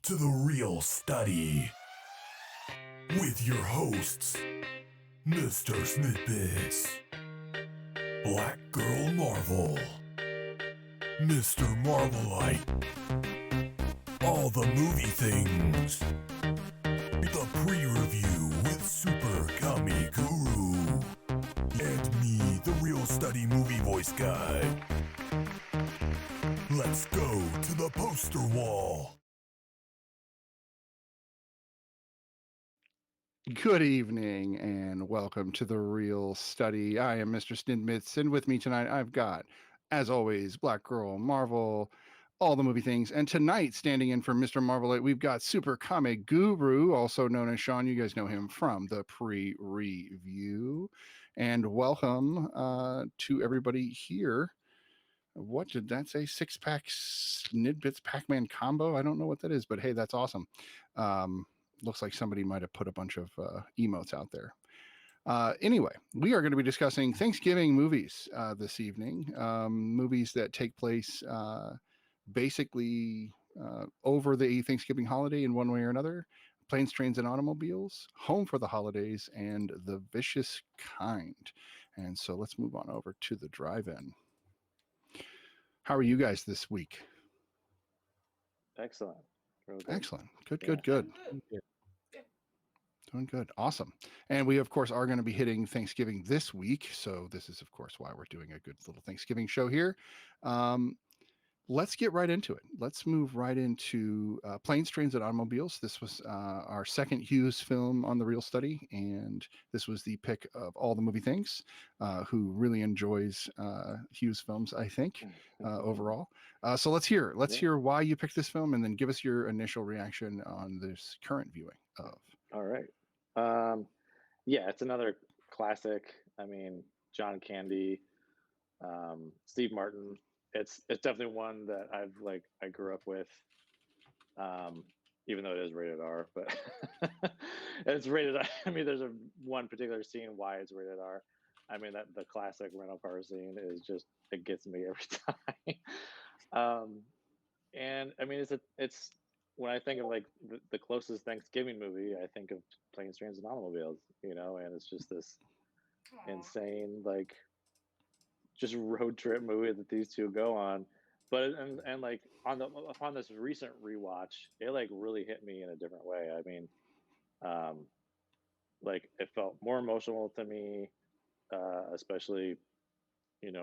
to The Real Study with your hosts, Mr. Snippets, Black Girl Marvel, Mr. Marvelite, all the movie things, the pre-review with Super Kami Guru, and me, the Real Study movie voice guy. Let's go to the poster wall. Good evening and welcome to The Real Study. I am Mr. Snidmits, and with me tonight I've got, as always, Black Girl Marvel, all the movie things. And tonight, standing in for Mr. Marvelite, we've got Super Comic Guru, also known as Sean. You guys know him from the pre-review. And welcome to everybody here. What did that say? 6-pack Snidbits Pac-Man combo? I don't know what that is, but hey, that's awesome. Looks like somebody might have put a bunch of emotes out there. Anyway, we are going to be discussing Thanksgiving movies this evening. Movies that take place basically over the Thanksgiving holiday in one way or another. Planes, Trains, and Automobiles, Home for the Holidays, and The Vicious Kind. And so let's move on over to the drive-in. How are you guys this week? Excellent. Really good. Excellent. Good. Doing good. Awesome. And we, of course, are going to be hitting Thanksgiving this week. So this is, of course, why we're doing a good little Thanksgiving show here. Let's get right into it. Let's move right into Planes, Trains, and Automobiles. This was our second Hughes film on The Real Study, and this was the pick of all the movie things, who really enjoys Hughes films, I think, overall. So let's hear why you picked this film, and then give us your initial reaction on this current viewing of. All right. Yeah, it's another classic. I mean, John Candy, Steve Martin. It's definitely one that I grew up with, even though it is rated R, but it's rated R. I mean, there's one particular scene why it's rated R. I mean, that the classic rental car scene is just, it gets me every time. And I mean, it's when I think of like the closest Thanksgiving movie, I think of Planes, Trains, and Automobiles, and it's just this insane, like, just road trip movie that these two go on. But and like upon this recent rewatch, it like really hit me in a different way. I mean, like it felt more emotional to me, especially in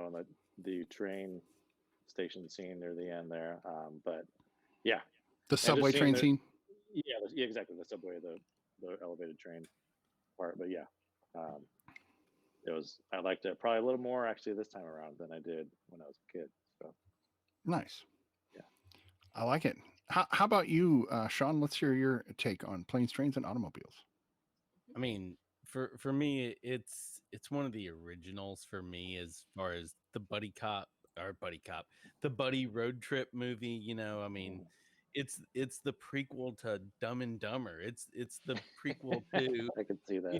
the train station scene near the end there. But yeah, the subway train scene. Yeah, exactly. The subway, the elevated train part. But yeah, I liked it probably a little more actually this time around than I did when I was a kid. So nice. Yeah, I like it. How about you, Sean? Let's hear your take on Planes, Trains, and Automobiles. I mean, for me, it's one of the originals for me as far as the buddy road trip movie. I mean, it's the prequel to Dumb and Dumber. It's the prequel to. I can see that.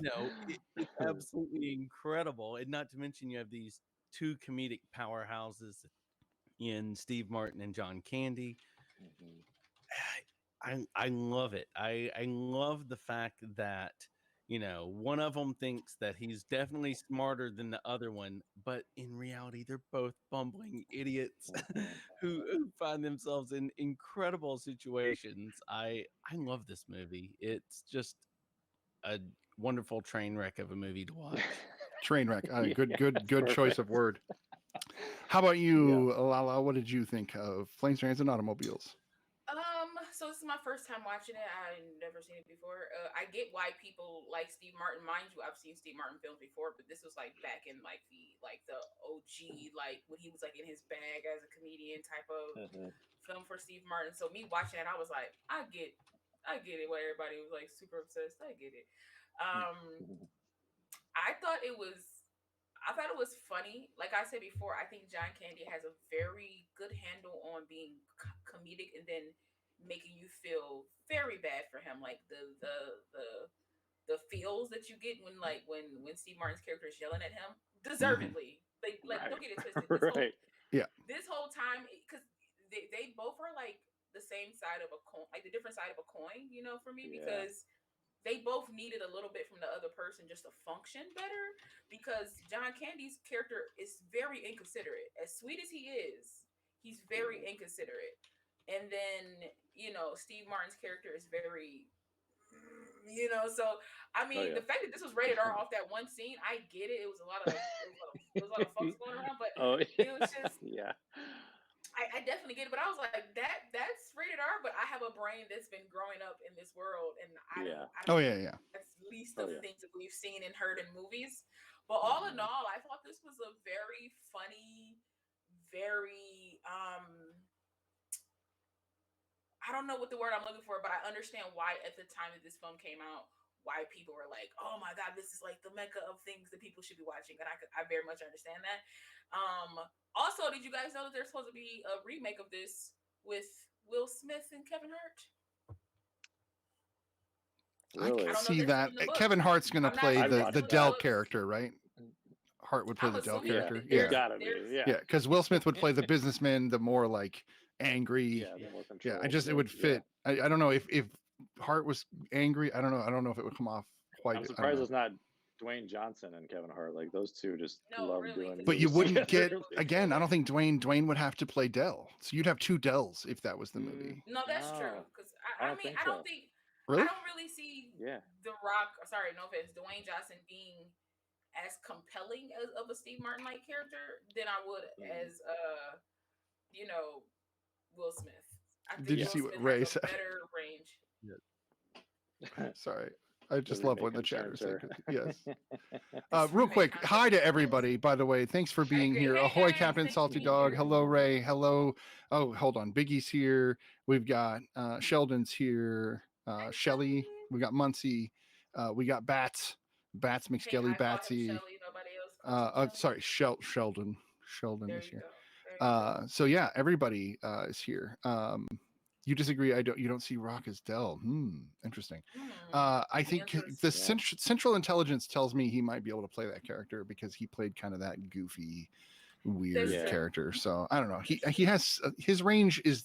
It's absolutely incredible, and not to mention you have these two comedic powerhouses in Steve Martin and John Candy. Mm-hmm. I love it. I love the fact that one of them thinks that he's definitely smarter than the other one, but in reality, they're both bumbling idiots who find themselves in incredible situations. I love this movie. It's just a wonderful train wreck of a movie to watch. Train wreck. Good choice of word. How about you, Lala? What did you think of Planes, Trains, and Automobiles? So this is my first time watching it. I've never seen it before. I get why people like Steve Martin. Mind you, I've seen Steve Martin films before, but this was like back in like the OG, like when he was like in his bag as a comedian type of film for Steve Martin. So me watching it, I was like, I get it. Why everybody was like super obsessed. I get it. I thought it was funny. Like I said before, I think John Candy has a very good handle on being comedic and then making you feel very bad for him. Like the feels that you get when Steve Martin's character is yelling at him, deservedly. Like don't get it twisted. This whole time, because they both are like the same side of a coin, like the different side of a coin, you know, for me, Yeah. because they both needed a little bit from the other person just to function better. Because John Candy's character is very inconsiderate. As sweet as he is, he's very inconsiderate. And then, you know, Steve Martin's character is very, you know, so I mean, the fact that this was rated R off that one scene, I get it. It was a lot of fucks going around, but it was just I definitely get it, but I was like, that's rated R, but I have a brain that's been growing up in this world, and I don't Oh yeah. that's least of things that we've seen and heard in movies. But all in all, I thought this was a very funny, very I don't know what the word I'm looking for, but I understand why at the time that this film came out, why people were like, "Oh my god, this is like the mecca of things that people should be watching," and I very much understand that. Also, did you guys know that there's supposed to be a remake of this with Will Smith and Kevin Hart? Really? I don't know can see if that's that. in the book. Kevin Hart's going to I'm not play sure if the it's in the Dell books. character, right? Hart would play the I'm Dell assuming character. there's- It's gotta be. there's- Yeah, because Will Smith would play the businessman, the more like angry. The more Yeah, controlled, it would fit. I don't know if Hart was angry. I don't know if it would come off quite. I'm surprised it's not Dwayne Johnson and Kevin Hart. Like those two just love doing. But you movies wouldn't get together. again. I don't think Dwayne would have to play Dell. So you'd have two Dells if that was the movie. No, that's true. Because I don't think Really? I don't really see The Rock. Sorry, no offense, Dwayne Johnson being as compelling of a Steve Martin like character than I would as you know, Will Smith. I think Did you Will see Smith what Ray has a said? better range. Sorry. I just love what the chatter said. Yes. This Real remake quick, concept hi to is everybody, by the way. Thanks for being great. here. Hey, Ahoy, guys. Captain Thanks for Salty being Dog. here. Hello, Ray. Hello. Oh, hold on. Biggie's here. We've got Sheldon's here. Shelly. We got Muncie. We got Bats. Bats Hey, McSkelly, I call him Batsy. Shelly. Nobody else calls him Sorry, Shelly. Sheldon. Sheldon There is you here. go. There you go. So yeah, everybody is here. You disagree? You don't see Rock as Dell. Interesting. I think the Central Intelligence tells me he might be able to play that character because he played kind of that goofy, weird character. So I don't know. He has his range is,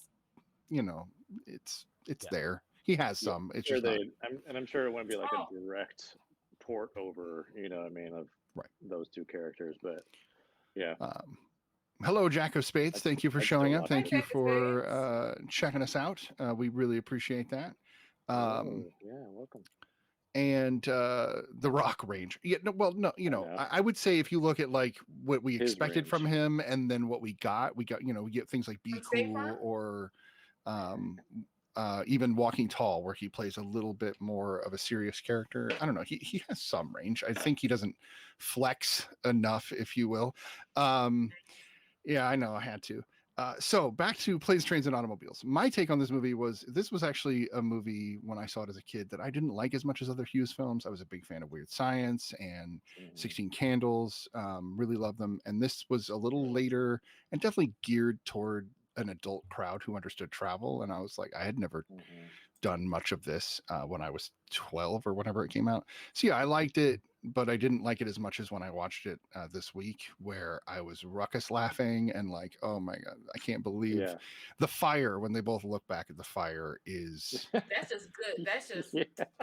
you know, it's there. He has some. It's just not. I'm sure it wouldn't be like a direct port over, you know what I mean, of those two characters, but yeah. Hello, Jack of Spades. Thank you for showing up. Thank you for checking us out. We really appreciate that. Welcome. And the Rock range. Yeah, I would say if you look at like what we expected from him and then what we got, we get things like Be Cool or even Walking Tall, where he plays a little bit more of a serious character. I don't know. He has some range. I think he doesn't flex enough, if you will. Yeah, I know. I had to. So back to Planes, Trains, and Automobiles. My take on this movie was this was actually a movie when I saw it as a kid that I didn't like as much as other Hughes films. I was a big fan of Weird Science and 16 Candles. Really loved them. And this was a little later and definitely geared toward an adult crowd who understood travel. And I was like, I had never done much of this when I was 12 or whenever it came out. So yeah, I liked it, but I didn't like it as much as when I watched it this week, where I was ruckus laughing and like, oh my God, I can't believe the fire. When they both look back at the fire is that's just good. That's just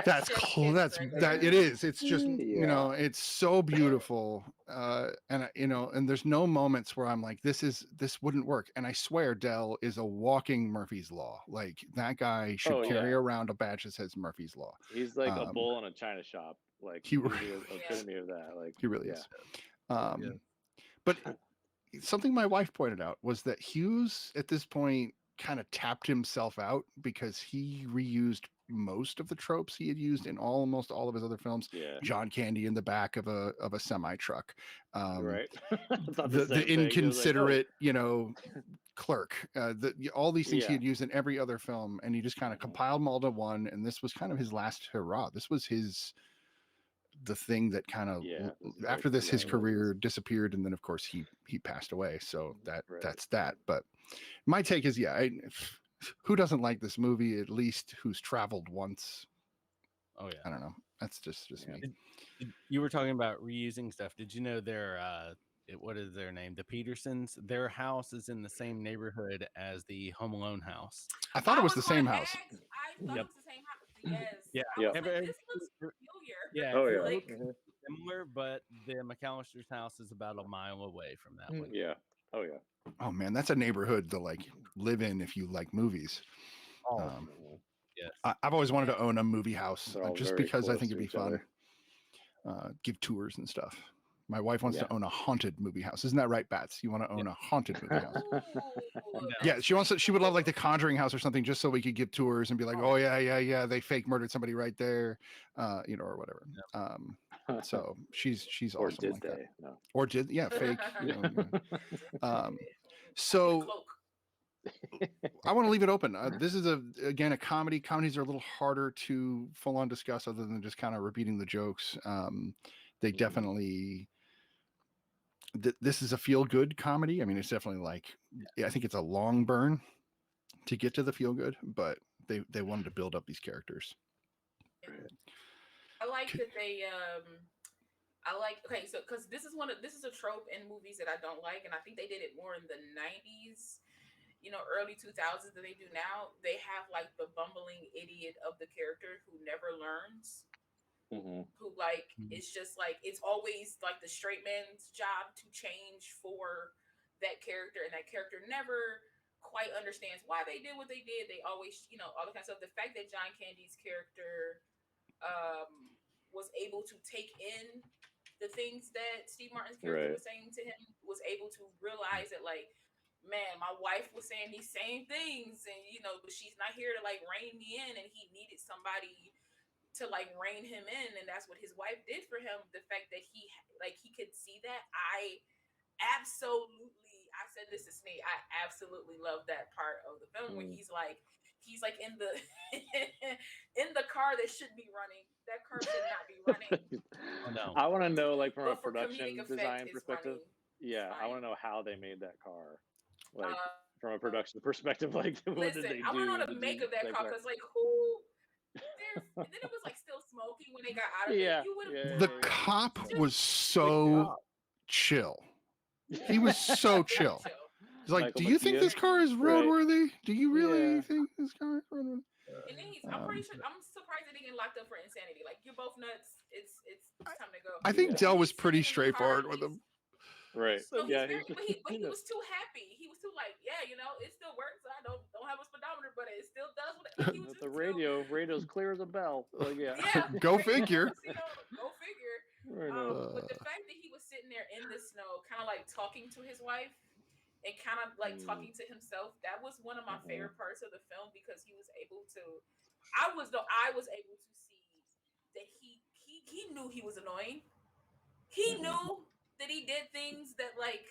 that's cool. That's that it is. It's just you know, it's so beautiful. And you know, and there's no moments where I'm like, this wouldn't work. And I swear Dell is a walking Murphy's Law. Like that guy should carry around a badge that says Murphy's Law. He's like a bull in a china shop. Like he really epitome of that. Like he really is. But something my wife pointed out was that Hughes at this point kind of tapped himself out because he reused most of the tropes he had used in almost all of his other films. John Candy in the back of a semi truck, right? the inconsiderate, you know, clerk, all these things he had used in every other film, and he just kind of compiled them all to one. And this was kind of his last hurrah. This was the thing that kind of after this his career disappeared, and then of course he passed away. So that's that. But my take is who doesn't like this movie, at least who's traveled once? Oh yeah, I don't know. That's just me. You were talking about reusing stuff. Did you know what is their name? The Petersons. Their house is in the same neighborhood as the Home Alone house. I thought it was the same gonna house. ask, I thought Yep. it was the same house. Yes. Yeah. I was Yep. like, this looks familiar. Yeah. Oh it yeah. Like, looks similar, but the McAllister's house is about a mile away from that one. Yeah. Oh yeah. Oh man, that's a neighborhood to like live in if you like movies. Oh, Um, yes. I've always wanted to own a movie house They're all just very because I close think to it'd be each fun. other. Give tours and stuff. My wife wants Yeah. to own a haunted movie house. Isn't that right, Bats? You want to own a haunted movie house? ooh, Yeah, that's she wants to, she would love like the cool. Conjuring house or something, just so we could give tours and be like, oh yeah, they fake murdered somebody right there, or whatever. So she's Or awesome did like they? that. No. Or did fake. The So cloak. I want to leave it open. This is again a comedy. Comedies are a little harder to full on discuss, other than just kind of repeating the jokes. They definitely. This is a feel good comedy. I mean, it's definitely like, I think it's a long burn to get to the feel good, but they wanted to build up these characters. I like that they okay, so because this is a trope in movies that I don't like, and I think they did it more in the 90s, early 2000s than they do now. They have like the bumbling idiot of the character who never learns. Who like it's just like it's always like the straight man's job to change for that character, and that character never quite understands why they did what they did. They always, all the kind of stuff. The fact that John Candy's character was able to take in the things that Steve Martin's character was saying to him, was able to realize that like, man, my wife was saying these same things, and but she's not here to like rein me in, and he needed somebody to like rein him in, and that's what his wife did for him. The fact that he could see that, I said this to Snee, I absolutely love that part of the film when he's like in the in the car that should be running. That car should not be running. Oh, no. I want to know, like, from a But for production comedic design effect, it's perspective. funny. Yeah, It's I want fine. to know how they made that car. Like, from a production perspective, like, what did Listen, they do? I want to know the to make do of that car, because like who? And then it was like still smoking when they got out of it. You would have The cop was so chill. He was so chill. He's like, Michael do you think McKeon? this car is roadworthy? Do you really think this car is roadworthy? And then I'm pretty sure, I'm surprised they didn't get locked up for insanity. Like, you're both nuts. It's time to go. I think Dell was pretty He's sitting in the car, straightforward with him. Right. So he's Yeah, very, but he was too happy. He was too like, yeah, it still works. I don't have a speedometer, but it still does. He was just the radio's clear as a bell. Like, yeah. Go figure. Go figure. I know. But the fact that he was sitting there in the snow, kind of like talking to his wife and kind of like talking to himself, that was one of my favorite parts of the film, because he was able to. I was able to see that he knew he was annoying. He knew that he did things that like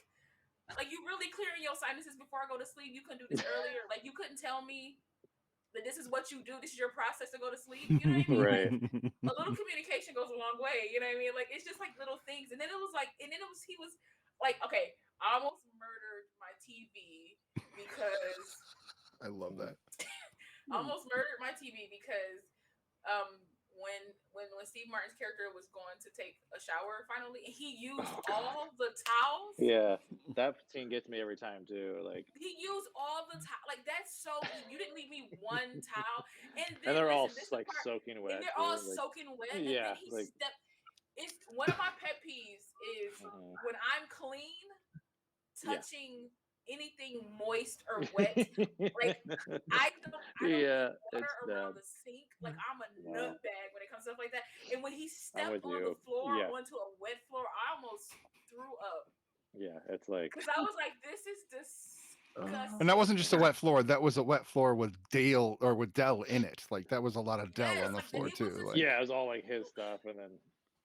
you really clearing your sinuses before I go to sleep. You couldn't do this earlier. Like, you couldn't tell me that this is what you do. This is your process to go to sleep. You know what I mean? Right. Like, a little communication goes a long way. You know what I mean? Like, it's just like little things. And then he was like, okay, I almost murdered my TV because I love that. I almost murdered my TV because when Steve Martin's character was going to take a shower finally, he used all the towels. Yeah, that scene gets me every time too. Like, he used all the towel. Like, that's so. You didn't leave me one towel, and they're all like soaking wet. And they're all like, soaking wet. Yeah, and then he stepped. It's one of my pet peeves is when I'm clean, touching anything moist or wet. Like, I don't leave water around the sink. Like, I'm a nutbag when it comes to stuff like that. And when he stepped on the floor onto a wet floor, I almost threw up. Yeah, it's like, because I was like, this is disgusting. And that wasn't just a wet floor. That was a wet floor with Dell in it. Like, that was a lot of Dell on the floor too. Like, yeah, it was all like his stuff, and then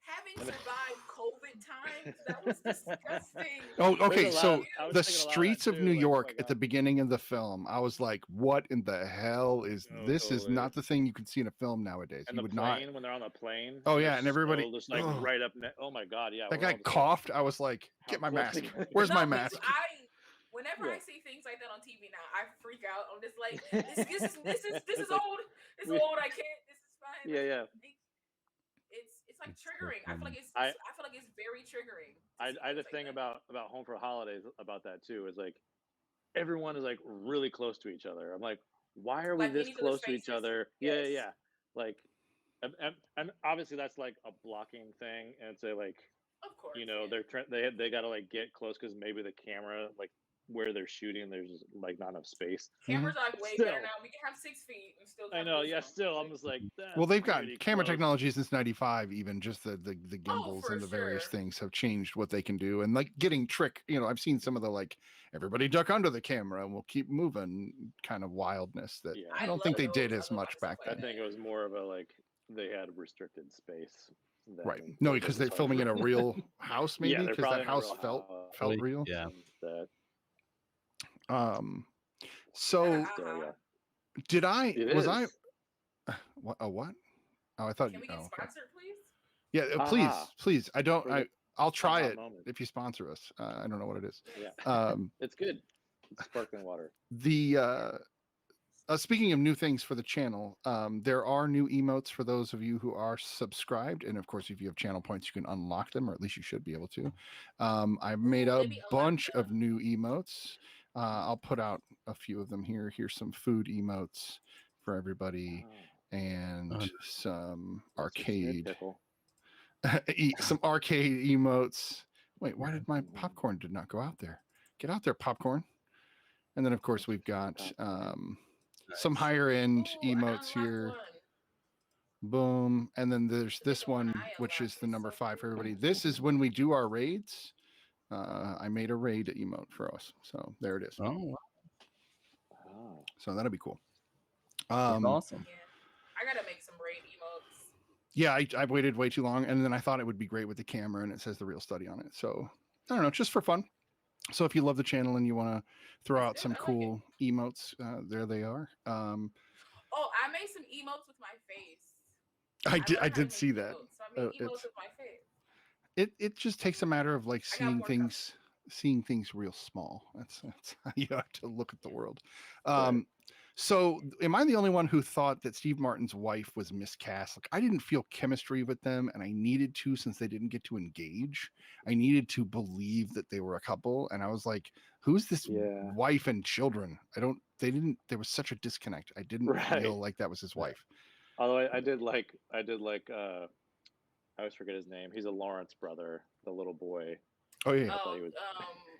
having survived COVID times, that was disgusting. Oh, okay. So the streets of New York at the beginning of the film, I was like, "What in the hell is this? Is not the thing you can see in a film nowadays." And you the would plane, not. when they're on the plane. Oh yeah, and everybody just like right up. Oh my god, yeah. That guy coughed. I was like, "Get my mask. Where's my mask?" Whenever I see things like that on TV now, I freak out. I'm just like, this is old. This is old. I can't. This is fine. Yeah. It's like It's so triggering. I feel funny. like it's. I I feel like it's very triggering. To I see I had a things like thing that. about Home for Holidays about that too. Is like everyone is like really close to each other. I'm like, why are we Like in this each other's close to each faces. other? Yeah, yeah, Yes. yeah. Like, and obviously that's like a blocking thing, and it's a like, Of course. you know, Yeah. they got to like get close because maybe the camera like where they're shooting there's like not enough space. Cameras are like way better Still, now. We can have 6 feet and still I have know. good Yeah, film. still, I'm Like, just like Well, that's they've got pretty camera close. technology since '95. Even just the oh, gimbals for and the various sure. things have changed what they can do, and like getting trick. I've seen some of the like everybody duck under the camera and we'll keep moving kind of wildness that Yeah, I I don't think love they those. did I as love much watching stuff back like I then. think it that. was more of a like they had restricted space Right? than No, they because did they're as far as filming in a real house, yeah, maybe they're because that probably in a house real felt house. real. Yeah. That Um. Uh So so huh. yeah, did I? it Was I? is. What? A what? Oh, I thought Can you. we get Oh, okay. sponsored, please? Yeah, Aha please. I don't. for the I'll try aha it moment. if you sponsor us. I don't know what it is. Nice. Yeah, Um. it's good. It's sparkling water. The speaking of new things for the channel, there are new emotes for those of you who are subscribed, and of course, if you have channel points, you can unlock them, or at least you should be able to. I've made Ooh, a let me unlock bunch of them. new emotes. I'll put out a few of them here. Here's some food emotes for everybody, Oh, and Oh, some Mr. Snid arcade, pickle. some arcade emotes. Wait, why did my Mhm. popcorn did not go out there? Get out there, popcorn! And then, of course, we've Mr. got Popcorn. some nice. higher end Ooh, I emotes unlocked here. one. Boom. And then there's Look at this the one one, I which is unlocked. the It's number so 5 for cool. everybody. This is when we do our raids. I made a raid emote for us. So there it is. Oh, wow. Oh, So that'll be cool. That's awesome. Yeah. I gotta make some raid emotes. Yeah, I waited way too long. And then I thought it would be great with the camera and it says the real study on it. So I don't know, just for fun. So if you love the channel and you want to throw That's out good. some I like it. cool emotes, there they are. Oh, I made some emotes with my face. I I learned how to did make see that. emotes. So I made emotes It's with my face. it just takes a matter of like I got more coming. seeing things real small. That's how you have to look at the Yeah. world. right. So am I the only one who thought that Steve Martin's wife was miscast? Like I didn't feel chemistry with them, and I needed to since they didn't get to engage. I needed to believe that they were a couple, and I was like, "Who's this Yeah. wife and children?" I don't. They didn't. There was such a disconnect. I didn't Right. feel like that was his Right. wife. Although I did like I always forget his name. He's a Lawrence brother, the little boy. Oh yeah. I thought Oh,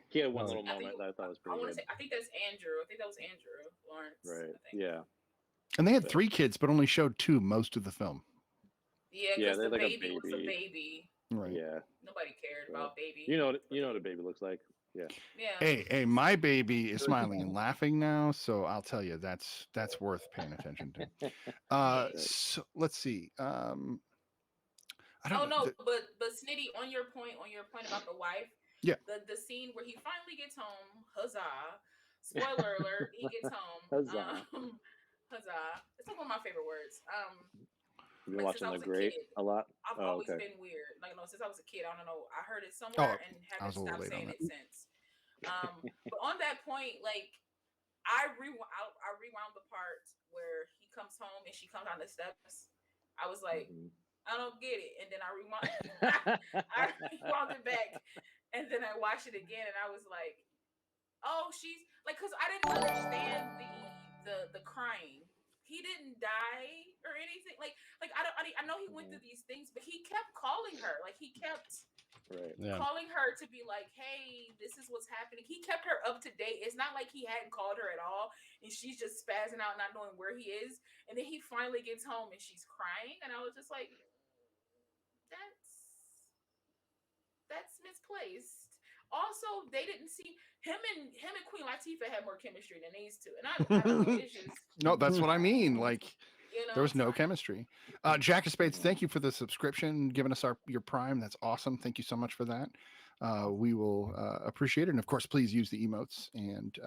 he had one Oh, little I think moment that I thought was I pretty want to good. say I think that's Andrew. I think that was Andrew Lawrence. Right. I think. Yeah. And they had But 3 kids, but only showed 2 most of the film. Yeah, yeah, because they the had like a baby was a baby. baby. Right. Yeah. Nobody cared But about baby. you know But what a baby looks like. Yeah. yeah. Hey, my baby is smiling and laughing now, so I'll tell you that's worth paying attention to. Yeah. So let's see. I don't Oh know. no, but Snitty, on your point about the wife, Yeah. the scene where he finally gets home, huzzah! Spoiler alert, he gets home. Huzzah. Huzzah! It's like one of my favorite words. You've been Like since watching I The was a Great kid, a lot. I've Oh, always okay. been weird. Like no, since I was a kid, I don't know. I heard it Oh, somewhere and I haven't was a little stopped late on saying that. it since. But on that point, like I rewound the part where he comes home and she comes down the steps. I was like, Mhm. I don't get it. And then I rewound I rewound it back and then I watched it again and I was like, oh, she's like, because I didn't understand the crying. He didn't die or anything. Like I know he went through these things, but he kept calling her. Like he kept Right. yeah. calling her to be like, hey, this is what's happening. He kept her up to date. It's not like he hadn't called her at all and she's just spazzing out, not knowing where he is. And then he finally gets home and she's crying. And I was just like, that's misplaced. Also, they didn't see him and Queen Latifah had more chemistry than these two. And I don't know, it's just No, that's what I mean. Like there was it's no fine. chemistry. Jack of Spades, thank you for the subscription, giving us your Prime. That's awesome. Thank you so much for that. We will appreciate it. And of course, please use the emotes and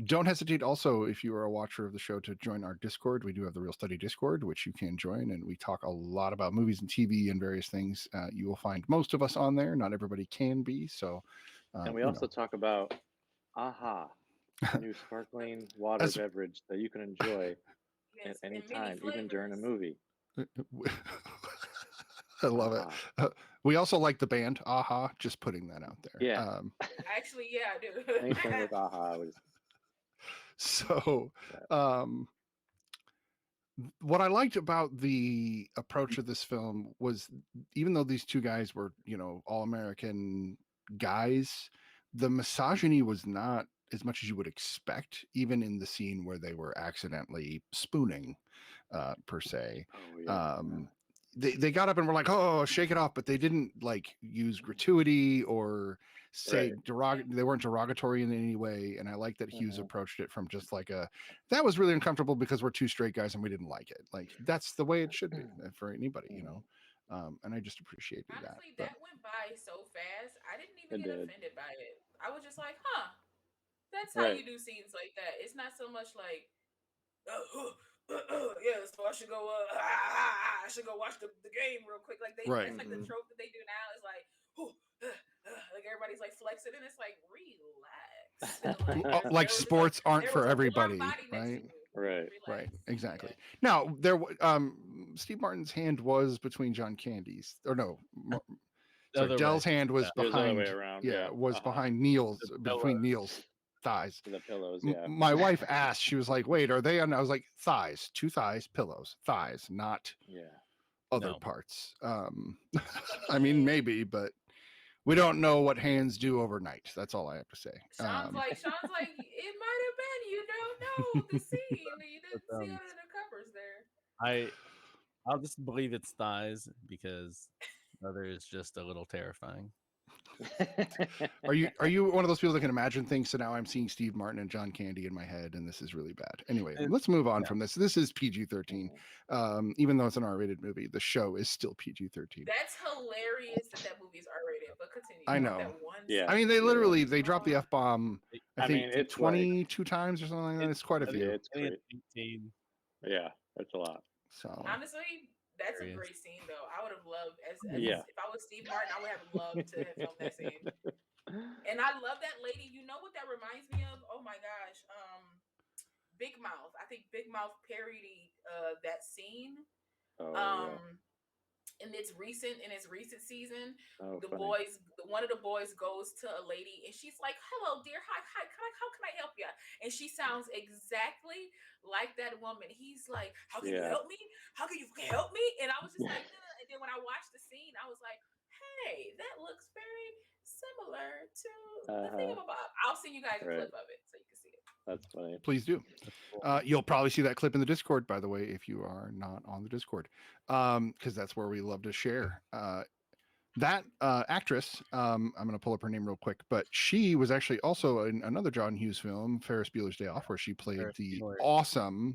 don't hesitate also, if you are a watcher of the show, to join our Discord. We do have the Real Study Discord, which you can join, and we talk a lot about movies and TV and various things. You will find most of us on there. Not everybody can be. So, And we also talk about Aha, a new sparkling water beverage that you can enjoy at any and many time, even during a flavors. movie. I love it. Ah. We also like the band Aha. Just putting that out there. Yeah. Actually, yeah, I do. Anything with Aha was So, um, what I liked about the approach of this film was, even though these two guys were, all American guys, the misogyny was not as much as you would expect, even in the scene where they were accidentally spooning, per se. Oh yeah. They got up and were like, "Oh, shake it off," but they didn't like use gratuity or say they weren't derogatory in any way. And I like that Hughes approached it from just like that was really uncomfortable because we're two straight guys and we didn't like it. Like that's the way it should be for anybody, and I just appreciated Honestly, that. that went by so fast. I didn't even It get did. offended by it. I was just like, huh, that's how you do scenes like that. It's not so much like, yeah, so I should go. I should go watch the game real quick. Like that's like the trope that they do now. Is like, like everybody's like flexing, and it's like, relax. Like sports aren't for everybody, right? Right. Exactly. Now Steve Martin's hand was between John Candy's, or no, Dell's hand was behind. The other way around. Yeah, was behind Neil's, between Neil's thighs. The pillows. Yeah. My wife asked, she was like, "Wait, are they?" And I was like, "Thighs, two thighs, pillows, thighs, not other parts." I mean, maybe, but we don't know what hands do overnight. That's all I have to say. Sean's like, it might have been. You don't know the scene. You didn't see under the covers there. I'll just believe it's thighs because other is just a little terrifying. Are you one of those people that can imagine things? So now I'm seeing Steve Martin and John Candy in my head, and this is really bad. Anyway, let's move on from this. This is PG-13. Even though it's an R-rated movie, the show is still PG-13. That's hilarious that movie is R-rated, but continue. I know. That one Yeah. I mean, they literally they drop the F-bomb. I think it's 22 times or something like that. It's quite a few. Yeah, it's great. 18. Yeah, that's a lot. So honestly, that's a great scene, though. I would have loved if I was Steve Martin, I would have loved to have filmed that scene. And I love that lady. You know what that reminds me of? Oh my gosh, Big Mouth. I think Big Mouth parodied that scene. In its recent season, one of the boys goes to a lady and she's like, "Hello, dear. Hi. How can I help you?" And she sounds exactly like that woman. He's like, "How can you help me? How can you help me?" And I was just like, and then when I watched the scene, I was like, "Hey, that looks very similar to the thingamabob." I'll send you guys a clip of it so you can see it. That's funny. Please do. You'll probably see that clip in the Discord, by the way, if you are not on the Discord, because that's where we love to share. That actress, I'm going to pull up her name real quick, but she was actually also in another John Hughes film, Ferris Bueller's Day Off, where she played the awesome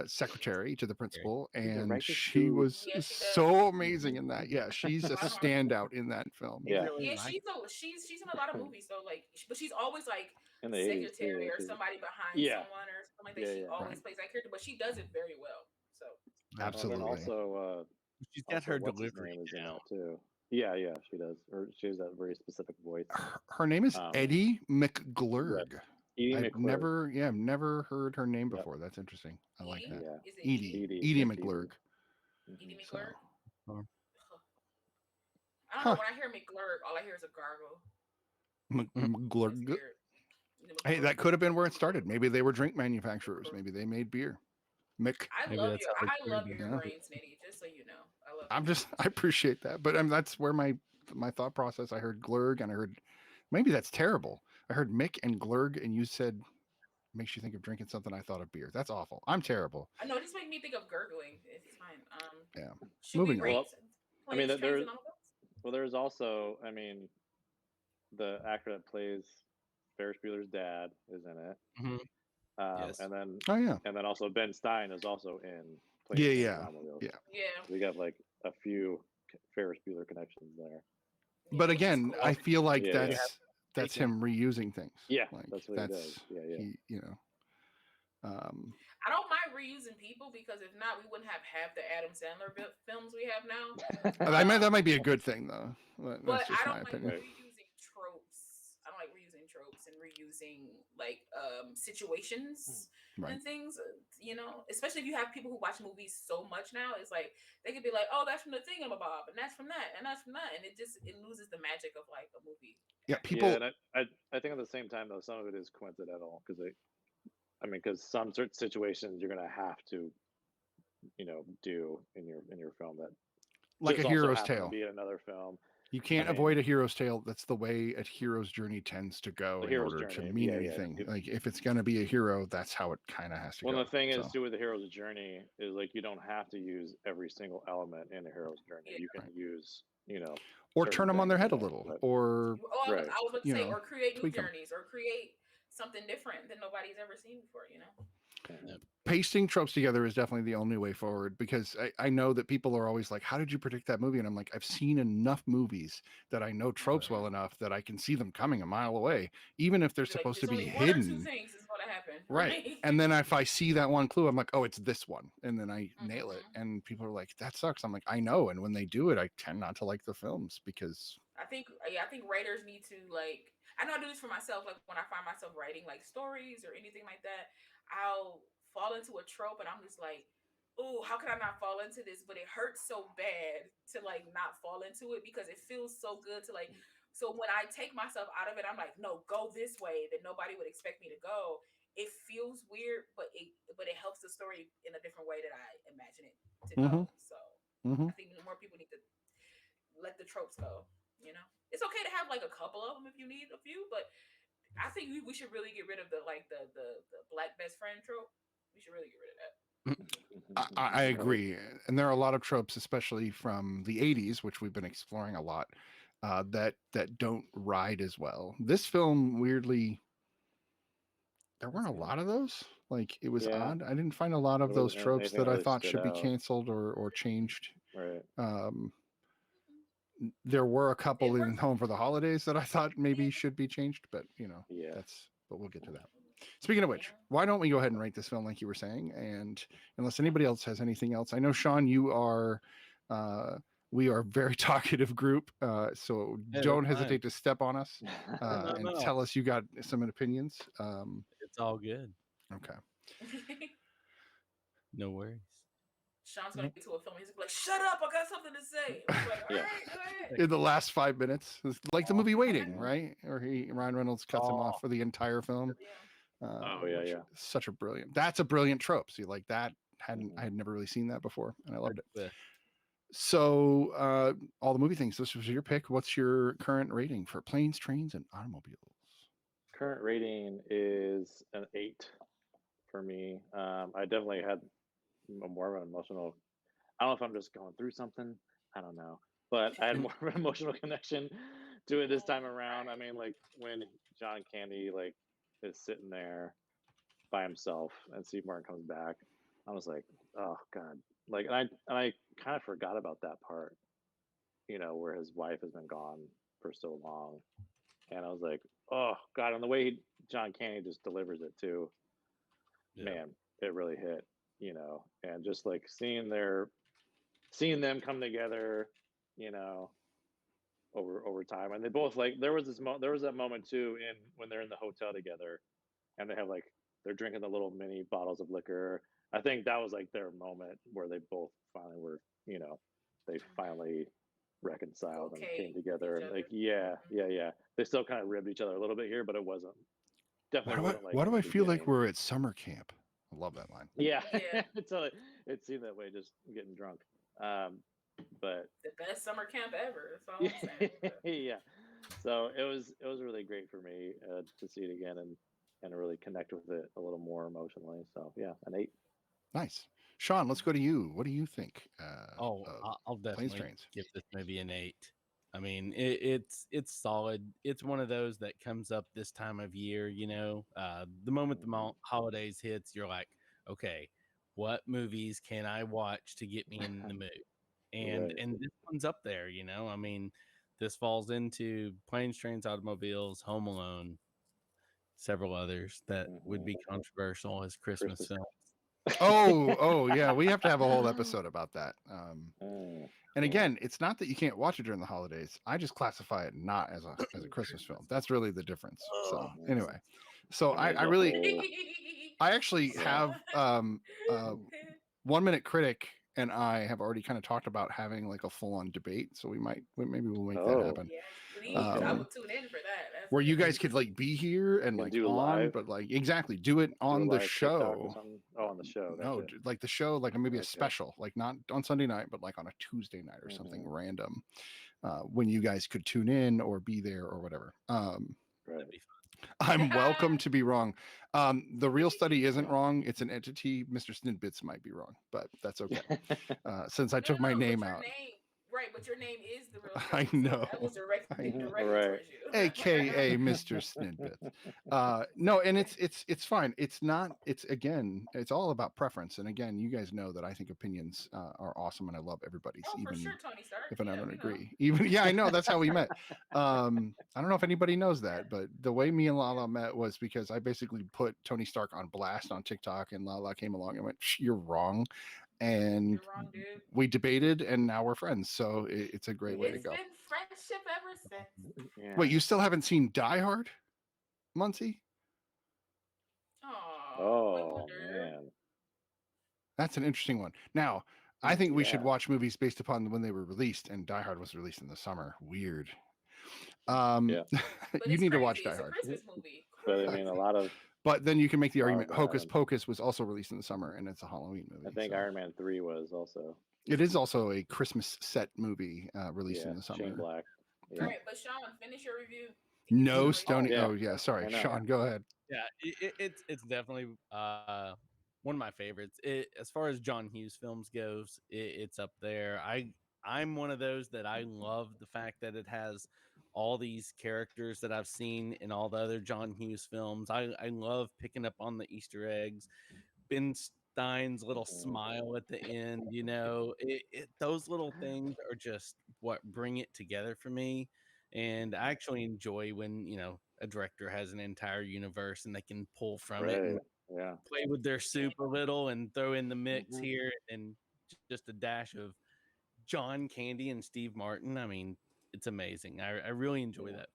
secretary to the principal, and she was so amazing in that. Yeah, she's a standout in that film. Yeah, she's in a lot of movies, so like, but she's always like in the secretary or somebody behind someone or something like that. She always plays that character, but she does it very well. So absolutely. Also, she's got her delivery down too. Yeah, she does. Or she has that very specific voice. Her name is Eddie McGlurg. Right. I've never heard her name before. That's interesting. I like that. Yeah. Edie McGlurg. Edie McGlurg. I don't know. When I hear McGlurg, all I hear is a gargle. McGlurg. Hey, that could have been where it started. Maybe they were drink manufacturers. Maybe they made beer. I love your brain, Snitty. Just so you know, I appreciate that, but that's where my thought process. I heard glurg, and I heard maybe that's terrible. I heard Mick and glurg, and you said makes you think of drinking something. I thought of beer. That's awful. I'm terrible. I know. This makes me think of gurgling. It's fine. Moving on. I mean, there's also, I mean, the actor that plays Ferris Bueller's dad is in it. Mm-hmm. Yes. And then and then also Ben Stein is also in. Yeah. We got like a few Ferris Bueller connections there. But again, cool. I feel like that's him reusing things. Yeah, like, that's what he does. Yeah. I don't mind reusing people because if not, we wouldn't have half the Adam Sandler films we have now. That might be a good thing though. But I don't like reusing tropes. I don't like reusing tropes and reusing like situations Right. and things. You know, especially if you have people who watch movies so much now, it's like they could be like, "Oh, that's from the Thingamabob, and that's from that, and that's from that," and it loses the magic of like a movie. Yeah, After Yeah, people. and I think at the same time though, some of it is coincidental because I mean, because some certain situations you're gonna have to, do in your film that Like a just also hero's happen to tale. be in another film. You I can't avoid mean, a hero's tale. That's the way a hero's journey tends to go the in hero's order to journey. mean Yeah, yeah. anything. Like if it's going to be a hero, that's how it kind of has to Well, go. the thing is So, too with the hero's journey is like you don't have to use every single element in a hero's journey. yeah. You can right. use, Or turn certain them on their things in head a there. little, But or, Oh, right. I was about to say, or create new tweak them. journeys, or create something different that nobody's ever seen before. You know. Mhm. Pasting tropes together is definitely the only way forward, because I know that people are always like, how did you predict that movie? And I'm like, I've seen enough movies that I know tropes well enough that I can see them coming a mile away, even if they're You're like, supposed to there's be only one or two hidden. things is going to happen, Right. right? And then if I see that one clue, I'm like, oh, it's this one. And then I nail it. Mhm. And people are like, that sucks. I'm like, I know. And when they do it, I tend not to like the films because. I think writers need to like. I know I do this for myself. Like when I find myself writing like stories or anything like that, I'll fall into a trope, and I'm just like, "Oh, how can I not fall into this?" But it hurts so bad to like not fall into it because it feels so good to like. So when I take myself out of it, I'm like, "No, go this way that nobody would expect me to go." It feels weird, but it helps the story in a different way that I imagine it to Mm-hmm, go. So mm-hmm. I think more people need to let the tropes go. You know, it's okay to have like a couple of them if you need a few, but I think we should really get rid of the like the black best friend trope. We should really get rid of that. I Right. agree. And there are a lot of tropes, especially from the 80s, which we've been exploring a lot, that don't ride as well. This film, weirdly, there weren't a lot of those. Like it was Yeah. odd. I didn't find a lot There of those wasn't tropes anything that that I really thought stood should be out. canceled or changed. Right. Um, there were a couple It in works. Home for the Holidays that I thought maybe Yeah. should be changed, but Yeah. but we'll get to that. Speaking of which, Yeah. why don't we go ahead and rate this film like you were saying? And unless anybody else has anything else, I know Sean, you are. We are a very talkative group, so Yeah, don't that's fine. hesitate to step on us No, and no, tell us you got some opinions. it's all good. Okay. No worries. Sean's gonna get to a film. He's gonna be like, "Shut up! I got something to say." I'm like, "All Yeah. right, go ahead." In the last 5 minutes, it's like the movie Waiting, right? Or Ryan Reynolds cuts him off Oh, for the entire film. Yeah. Oh yeah, Which yeah. is such a brilliant. That's a brilliant trope. See, like that I Mhm. had never really seen that before, and I loved it. twist. So, all the movie things. This was your pick. What's your current rating for Planes, Trains, and Automobiles? Current rating is an 8 for me. I definitely had more of an emotional. I don't know if I'm just going through something. I don't know, but I had more of an emotional connection to it this time around. I mean, like when John Candy like is sitting there by himself and Steve Martin comes back, I was like, oh god, like and I kind of forgot about that part, where his wife has been gone for so long, and I was like, oh god, and the way John Candy just delivers it too, Yeah. man, it really hit, and just like seeing them come together, you know, over time, and they both like there was that moment too in when they're in the hotel together, and they have like they're drinking the little mini bottles of liquor. I think that was like their moment where they both finally were, they finally reconciled and Okay came with each together. other. Like, yeah, yeah, yeah. They still kind of ribbed each other a little bit here, but it wasn't definitely wasn't like Why in do the I feel like beginning. we're at summer camp? I love that line. Yeah, Yeah. it seemed that way, just getting drunk. But The best summer camp ever. That's all I'm saying. yeah, so it was really great for me to see it again and really connect with it a little more emotionally. So yeah, an 8. Nice. Sean, let's go to you. What do you think Oh, of I'll Planes, definitely Trains? give this movie an 8. I mean, it's solid. It's one of those that comes up this time of year. The moment the holidays hits, you're like, okay, what movies can I watch to get me in the mood? And Right. and this one's up there. I mean, this falls into Planes, Trains, Automobiles, Home Alone, several others that would be controversial as Christmas Christmas. films. Oh, yeah. We have to have a whole episode about that. Mm, And yeah. again, it's not that you can't watch it during the holidays. I just classify it not as a Christmas film. That's really the difference. So Oh, Mhm. anyway, so And I there's a really whole I actually have 1 Minute Critic and I have already kind of talked about having like a full-on debate, so maybe we'll make that happen. Yes, please. I Um, would tune in for that. That's where you good. guys could like be here and can like do on, live. but like exactly do it Do on a the live TikTok or show. something. Oh, on the show. No, Gotcha. like the show, like maybe a Okay. special, like not on Sunday night, but like on a Tuesday night or something Mhm. random, when you guys could tune in or be there or whatever. Right. That'd be fun. I'm welcome to be wrong. The real study isn't wrong. It's an entity. Mr. Snidbits might be wrong, but that's okay. Since I took my But name your out. name, right? But your name is the real I study, so know. that was directly Right. towards you. AKA Mr. Snidbits. No, and it's fine. It's not. It's again. It's all about preference. And again, you guys know that I think opinions are awesome, and I love everybody's, Oh, for even sure, Tony Stark. if I Yeah, don't we know. agree. Even yeah, I know that's how we met. I don't know if anybody knows that, but the way me and Lala met was because I basically put Tony Stark on blast on TikTok, and Lala came along and went, "You're wrong," and You're wrong, dude. we debated, and now we're friends. So it's a great way to It's go. been friendship ever since. Yeah. Wait, you still haven't seen Die Hard, Muncie? Oh, Oh man. That's an interesting one. Now, I think we should watch movies based upon when they were released, and Die Hard was released in the summer. Weird. Yeah. You need to watch Die It's a Hard. Christmas movie. But I mean, a lot of. But then you can make the Oh, argument God. Hocus Pocus was also released in the summer, and it's a Halloween movie. I think so. Iron Man 3 was also. It is also a Christmas set movie released in the Shane summer. Black. Yeah. All right, but Sean, finish your review. No, Rate Stony. Yeah. Oh yeah, sorry, I know. Sean. Go ahead. Yeah, it's definitely one of my favorites. As far as John Hughes films goes, it's up there. I'm one of those that I love the fact that it has all these characters that I've seen in all the other John Hughes films. I love picking up on the Easter eggs. Ben Stein's little smile at the end, you know, those little things are just what bring it together for me. And I actually enjoy when, you know, a director has an entire universe and they can pull from it and Yeah. play with their soup a little and throw in the mix here and just a dash of John Candy and Steve Martin. I mean, it's amazing. I really enjoy that.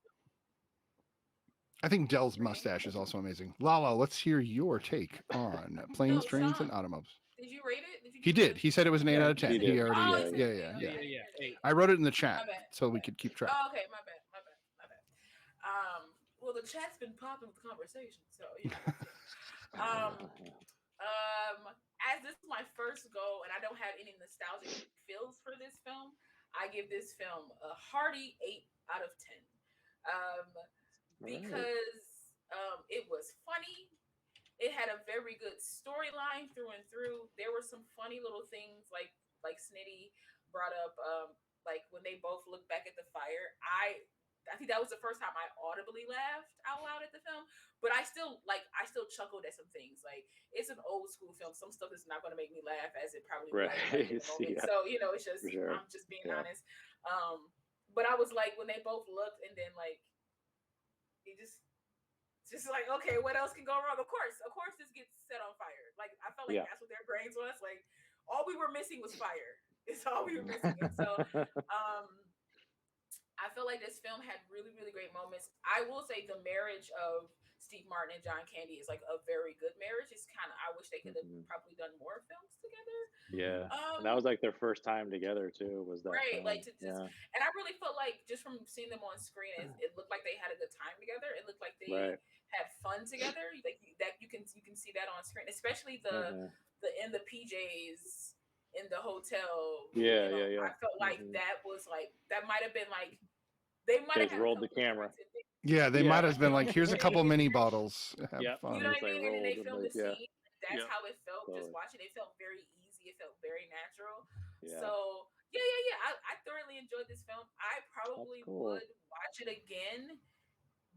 I think Dell's mustache is also amazing. Lala, let's hear your take on Planes, Trains, Sean, and Automobiles. Did you rate it? He did. He said it was an 8 out of 10. He did. He already. Oh, he Yeah. said it. Yeah. Okay. I wrote it in the chat My bad. so we could keep track. Oh, okay, my bad. Well, the chat's been popping with conversation, so you know. As this is my first go, and I don't have any nostalgic feels for this film, I give this film a hearty 8 out of 10. Because it was funny. It had a very good storyline through and through. There were some funny little things like Snitty brought up, like when they both looked back at the fire. I think that was the first time I audibly laughed out loud at the film. But I still chuckled at some things. Like, it's an old school film. Some stuff is not going to make me laugh as it probably would in the moment. Yeah. So, you know, it's just I'm just being honest. But I was like, when they both looked, and then like it just like, okay, what else can go wrong? Of course this gets set on fire. Like, I felt like that's what their brains was. Like, all we were missing was fire. It's all we were missing. And so I feel like this film had really, really great moments. I will say the marriage of Steve Martin and John Candy is like a very good marriage. It's kind of, I wish they could have probably done more films together. Yeah. And that was like their first time together too, was that right? film. Like and I really felt like just from seeing them on screen, it looked like they had a good time together. It looked like they had fun together. Like that you can see that on screen, especially the in the PJs in the hotel. Yeah. I felt like that was like, that might have been like, they might have rolled the camera. Yeah, they might have been like, here's a couple mini bottles. Have fun. You know what I mean? And then they filmed the scene. That's how it felt. Totally. Just watching it felt very easy. It felt very natural. Yeah. So yeah. I thoroughly enjoyed this film. I probably would watch it again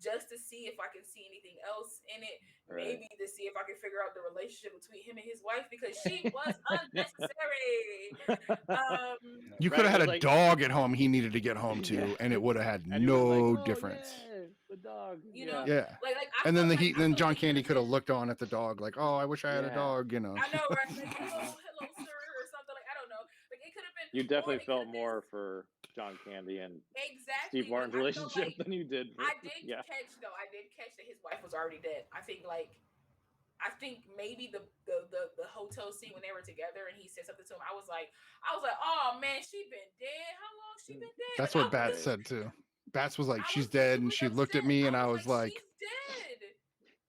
just to see if I can see anything else in it. Right. Maybe to see if I can figure out the relationship between him and his wife, because she was unnecessary. You could have had a dog at home he needed to get home to, and it would have had no difference. The dog. You know? Yeah. Like and then then John Candy could have looked on at the dog like, oh, I wish I had a dog, you know. I know, right? Like, hello, sir, or something. Like, I don't know. Like, it could have been. You definitely felt more for John Candy and Steve Martin's relationship than you did. I did catch that his wife was already dead. I think I think maybe the hotel scene when they were together and he said something to him. I was like, oh man, she been dead. How long she been dead? That's Like, what Bats said too. Bats was like, I she's was dead, and genuinely she looked at upset. me, and I I was was like, she's dead.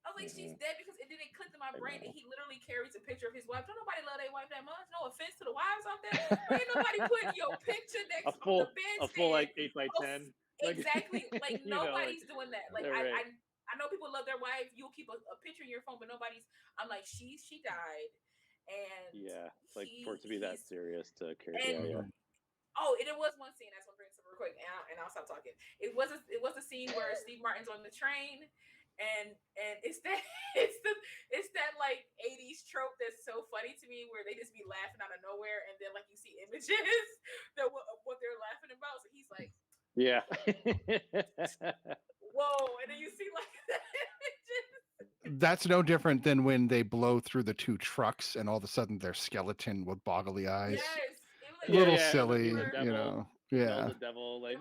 I was like, she's dead because it didn't click to my brain that he literally carries a picture of his wife. Don't nobody love their wife that much. No offense to the wives out there, but ain't nobody putting your picture next on the bedstand. A full like 8x10. Exactly. Like nobody's know, doing that. Like I know people love their wife. You'll keep a picture in your phone, but nobody's. I'm like, she died, and like for it to be that serious to carry. Oh, and it was one scene. I just want to bring this up real quick, and I'll stop talking. It was a scene where Steve Martin's on the train, and it's that it's that like 80s trope that's so funny to me, where they just be laughing out of nowhere, and then like you see images of what they're laughing about. So he's like, whoa, and then you see like the images. That's no different than when they blow through the two trucks, and all of a sudden they're skeleton with boggly eyes. Yes. Little silly, the devil, like,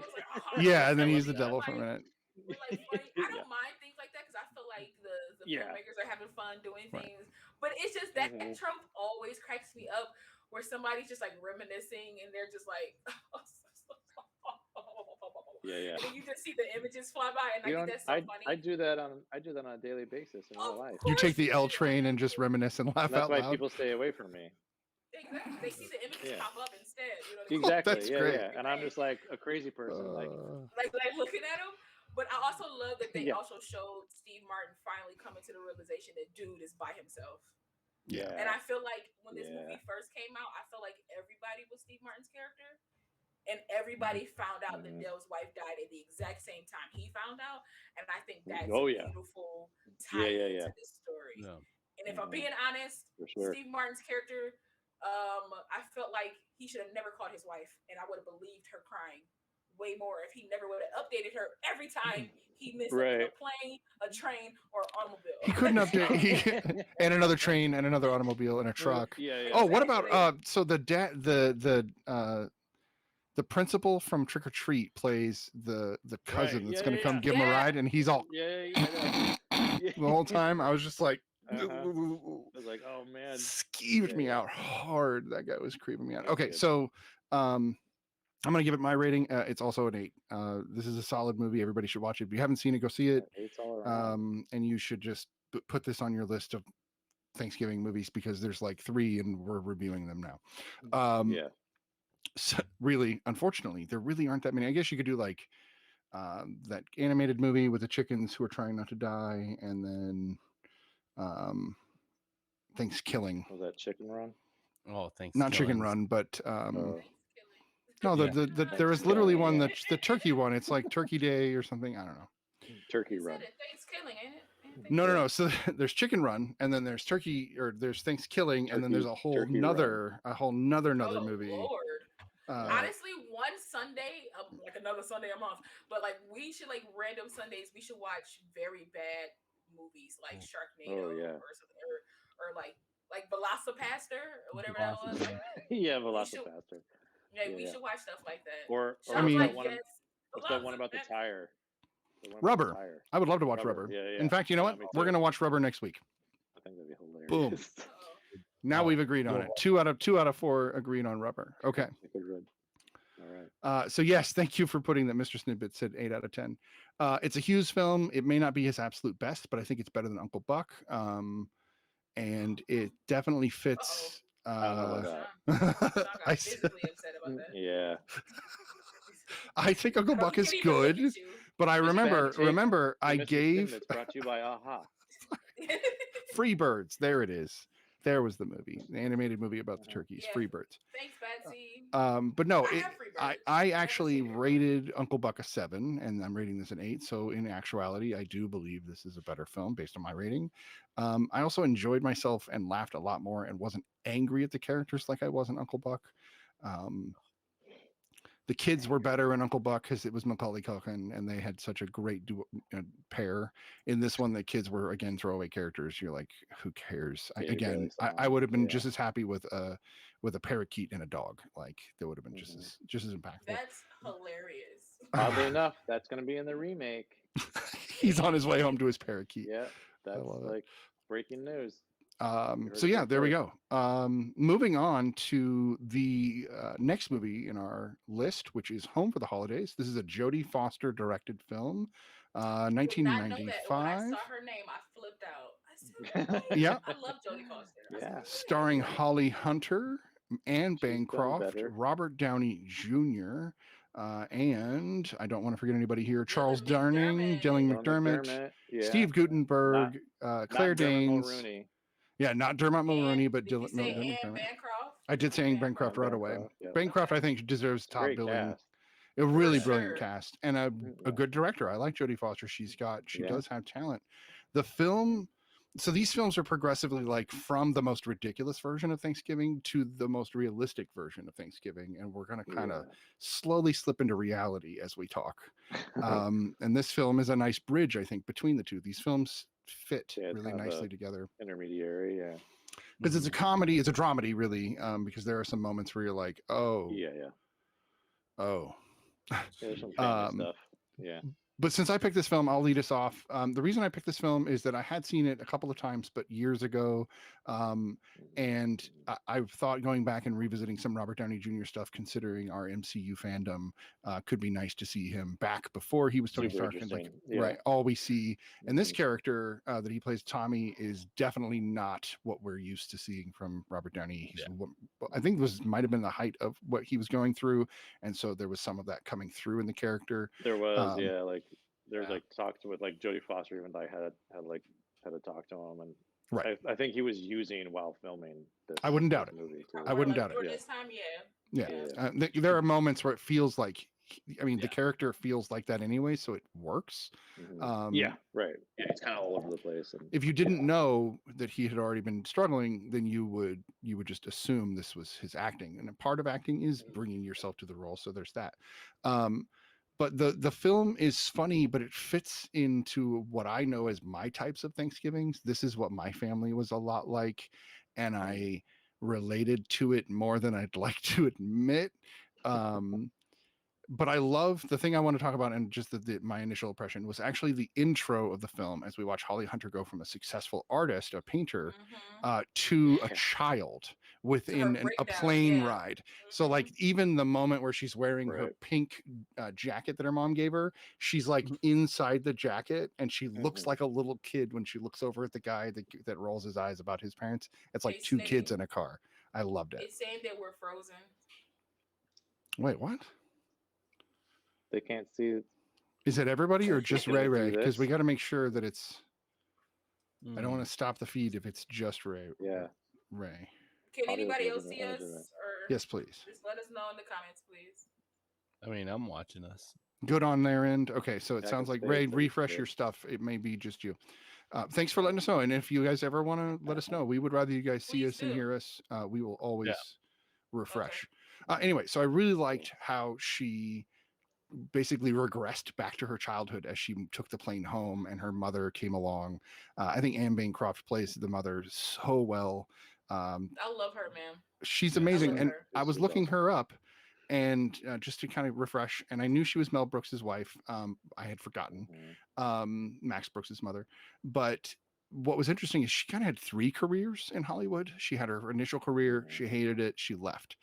and then he's the devil for a minute. Like funny. I don't mind things like that because I feel like the filmmakers are having fun doing things, but it's just that trope always cracks me up, where somebody's just like reminiscing and they're just like, and then you just see the images fly by, and I think that's so funny. I do that on a daily basis in real life. You take the L train and just reminisce and laugh out loud. That's why people stay away from me. Exactly. They see the images pop up instead. You know exactly. That's great. And I'm just like a crazy person, like looking at them. But I also love that they also showed Steve Martin finally coming to the realization that dude is by himself. Yeah. And I feel like when this movie first came out, I felt like everybody was Steve Martin's character, and everybody found out that Dale's wife died at the exact same time he found out, and I think that's beautiful tie into this story. Yeah. And if I'm being honest, Steve Martin's character, I felt like he should have never called his wife, and I would have believed her crying way more if he never would have updated her every time he missed a plane, a train, or automobile. He couldn't update and another train and another automobile and a truck. Oh, what about so the principal from Trick or Treat plays the cousin that's going to come give him a ride, and he's all the whole time. I was just like, I was like, oh man, skeeved me out hard. That guy was creeping me out. Okay, so I'm gonna give it my rating. It's also an 8. This is a solid movie. Everybody should watch it. If you haven't seen it, go see it. And you should just put this on your list of Thanksgiving movies, because there's like 3 and we're reviewing them now. So really, unfortunately, there really aren't that many. I guess you could do like that animated movie with the chickens who are trying not to die, and then Thanksgiving. Was that Chicken Run? Oh, thanks. Not Chicken Run, but no, there is literally one that's the turkey one. It's like Turkey Day or something. I don't know. Turkey Run. Thanksgiving, ain't it? No. So there's Chicken Run, and then there's Turkey, or there's Thanksgiving, and then there's a whole nother movie. Lord. Honestly, one Sunday, like another Sunday a month, but like we should like random Sundays, we should watch very bad movies like Sharknado or something, or like Velocipaster or whatever that was. Velocipaster. We should watch stuff like that. Or I mean, what's that one about the tire? Rubber. I would love to watch Rubber. In fact, you know what? We're gonna watch Rubber next week. I think that'd be hilarious. Boom. Now we've agreed on it. 2 out of 4 agreed on Rubber. Okay. All right. So yes, thank you for putting that. Mr. Snidbit said 8 out of 10. It's a Hughes film. It may not be his absolute best, but I think it's better than Uncle Buck. And it definitely fits. I physically upset about that. Yeah. I think Uncle Buck is good, but I remember I gave. It's brought to you by Aha. Free Birds. There it is. There was the movie, the animated movie about the turkeys. Free Birds. Thanks, Betsy. But no, I actually rated Uncle Buck a 7, and I'm rating this an 8. So in actuality, I do believe this is a better film based on my rating. I also enjoyed myself and laughed a lot more, and wasn't angry at the characters like I was in Uncle Buck. The kids were better in Uncle Buck because it was Macaulay Culkin, and they had such a great pair. In this one, the kids were again throwaway characters. You're like, who cares? I would have been just as happy with a parakeet and a dog. Like that would have been just as impactful. That's hilarious. Oddly enough, that's going to be in the remake. He's on his way home to his parakeet. Yeah, that's like breaking news. So yeah, there we go. Moving on to the next movie in our list, which is Home for the Holidays. This is a Jodie Foster directed film, I did not know that. And when I 1995. saw her name, I flipped out. I said, "What? Yeah, I love Jodie Foster." I said, Yeah. starring "What?" Holly Hunter, Anne She's done Bancroft, better. Robert Downey Jr., and I don't want to forget anybody here: Charles Dylan Darning, Dylan McDermott. Dylan McDermott, McDermott. Yeah. Steve Guttenberg, Claire Not Dermot Danes. Mulrooney. Yeah, not Dermot And Mulroney, but did you Dylan say Dylan Anne McDermott. Bancroft? I did saying Bancroft And right away. Bancroft. Yep. Bancroft, Okay. I think, deserves It's a top great billing. cast. A For really brilliant sure. cast and a Yeah. good director. I like Jodie Foster. She Yeah. does have talent. The film, so these films are progressively like from the most ridiculous version of Thanksgiving to the most realistic version of Thanksgiving, and we're going to kind of slowly slip into reality as we talk. And this film is a nice bridge, I think, between the two. These films fit Yeah, it's really kind of nicely a together intermediary. Yeah. because it's a comedy, it's a dramedy, really. Because there are some moments where you're like, oh, Yeah. oh. There's some family Um, stuff. Yeah. but since I picked this film, I'll lead us off. The reason I picked this film is that I had seen it a couple of times, but years ago. And I've thought going back and revisiting some Robert Downey Jr. stuff, considering our MCU fandom, could be nice to see him back before he was Tony Super Stark. And like, interesting. Yeah. right, all we see. And this Mhm. character that he plays, Tommy, is definitely not what we're used to seeing from Robert Downey. I think this might have been the height of what he was going through. And so there was some of that coming through in the character. There was, Um, like there's Yeah. like talks with like Jodie Foster even like had to talk to him, and Right. I think he was using while filming this. I wouldn't doubt this it. movie I wouldn't doubt it. For Yeah. this time, Yeah. Yeah. There are moments where it feels like, the Yeah. character feels like that anyway, so it works. Mhm. Yeah, right. Yeah, it's kind of all over the place. And If you didn't know that he had already been struggling, then you would just assume this was his acting, and a part of acting is bringing yourself to the role. So there's that. But the film is funny, but it fits into what I know as my types of Thanksgivings. This is what my family was a lot like, and I related to it more than I'd like to admit. But I love the thing I want to talk about, and just my initial impression was actually the intro of the film as we watch Holly Hunter go from a successful artist, a painter, to a child within a plane ride. So like even the moment where she's wearing her pink jacket that her mom gave her, she's like inside the jacket, and she looks like a little kid when she looks over at the guy that rolls his eyes about his parents. It's like two kids in a car. I loved it. It's saying that we're frozen. Wait, what? they can't see it. Is it everybody or just Ray? Do Because we this. got to make sure that it's. I don't want to stop the feed if it's just Ray. Yeah. Ray. Can Audio anybody version else of see image us? of it. Or Yes, please. just let us know in the comments, please. I mean, I'm watching us. Good on their end. Okay, so it Yeah, I sounds can like stay Ray, so refresh good. your stuff. It may be just you. Thanks for letting us know. And if you guys ever want to let us know, we would rather you guys see Please us and do. hear us. We will always refresh. Okay. Anyway, so I really liked how she basically regressed back to her childhood as she took the plane home and her mother came along. I think Anne Bancroft plays the mother so well. I love her, man. She's Yeah, amazing. love And her. I was She's looking awesome. her up, and just to kind of refresh, and I knew she was Mel Brooks's wife. I had forgotten. Max Brooks's mother. But what was interesting is she kind of had 3 careers in Hollywood. She had her initial career, she hated it, she left.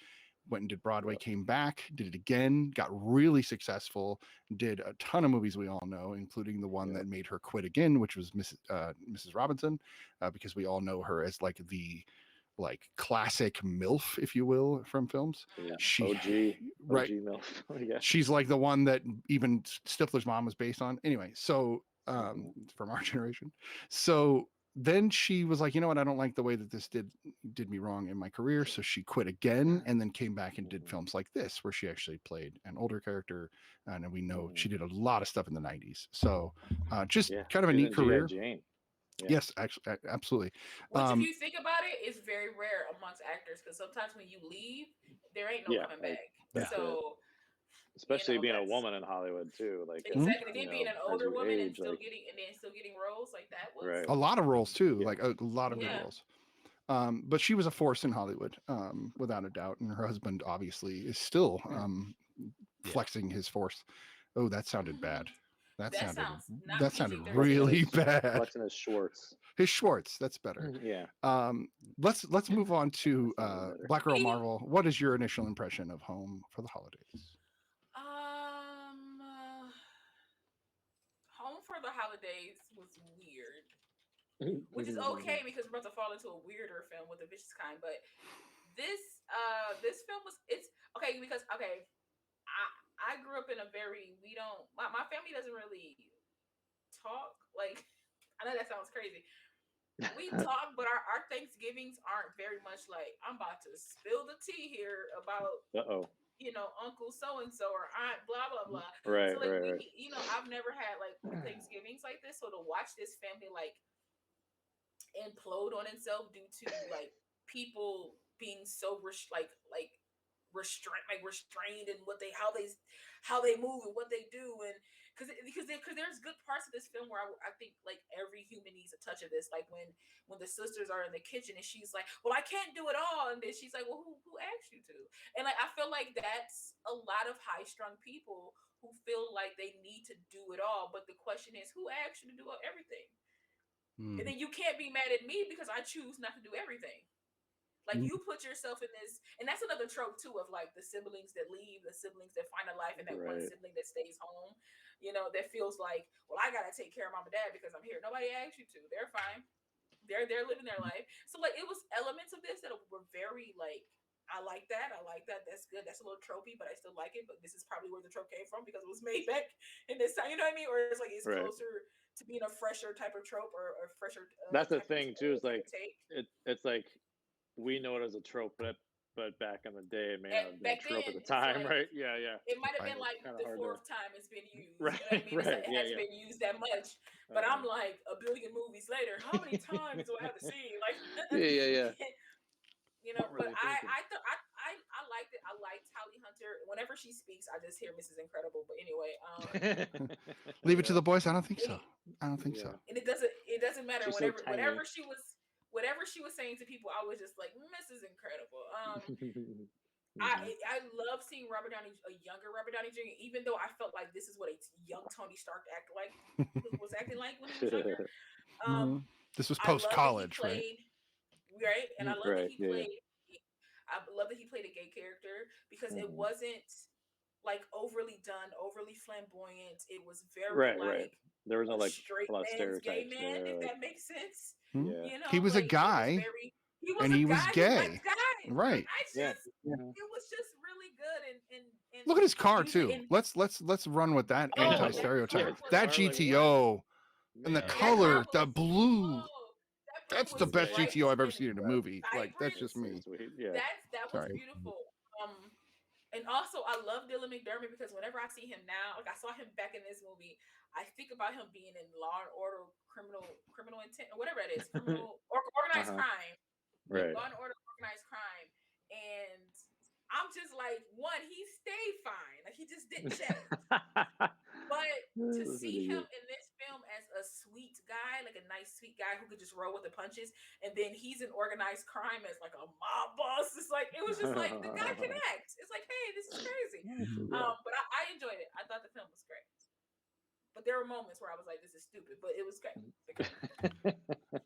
Went and did Broadway, came back, did it again, got really successful, did a ton of movies we all know, including the one that made her quit again, which was Mrs. Robinson, because we all know her as like the classic MILF, if you will, from films. Yeah. She OG MILF. Yeah. She's like the one that even Stifler's mom was based on. Anyway, so from our generation. So then she was like, you know what, I don't like the way that this did me wrong in my career. So she quit again and then came back and did films like this, where she actually played an older character. And we know she did a lot of stuff in the 90s. So just kind of a neat career. Jane. Yeah. Yes, actually, absolutely. Which, if you think about it, is very rare amongst actors, because sometimes when you leave, there ain't no coming back. So, especially being a woman in Hollywood too, like exactly, then being an older woman age, and still getting roles like that was a lot of roles too, like a lot of good roles. But she was a force in Hollywood, without a doubt, and her husband obviously is still flexing his force. Oh, that sounded bad. That That sounded sounds not that sounded PG-13. really bad. Flexing his Schwartz. His Schwartz, that's better. Yeah. Let's move on to That's even better. Black Girl Marvel. What is your initial impression of Home for the Holidays? Home for the Holidays was weird, which is okay because we're about to fall into a weirder film with The Vicious Kind. But this film it's okay because I grew up in a very my family doesn't really talk like I know that sounds crazy. We talk, but our Thanksgivings aren't very much like I'm about to spill the tea here about Uncle so and so or Aunt blah blah blah. Right, So like right. I've never had like Thanksgivings like this. So to watch this family like implode on itself due to like people being so restrained in what how they move and what they do, and because there's good parts of this film where I think like every human needs a touch of this, like when the sisters are in the kitchen and she's like, well, I can't do it all, and then she's like, well, who asked you to? And like I feel like that's a lot of high-strung people who feel like they need to do it all, but the question is, who asked you to do everything? And then you can't be mad at me because I choose not to do everything. Like you put yourself in this, and that's another trope too of like the siblings that leave, the siblings that find a life, and that one sibling that stays home. That feels like, well, I gotta take care of mom and dad because I'm here. Nobody asked you to. They're fine. They're living their life. So like it was elements of this that were very like, I like that. That's good. That's a little tropey, but I still like it. But this is probably where the trope came from because it was made back in this time. You know what I mean? Or it's like it's closer to being a fresher type of trope or fresher. That's the thing too. Is like it's like. We know it as a trope, but back in the day, it may not have been a trope at the time, right? Yeah. It might have been like the fourth time it's been used. Right, you know what I mean? It hasn't been used that much. But I'm like a billion movies later. How many times do I have to see? Like, yeah. But I liked it. I liked Holly Hunter. Whenever she speaks, I just hear Mrs. Incredible. But anyway, leave it to the boys. I don't think so. So. And it doesn't matter. She's Whatever she was saying to people, I was just like, Mrs. Incredible. I love seeing Robert Downey, a younger Robert Downey Jr., even though I felt like this is what a young Tony Stark was acting like when he was younger. This was post-college, right? Right, and I love that he played. I love that he played a gay character because it wasn't like overly done, overly flamboyant. It was very right. There was no like straight a lot of man's gay stereotypes man, there, if like, that makes sense. Yeah. He was a guy, and he was gay. Right. It was just really good, and look at his car too. Let's run with that anti-stereotype. That GTO and the color, the blue. That's the best GTO I've ever seen in a movie. Like that's just me. Yeah. That was beautiful. And also I love Dylan McDermott because whenever I see him now, like I saw him back in this movie, I think about him being in Law and Order, Criminal Intent, or whatever it is, criminal or organized crime. Right. Law and Order, organized crime, and I'm just like, one, he stayed fine, like he just didn't change. But to see him in this film as a sweet guy, like a nice sweet guy who could just roll with the punches, and then he's in organized crime as like a mob boss, it's like it was just like the guy can act. It's like, hey, this is crazy. But I enjoyed it. I thought the film was great. But there were moments where I was like, this is stupid, but it was great.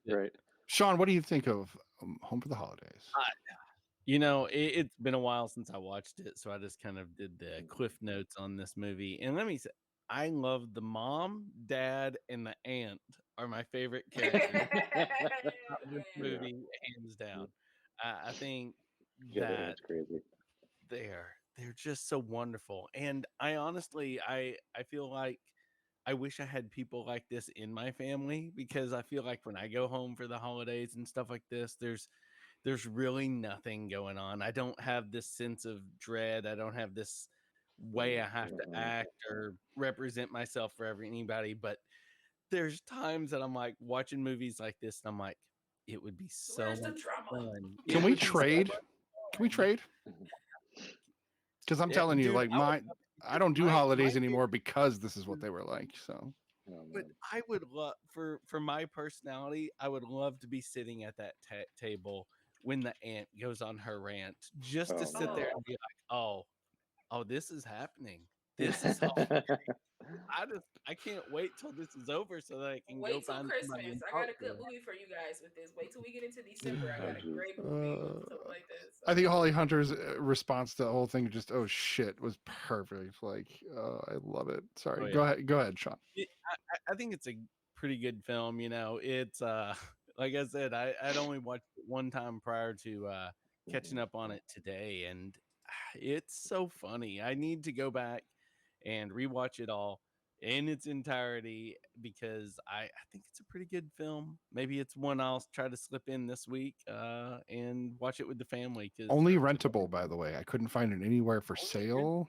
Right. Sean, what do you think of Home for the Holidays? It's been a while since I watched it, so I just kind of did the cliff notes on this movie. And let me say, I love the mom, dad, and the aunt are my favorite characters of this movie, hands down. I think that crazy. They're just so wonderful. And I honestly, I feel like I wish I had people like this in my family, because I feel like when I go home for the holidays and stuff like this, there's really nothing going on. I don't have this sense of dread. I don't have this way I have to act or represent myself for anybody. But there's times that I'm like watching movies like this and I'm like, it would be so much fun. Can we trade? Can we trade? Because I'm telling you, like I don't do holidays anymore because this is what they were like. So, but I would love for my personality, I would love to be sitting at that table when the aunt goes on her rant, just to sit there and be like, oh, this is happening. This is I can't wait till this is over so that I can go Wait till find somebody Christmas. and I talk got a to good them. movie for you guys with this. Wait till we get into December. I Oh, got a jeez. great movie with something like this. I think Holly Hunter's response to the whole thing, just oh shit, was perfect. Like, I love it. Sorry, Oh yeah. go ahead, Sean. I think it's a pretty good film. You know, it's like I said, I'd only watched it one time prior to catching up on it today, and it's so funny. I need to go back and rewatch it all in its entirety because I think it's a pretty good film. Maybe it's one I'll try to slip in this week and watch it with the family. Because Only rentable, by the way. I couldn't find it anywhere for sale.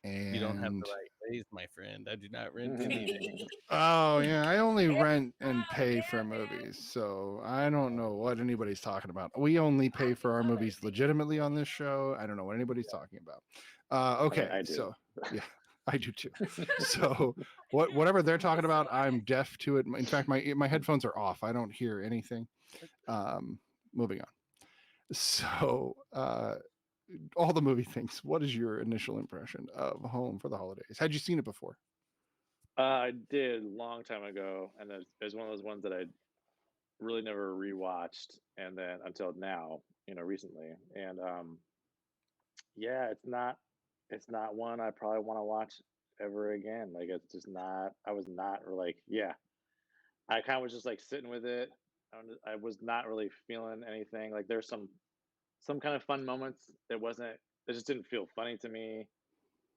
you don't have And the right ways, my friend. I do not rent anything. oh yeah, I only rent and Oh, pay yeah, for man. movies, so I don't know what anybody's talking about. We only pay for our movies legitimately on this show. I don't know what anybody's talking about. Okay, I do. so yeah, I do too. So whatever they're talking about, I'm deaf to it. In fact, my headphones are off. I don't hear anything. Moving on. So all the movie things. What is your initial impression of Home for the Holidays? Had you seen it before? I did a long time ago, and it's one of those ones that I really never rewatched, and then until now, recently. And yeah, it's not one I probably want to watch ever again. Like it's just not. I was not like, yeah. I kind of was just like sitting with it. I was not really feeling anything. Like there's some kind of fun moments. It just didn't feel funny to me.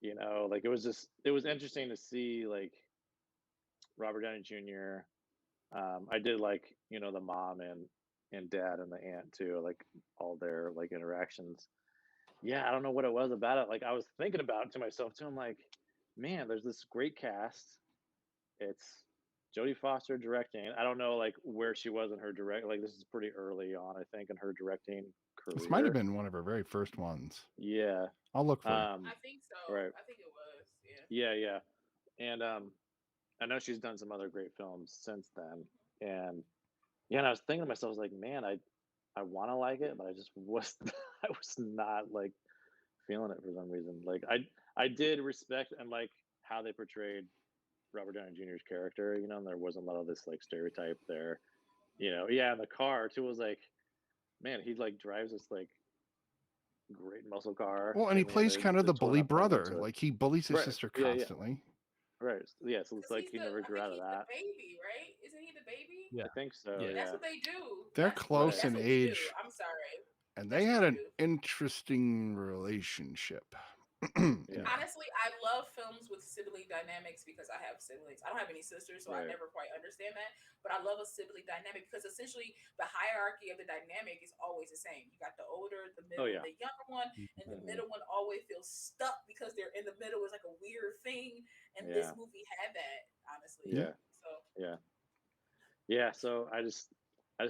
Like it was interesting to see like Robert Downey Jr. I did like the mom and dad and the aunt too, like all their like interactions. Yeah, I don't know what it was about it. Like I was thinking about it to myself too. I'm like, man, there's this great cast. It's Jodie Foster directing. I don't know like where she was in her direct. Like this is pretty early on, I think, in her directing This might have career. been one of her very first ones. Yeah. I'll look for you. Um. I think so. Right. I think it was. Yeah. Yeah. Yeah. And I know she's done some other great films since then. And yeah, and I was thinking to myself, I was like, man, I want to like it, but I just was I was not like feeling it for some reason. Like I did respect and like how they portrayed Robert Downey Jr.'s character, and there wasn't a lot of this like stereotype there. Yeah, and the car too was like, man, he like drives this like great muscle car. Well, and I he mean, plays kind of they're the totally bully not playing brother. into it. Like he bullies his Right. sister Yeah, yeah. constantly. Right. Yeah, so it's Because like he never I grew think out of he's the that. baby, right? Isn't he the baby? Yeah. I think so, Yeah. That's yeah. what they do. They're That's, close that's in what we do. age, I'm sorry. and That's they what had we an do. interesting relationship. Yeah. Honestly, I love films with sibling dynamics because I have siblings. I don't have any sisters, so I Right. never quite understand that. But I love a sibling dynamic because essentially the hierarchy of the dynamic is always the same. You got the older, the Oh middle, yeah. the younger one, and the Hmm. middle one always feels stuck because they're in the middle is like a weird thing. And this Yeah. movie had that, honestly. Yeah. Yeah. So Yeah. Yeah. So I just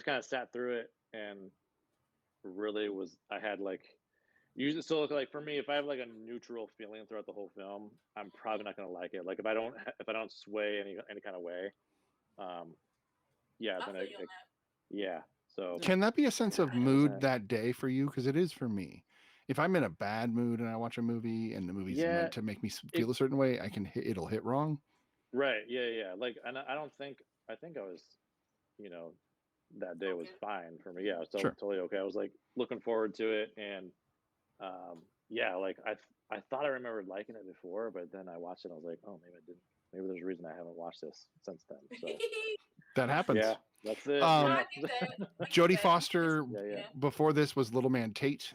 kind of sat through it and really I had like usually so like for me if I have like a neutral feeling throughout the whole film, I'm probably not gonna like it. Like if I don't sway any kind of way, um, yeah, I then feel you on that. yeah. So Can that be a sense yeah, of it was mood that day for you? Because it is for me. If I'm in a bad mood and I watch a movie and the movie's yeah, meant to make me it feel a certain way, it'll hit wrong. right, yeah, yeah. Like and I don't think I think I was, you know, that day was Okay. fine for me. Yeah, so Sure. totally okay. I was like looking forward to it and yeah, like I thought I remembered liking it before, but then I watched it and I was like, oh, maybe I didn't. Maybe there's a reason I haven't watched this since then. So That happens. yeah, that's it. No, Um, I get that. I get Jodie that. Foster Yeah, yeah. Yeah. before this was Little Man Tate,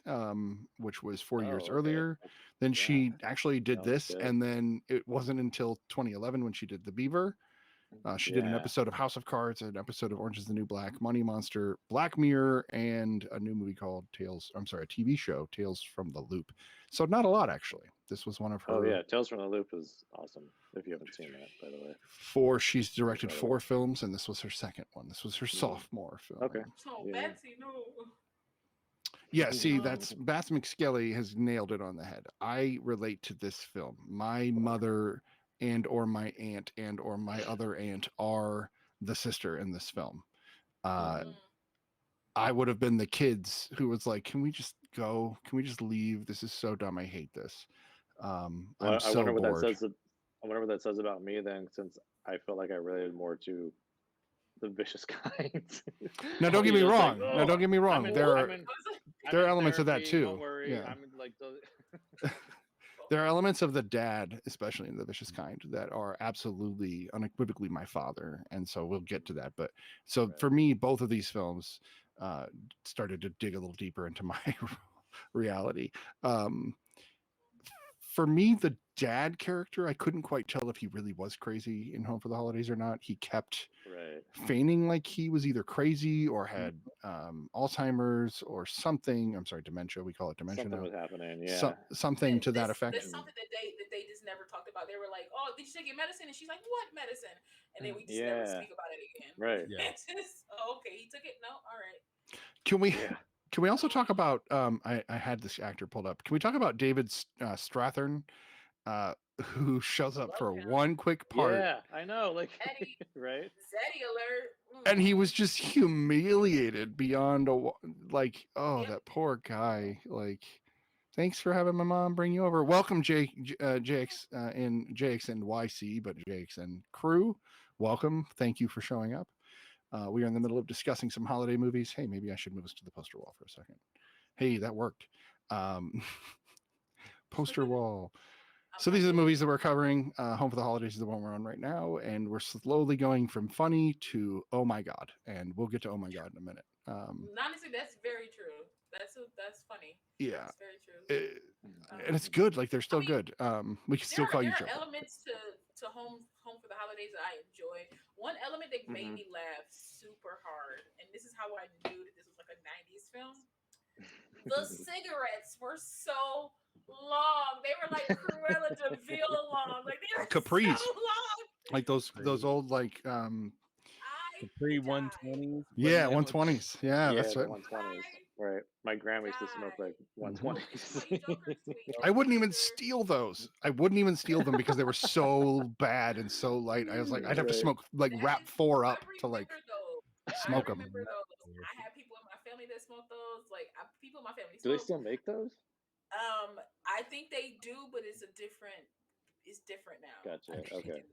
which was 4 years Oh, okay. earlier. Then Yeah, she actually did that was this, good. and then it wasn't until 2011 when she did The Beaver. She did an Yeah. episode of House of Cards, an episode of Orange is the New Black, Money Monster, Black Mirror, and a new movie called a TV show, Tales from the Loop. So not a lot, actually. This was one of her Oh yeah, Tales from the Loop is awesome. If you haven't seen that, by the way. she's directed Incredible. 4 films, and this was her second one. This was her sophomore film. Okay. Oh, Yeah. Betsy, no. Yeah, see, that's Bass McSkelly has nailed it on the head. I relate to this film. My mother and or my aunt and or my other aunt are the sister in this film. Mhm. I would have been the kids who was like, "Can we just go? Can we just leave? This is so dumb. I hate this." I'm Well, I so wonder what that bored. says. I wonder what that says about me then, since I feel like I related more to the vicious kind. Now, don't get You me know, it's like, wong. Now, don't get me wrong. I'm There in, are in elements of that therapy. too. Don't worry. Yeah. I'm like those. There are elements of the dad, especially in the vicious kind, that are absolutely unequivocally my father, and so we'll get to that. But so Right. for me, both of these films started to dig a little deeper into my reality. Um, for me, the dad character, I couldn't quite tell if he really was crazy in Home for the Holidays or not. He kept Right. feigning like he was either crazy or had Alzheimer's or something. I'm sorry, dementia. We call it dementia Something now. was happening. Yeah. Something to that effect. That's something that they just never talked about. They were like, "Oh, did you take your medicine?" And she's like, "What medicine?" And then we just never speak about it again. Right. Yeah. It's just, oh, okay, he took it. No, all right. Can we? Yeah. Can we also talk about? I had this actor pulled up. Can we talk about David Strathern, who shows up Love for him. one quick part, Yeah, I know. Like, Eddie. right? Zeddy alert. and he was just humiliated beyond like, oh, Yep. that poor guy. Like, thanks for having my mom bring you over. Welcome, JX and YC, but JX and crew. Welcome. Thank you for showing up. We are in the middle of discussing some holiday movies. Hey, maybe I should move us to the poster wall for a second. Hey, that worked. Poster wall. So these are the movies that we're covering. Home for the Holidays is the one we're on right now, and we're slowly going from funny to oh my god, and we'll get to oh my god in a minute. Honestly, that's very true. That's funny. Yeah, That's very true. and it's good. Like they're still good. We can still call you There Joker. are elements to home for the holidays that I enjoy. One element that made me laugh super hard, and this is how I knew that this was like a '90s film. The cigarettes were so long. They were like Cruella de Vil long. Like they were Capris. so long. Like those old like Capri 120s. yeah, 120s. Yeah, that's the right. 120s. Right. My grandma used to smoke like 120s. I wouldn't even steal those. I wouldn't even steal them because they were so bad and so light. I was like, I'd have to smoke like wrap 4 up to like smoke them. I remember those. I had people in my family that smoked those. Like people in my family. Do they still make those? I think they do, but it's different now. Gotcha. Okay.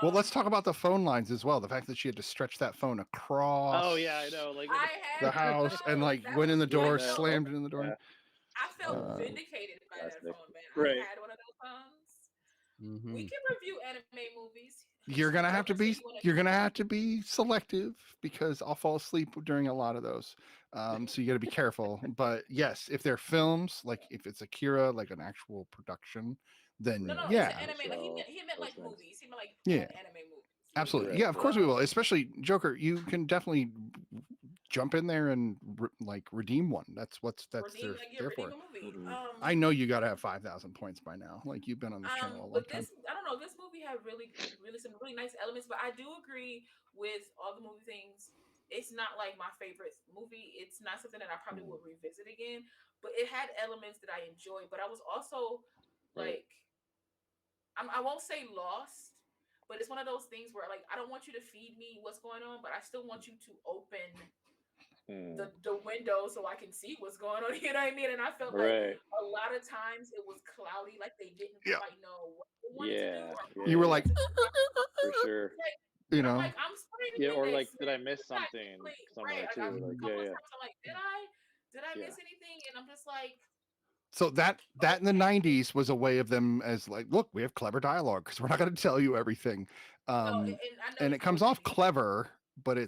Well, let's talk about the phone lines as well. The fact that she had to stretch that phone across. Oh yeah, I know. Like the house and like went in the door, slammed it in the door. Yeah. I felt vindicated by that phone, man. Right. I had one of those phones. We can review anime movies. You're gonna have to be selective because I'll fall asleep during a lot of those. So you got to be careful. But yes, if they're films, like if it's Akira, like an actual production, then yeah. It's an anime. Like he meant like movies. He meant like anime movies. Absolutely. Yeah, of course we will. Especially Joker, you can definitely jump in there and like redeem one. That's there for. I know you got to have 5,000 points by now. Like you've been on this channel a long time. I don't know. This movie had really some really nice elements, but I do agree with all the movie things. It's not like my favorite movie. It's not something that I probably would revisit again, but it had elements that I enjoyed. But I was also like, I won't say lost, but it's one of those things where like I don't want you to feed me what's going on, but I still want you to open the window so I can see what's going on. You know what I mean? And I felt like a lot of times it was cloudy, like they didn't quite know what they wanted to do. You were like, for sure. You know, like I'm or like, did I miss something somewhere too? Like, I'm like, did I miss anything? And I'm just like. So that in the 90s was a way of them as like, look, we have clever dialogue because we're not going to tell you everything. And it comes off clever, but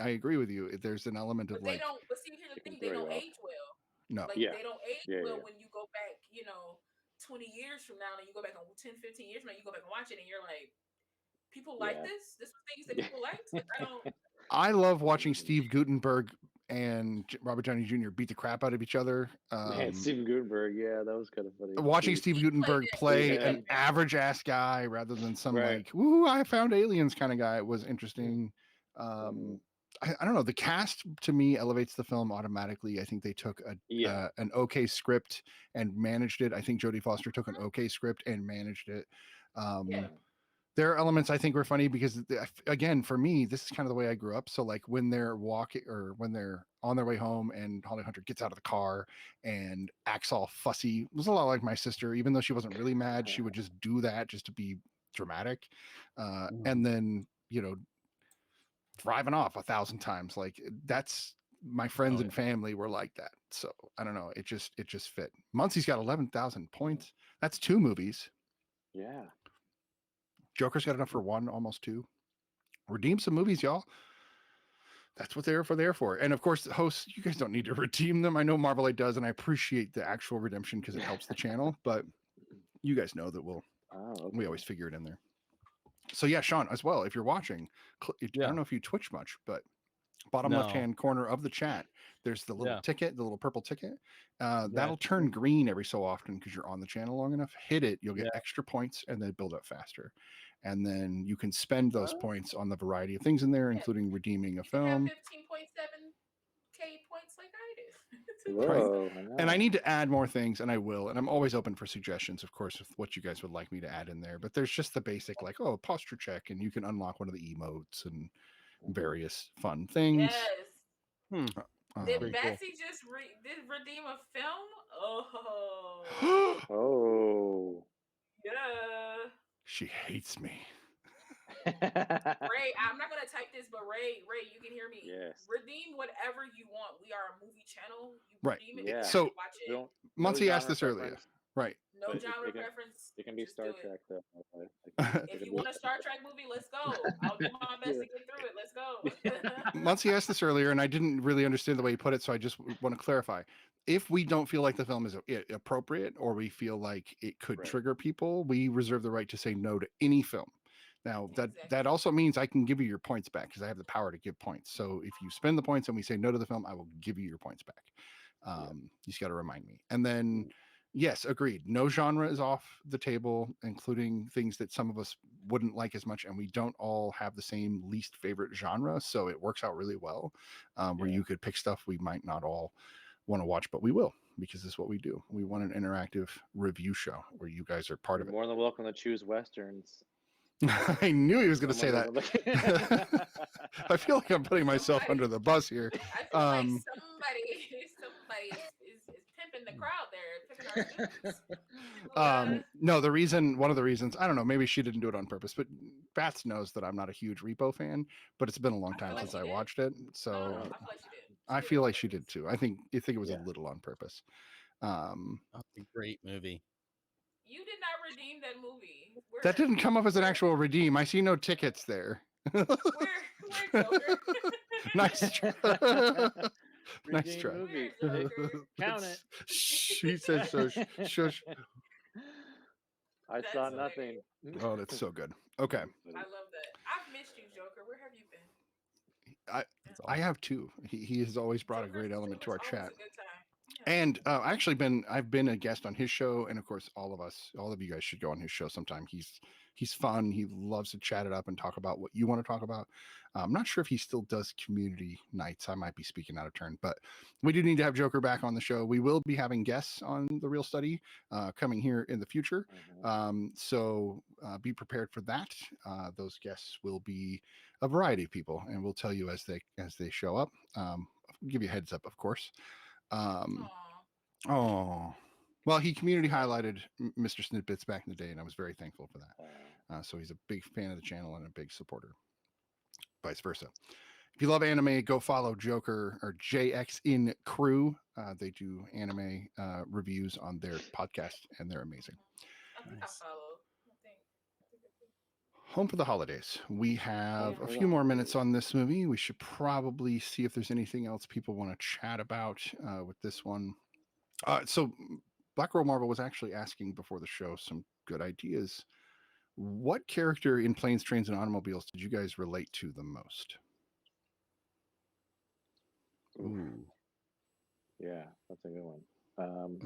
I agree with you. There's an element of they like. But see, here's the thing, they don't age well. No. Like, they don't age well when you go back, 20 years from now, and you go back on 10, 15 years from now, you go back and watch it, and you're like, people like this? This was things that people liked? Like, I don't. I love watching Steve Guttenberg and Robert Downey Jr. beat the crap out of each other. Man, Steve Guttenberg, that was kind of funny. Watching Steve Guttenberg play an average ass guy rather than some like, "Woo, I found aliens" kind of guy was interesting. I don't know. The cast to me elevates the film automatically. I think they took an okay script and managed it. I think Jodie Foster took an okay script and managed it. There are elements I think were funny because, again, for me, this is kind of the way I grew up. So, like when they're walking or when they're on their way home, and Holly Hunter gets out of the car and acts all fussy, it was a lot like my sister. Even though she wasn't really mad, she would just do that just to be dramatic, and then driving off 1,000 times. Like that's my friends and family were like that. So I don't know. It just fit. Muncie's got 11,000 points. That's 2 movies. Yeah. Joker's got enough for 1, almost 2. Redeem some movies, y'all. That's what they're for. And of course, the hosts, you guys don't need to redeem them. I know Marvelite does, and I appreciate the actual redemption because it helps the channel. But you guys know that we always figure it in there. So yeah, Sean, as well, if you're watching, I don't know if you Twitch much, but bottom left-hand corner of the chat, there's the little ticket, the little purple ticket. That'll turn green every so often because you're on the channel long enough. Hit it, you'll get extra points, and then build up faster. And then you can spend those points on the variety of things in there, including redeeming a film. 15.7K points like I do. Whoa, right. And I need to add more things, and I will. And I'm always open for suggestions, of course, with what you guys would like me to add in there. But there's just the basic, like, posture check, and you can unlock one of the emotes and various fun things. Yes. Did Betsy just did redeem a film? Oh. Oh. Yeah. She hates me. Ray, I'm not gonna type this, but Ray, you can hear me. Yes. Redeem whatever you want. We are a movie channel. You redeem it. Yeah. So watch it. Muncie asked this earlier. Right. No genre preference. It can be Star Trek though. If you want a Star Trek movie, let's go. I'll do my best to get through it. Let's go. Muncie asked this earlier, and I didn't really understand the way he put it, so I just want to clarify. If we don't feel like the film is appropriate, or we feel like it could trigger people, we reserve the right to say no to any film. Now, that also means I can give you your points back because I have the power to give points. So if you spend the points and we say no to the film, I will give you your points back. You just got to remind me. And then, yes, agreed. No genre is off the table, including things that some of us wouldn't like as much. And we don't all have the same least favorite genre. So it works out really well, where you could pick stuff we might not all want to watch, but we will, because this is what we do. We want an interactive review show where you guys are part of it. More than welcome to choose Westerns. I knew he was going to say that. I feel like I'm putting myself under the bus here. I feel like somebody is pimping the crowd there, pimping our students. No, one of the reasons, I don't know, maybe she didn't do it on purpose, but Bats knows that I'm not a huge Repo fan, but it's been a long time since I watched it. So I feel like she did too. I think it was a little on purpose. That's a great movie. You did not redeem that movie. That didn't come up as an actual redeem. I see no tickets there. Where Joker? Nice try. Nice try. Count it. She said so. Shush. I saw nothing. Oh, that's so good. Okay. I love that. I've missed you, Joker. Where have you been? I have too. He has always brought a great element to our chat. A good time. And I've been a guest on his show, and of course, all of you guys should go on his show sometime. He's fun. He loves to chat it up and talk about what you want to talk about. I'm not sure if he still does community nights. I might be speaking out of turn, but we do need to have Joker back on the show. We will be having guests on The Real Study coming here in the future. So be prepared for that. Those guests will be a variety of people, and we'll tell you as they show up. I'll give you a heads up, of course. Well, he community highlighted Mr. Snidbits back in the day, and I was very thankful for that. So he's a big fan of the channel and a big supporter. Vice versa. If you love anime, go follow Joker or JX in Crew. They do anime reviews on their podcast, and they're amazing. I think I follow. Home for the holidays. We have a few more minutes on this movie. We should probably see if there's anything else people want to chat about with this one. So Black Girl Marvel was actually asking before the show some good ideas. What character in Planes, Trains, and Automobiles did you guys relate to the most? Ooh. Yeah, that's a good one.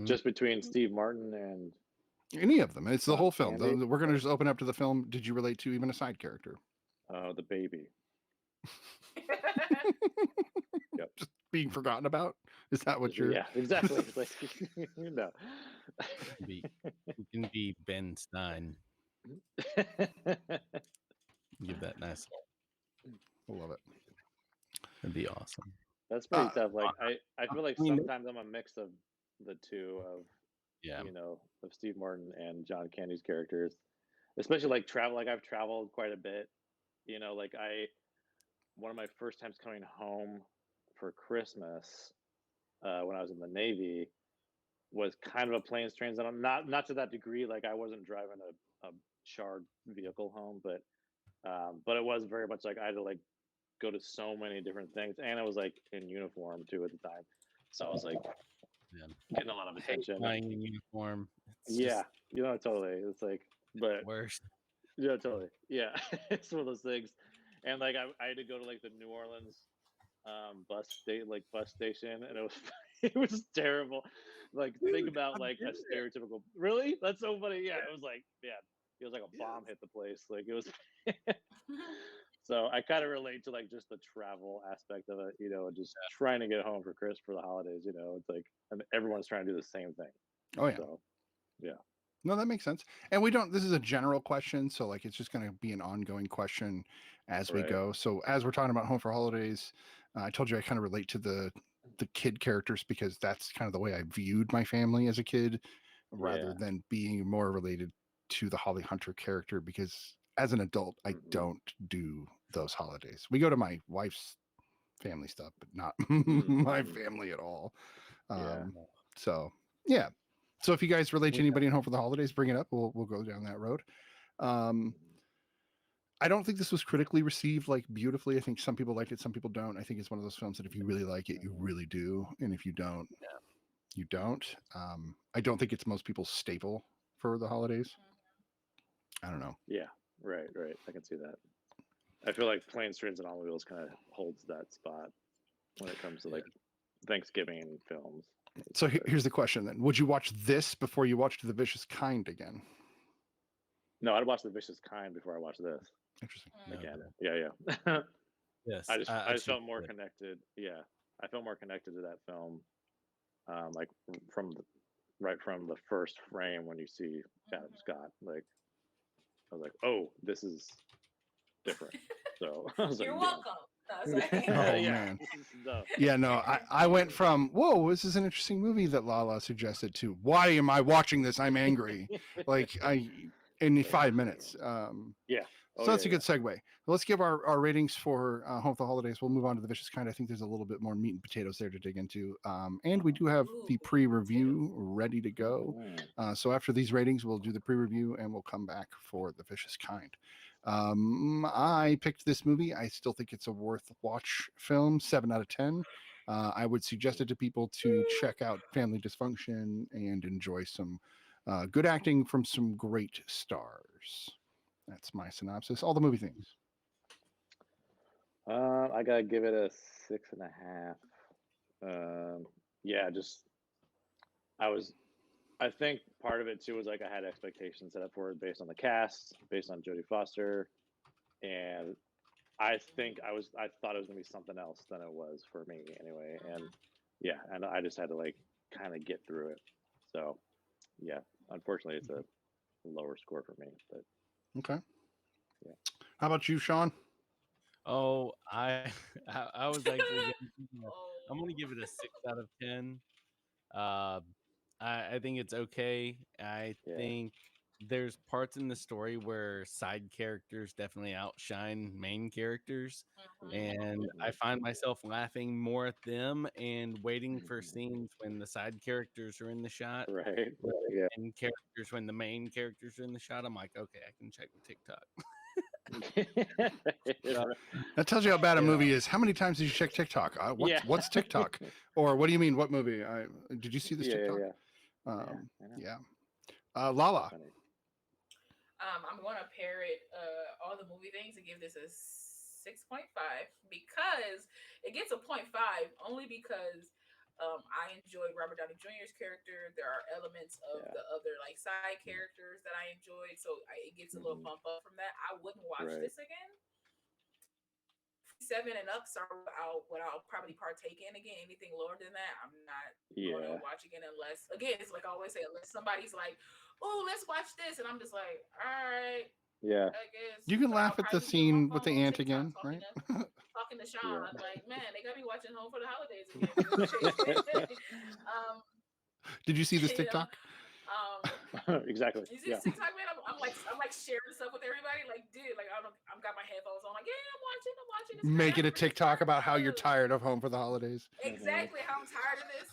Just between Steve Martin and any of them. It's the whole film. Andy? We're going to just open up to the film. Did you relate to even a side character? The baby. Yep. Just being forgotten about? Is that what you're... Yeah, exactly. It's like, no. It can be Ben Stein. Give that nice. I love it. That'd be awesome. That's pretty Uh, tough. Like I feel like I mean, sometimes I'm a mix of the two of yeah. of Steve Martin and John Candy's characters, especially like travel. Like I've traveled quite a bit. Like one of my first times coming home for Christmas when I was in the Navy was kind of a planes, trains, and not to that degree. Like I wasn't driving a charred vehicle home, but it was very much like I had to like go to so many different things, and I was like in uniform too at the time, so I was like Yeah. getting a lot of I hate attention. flying in uniform. It's Yeah, just totally. It's like, but worse. yeah, totally. Yeah, it's one of those things, and like I had to go to like the New Orleans bus station, and it was it was terrible. Like think Dude, about I've like a been there. stereotypical. Really, that's so funny. Yeah, it was like it was like a Yes. bomb hit the place. Like it was. So I kind of relate to like just the travel aspect of it, just trying to get home for Chris for the holidays. It's like and everyone's trying to do the same thing. oh yeah. So yeah, No, that makes sense. And we don't. This is a general question, so like it's just going to be an ongoing question as we right. go. So as we're talking about Home for Holidays, I told you I kind of relate to the kid characters because that's kind of the way I viewed my family as a kid, rather Yeah. than being more related to the Holly Hunter character. Because as an adult, I Mm-hmm. don't do those holidays. We go to my wife's family stuff, but not my Mm-hmm. family at all. Yeah. So yeah. So if you guys relate to We anybody in Home for the Holidays, bring it up. We'll go down that road. Um, Mhm. I don't think this was critically received like beautifully. I think some people liked it, some people don't. I think it's one of those films that if you really like it, you Mhm. really do, and if you don't, you don't. I don't think it's most people's staple for the holidays. I don't know. Yeah. Right. Right. I can see that. I feel like Planes, Trains, and Automobiles kind of holds that spot when it comes to Yeah. like Thanksgiving films. So here's the question then: would you watch this before you watched The Vicious Kind again? No, I'd watch The Vicious Kind before I watch this Interesting. No, again. no. Yeah. Yes. I I just should felt more do it. connected. Yeah, I felt more connected to that film, like from right from the first frame when you see Adam Scott. Like I was like, oh, this is different. So I was like, You're damn. welcome. No, it's like, Oh Yeah, man. this is dope. Yeah, no, I went from whoa, this is an interesting movie that Lala suggested to why am I watching this? I'm angry. Like I in 5 minutes. Yeah. Oh So yeah, that's a good segue. Let's give our ratings for Home for the Holidays. We'll move on to The Vicious Kind. I think there's a little bit more meat and potatoes there to dig into. And we do have ooh, the pre-review ready to go. Mm. So after these ratings, we'll do the pre-review and we'll come back for The Vicious Kind. I picked this movie. I still think it's a worth watch film, 7 out of 10. I would suggest it to people to check out Family Dysfunction and enjoy some good acting from some great stars. That's my synopsis. All the movie things. I gotta give it a 6.5. Yeah, just I was. I think part of it too was like I had expectations set up for it based on the cast, based on Jodie Foster, and I think I thought it was gonna be something else than it was for me anyway. And yeah, and I just had to like kind of get through it. So yeah, unfortunately, it's a lower score for me. But Okay. yeah. How about you, Sean? Oh, I was actually oh, I'm gonna give it a 6 out of 10. Uh, I think it's okay. I Yeah. think there's parts in the story where side characters definitely outshine main characters, and I find myself laughing more at them and waiting for scenes when the side characters are in the shot Right. rather Yeah. than characters when the main characters are in the shot. I'm like, okay, I can check the TikTok. Uh, That tells you how bad a yeah. movie is. How many times did you check TikTok? Yeah. What's TikTok? Or what do you mean? What movie? Did you see this Yeah. TikTok? Yeah. Yeah. I know. Yeah. That's Lala. funny. I'm gonna parrot all the movie things and give this a 6.5 because it gets a 0.5 only because I enjoyed Robert Downey Jr.'s character. There are elements of Yeah. the other like side characters that I enjoyed, so it gets a little Mhm. bump up from that. I wouldn't watch Right. this again. 7 and up, sorry, what I'll probably partake in again. Anything lower than that, I'm not gonna Yeah. watch again unless, again, it's like I always say, unless somebody's like, oh, let's watch this, and I'm just like, all right, Yeah. I guess. You can But I'll laugh at the probably be on scene my with the phone on ant TikTok again, right? talking to Sean. Yeah. Like, man, they got me watching Home for the Holidays again. For this shit. Did you see this You know, TikTok? Exactly. you see Yeah. this TikTok, man? I'm like sharing stuff with everybody. Like, dude, like I'm got my headphones on. Like, yeah, I'm watching. This Making a Christmas TikTok about how you're Carol. tired of Home for the Holidays. Exactly how I'm tired of this.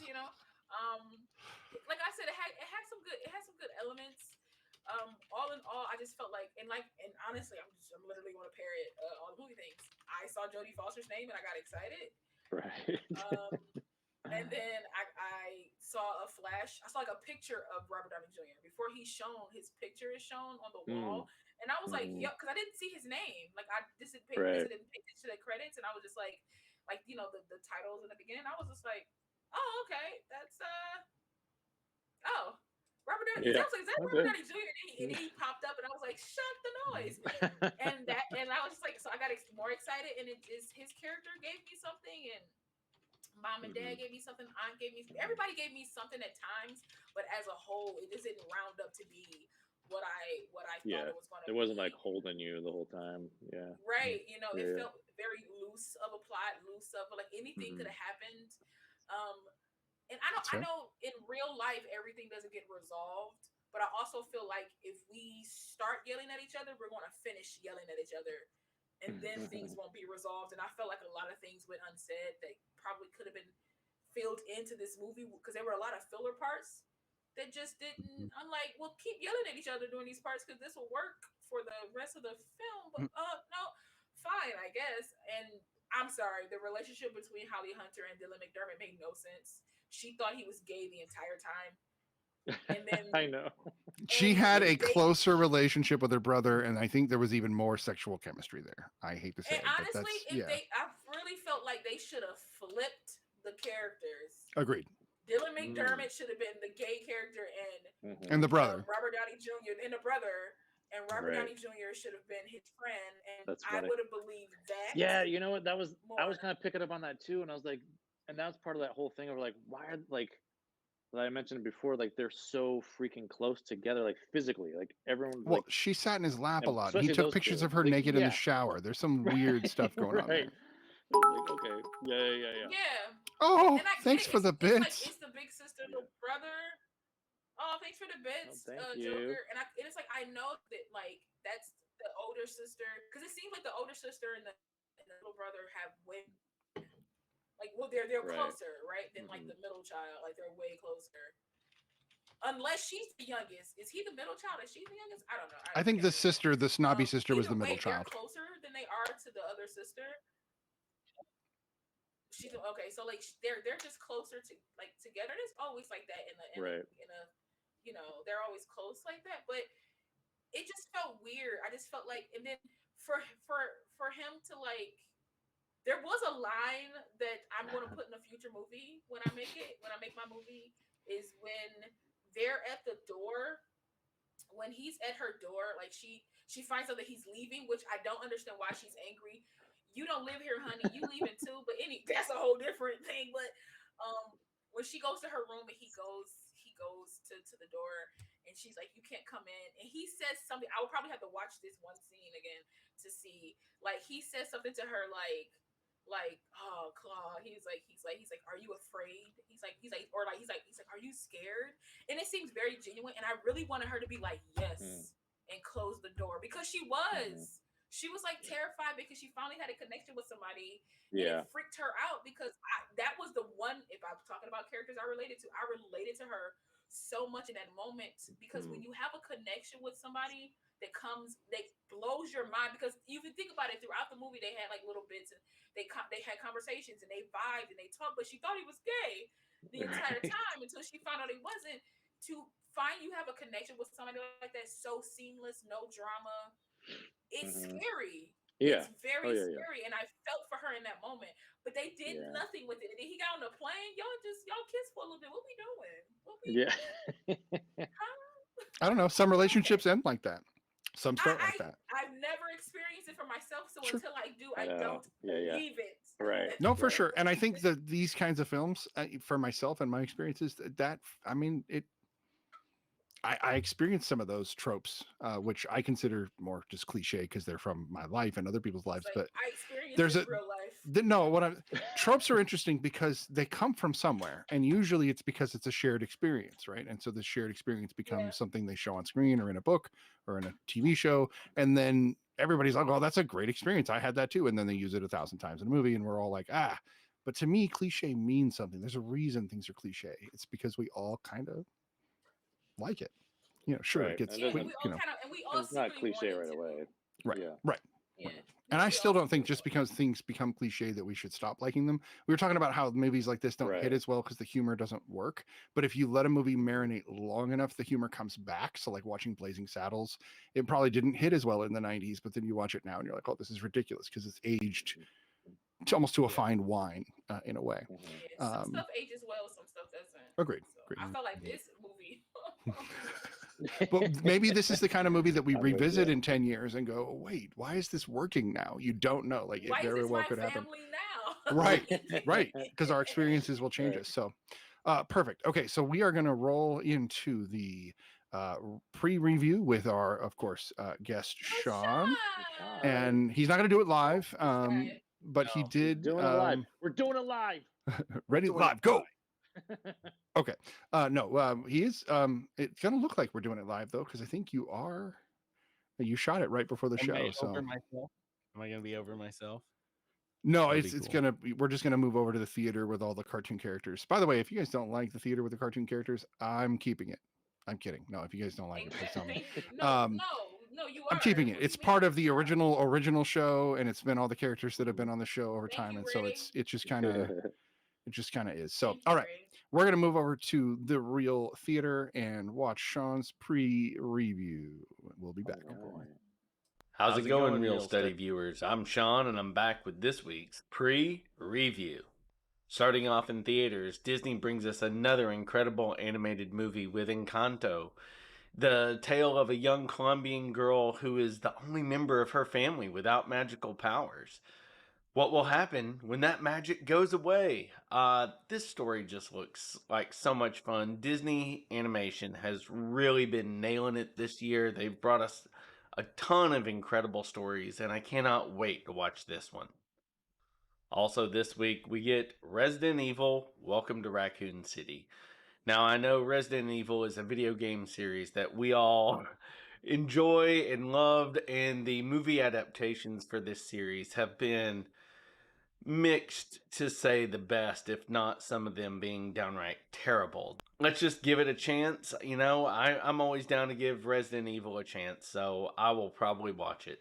Like I said, it had some good elements. All in all, I just felt like, and honestly, I'm literally going to parrot all the movie things. I saw Jodie Foster's name and I got excited. Right. And then I saw a flash. I saw like a picture of Robert Downey Jr. Before his picture is shown on the wall, and I was like, "Yep," because I didn't see his name. Like this didn't pay attention to the credits, and I was just like the titles in the beginning. I was just like, "Oh, okay, that's Robert Downey." Yeah. I was like, "Is that Robert Downey Jr.?" And he popped up, and I was like, "Shut the noise!" and I was just like, so I got more excited, and his character gave me something, and mom and dad gave me something, aunt gave me, everybody gave me something at times, but as a whole, it just didn't round up to be what I thought it was going to be. It wasn't like holding you the whole time. Yeah. Right. It felt very loose of a plot, loose of like anything could have happened. And I know in real life everything doesn't get resolved, but I also feel like if we start yelling at each other, we're going to finish yelling at each other. And then things won't be resolved. And I felt like a lot of things went unsaid that probably could have been filled into this movie because there were a lot of filler parts that just didn't. I'm like, well, keep yelling at each other during these parts because this will work for the rest of the film. But no, fine, I guess. And I'm sorry, the relationship between Holly Hunter and Dylan McDermott made no sense. She thought he was gay the entire time. And then I know. She had a closer relationship with her brother, and I think there was even more sexual chemistry there. I hate to say and it, honestly, but that's, I really felt like they should have flipped the characters. Agreed. Dylan McDermott should have been the gay character, and the brother, Robert Downey Jr. and the brother, and Robert Downey Jr. should have been his friend, and I would have believed that. Yeah, you know what? I was kind of picking up on that too, and I was like, and that's part of that whole thing of like, why are like I mentioned before, like they're so freaking close together, like physically, like everyone. Well, she sat in his lap a lot. He took those pictures two. of her naked in the shower. There's some weird stuff going on there. Like, okay, yeah. Oh, thanks for the bits. It's the big sister, the brother. Oh, thanks for the bits, Joker. And it's like I know that like that's the older sister because it seems like the older sister and the little brother have way. Like, well, they're closer, right? Than like the middle child. Like, they're way closer. Unless she's the youngest. Is he the middle child? Is she the youngest? I don't know. I think the sister, the snobby sister, was the middle child. They're closer than they are to the other sister. She's okay. So like, they're just closer to like together. It's always like that in a they're always close like that. But it just felt weird. I just felt like, and then for him to like. There was a line that I'm going to put in a future movie when I make my movie is when they're at the door, when he's at her door, like she finds out that he's leaving, which I don't understand why she's angry. You don't live here, honey. You leaving too. But that's a whole different thing. But when she goes to her room and he goes to the door and she's like, you can't come in. And he says something. I would probably have to watch this one scene again to see. Like he says something to her like, oh Claude, he's like, are you afraid? He's like, are you scared? And it seems very genuine. And I really wanted her to be like, yes, and close the door because she was. She was like terrified because she finally had a connection with somebody. And it freaked her out because that was the one. If I'm talking about characters I related to her so much in that moment because when you have a connection with somebody that blows your mind because you can think about it throughout the movie they had like little bits and they had conversations and they vibed and they talked but she thought he was gay the entire time until she found out he wasn't. To find you have a connection with somebody like that so seamless, no drama, it's scary. It's very scary and I felt for her in that moment but they did nothing with it and then he got on the plane. Y'all kissed for a little bit. What we doing? I don't know, some relationships end like that. Some start like that. I've never experienced it for myself, so until I do, I don't believe it. Right. No, for sure. And I think that these kinds of films, for myself and my experiences, that I mean, I experienced some of those tropes, which I consider more just cliche because they're from my life and other people's lives. Like But I experienced there's this a real life. no, what I'm tropes are interesting because they come from somewhere, and usually it's because it's a shared experience, right? And so the shared experience becomes something they show on screen or in a book or in a TV show, and then everybody's like, "Oh, that's a great experience. I had that too." And then they use it 1,000 times in a movie, and we're all like, "Ah." But to me, cliche means something. There's a reason things are cliche. It's because we all kind of like it. Sure, it Right. gets, And Yeah, doesn't we all kind of, and we all it's not secretly cliche wanted right to. away. right, Yeah. right. Yeah. And No, I we still all don't think secretly just wanted because things become cliche that we should stop liking them. We were talking about how movies like this don't hit Right. as well because the humor doesn't work. But if you let a movie Mhm. marinate long enough, the humor comes back. So, like watching Blazing Saddles, it probably didn't hit as well in the 90s, but then you watch it now and you're like, oh, this is ridiculous because it's aged almost to a Yeah. fine wine in a way. Mhm. Yeah, some stuff ages well, some stuff doesn't. Agreed. So Agreed. I felt like Yeah. this movie. But maybe this is the kind of movie that we I'm with revisit you. in 10 years and go, wait, why is this working now? You don't know. Like, it Why is very this well my could happen. family now? Right, right. Because our experiences will change Right. us. So, perfect. Okay, so we are going to roll into the pre-review with our, of course, guest Sean, Sean! and he's not going to do it live, This guy. but he No. We're did. doing it live. We're doing it live. Ready, doing live, it go. Okay. No, he is. It's going to look like we're doing it live though, because I think you shot it right before the Am show. I So over myself? Am I gonna be over myself? no, That'd it's be it's cool. we're just gonna move over to the theater with all the cartoon characters. By the way, if you guys don't like the theater with the cartoon characters, I'm keeping it. I'm kidding. No, if you guys don't like it, please tell me. Thank you. No, Um, you I'm are. keeping it. What do It's you part mean? of the original show, and it's been all the characters that have been on the show over Thank time, you, and so Ray. it just kind of is. So, Thank all you, right, Ray. we're gonna move over to the real theater and watch Sean's pre-review. We'll be back. All Oh boy. right. How's it going, Real Study viewers? I'm Sean, and I'm back with this week's pre-review. Starting off in theaters, Disney brings us another incredible animated movie with Encanto, the tale of a young Colombian girl who is the only member of her family without magical powers. What will happen when that magic goes away? This story just looks like so much fun. Disney Animation has really been nailing it this year. They've brought us a ton of incredible stories, and I cannot wait to watch this one. Also, this week we get Resident Evil Welcome to Raccoon City. Now, I know Resident Evil is a video game series that we all enjoy and loved, and the movie adaptations for this series have been mixed to say the best, if not some of them being downright terrible. Let's just give it a chance. I'm always down to give Resident Evil a chance, so I will probably watch it.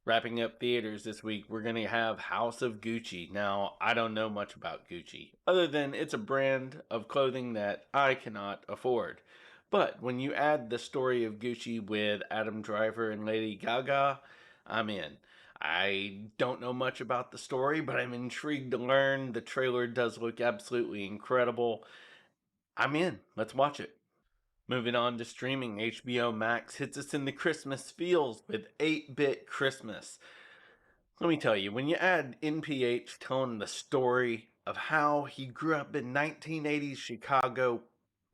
Wrapping up theaters this week, we're going to have House of Gucci. Now, I don't know much about Gucci, other than it's a brand of clothing that I cannot afford. But when you add the story of Gucci with Adam Driver and Lady Gaga, I'm in. I don't know much about the story, but I'm intrigued to learn. The trailer does look absolutely incredible. I'm in. Let's watch it. Moving on to streaming, HBO Max hits us in the Christmas feels with 8-Bit Christmas. Let me tell you, when you add NPH telling the story of how he grew up in 1980s Chicago,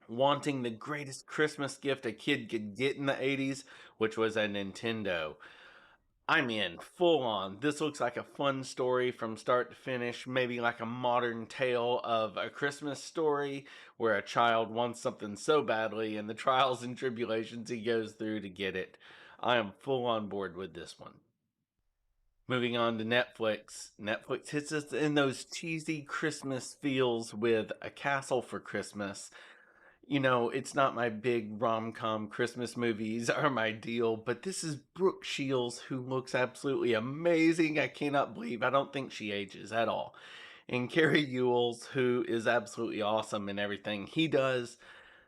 wanting the greatest Christmas gift a kid could get in the 80s, which was a Nintendo, I'm in, full on. This looks like a fun story from start to finish, maybe like a modern tale of a Christmas story where a child wants something so badly and the trials and tribulations he goes through to get it. I am full on board with this one. Moving on to Netflix. Netflix hits us in those cheesy Christmas feels with A Castle for Christmas. It's not my big rom-com Christmas movies are my deal, but this is Brooke Shields, who looks absolutely amazing. I cannot believe, I don't think she ages at all. And Carrie Ewells, who is absolutely awesome in everything he does.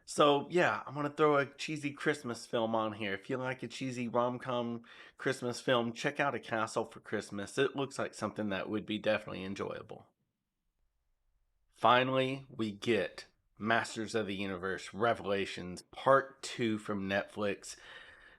So yeah, I'm going to throw a cheesy Christmas film on here. If you like a cheesy rom-com Christmas film, check out A Castle for Christmas. It looks like something that would be definitely enjoyable. Finally, we get Masters of the Universe Revelations Part 2 from Netflix.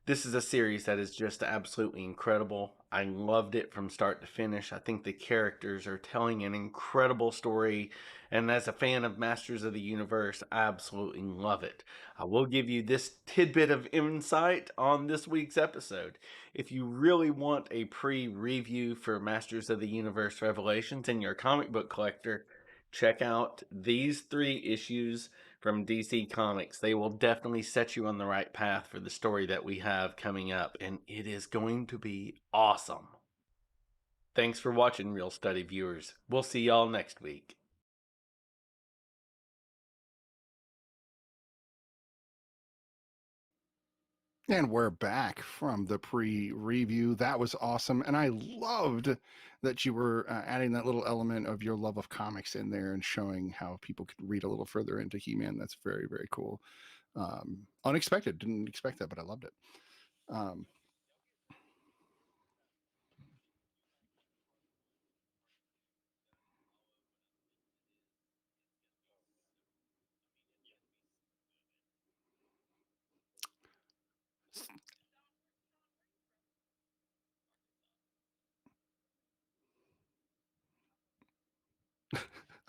This is a series that is just absolutely incredible. I loved it from start to finish. I think the characters are telling an incredible story. And as a fan of Masters of the Universe, I absolutely love it. I will give you this tidbit of insight on this week's episode. If you really want a pre-review for Masters of the Universe Revelations in your comic book collector, check out these 3 issues from DC Comics. They will definitely set you on the right path for the story that we have coming up, and it is going to be awesome. Thanks for watching, Real Study viewers. We'll see y'all next week. And we're back from the pre-review. That was awesome. And I loved that you were adding that little element of your love of comics in there and showing how people could read a little further into He-Man. That's very, very cool. Unexpected. Didn't expect that, but I loved it.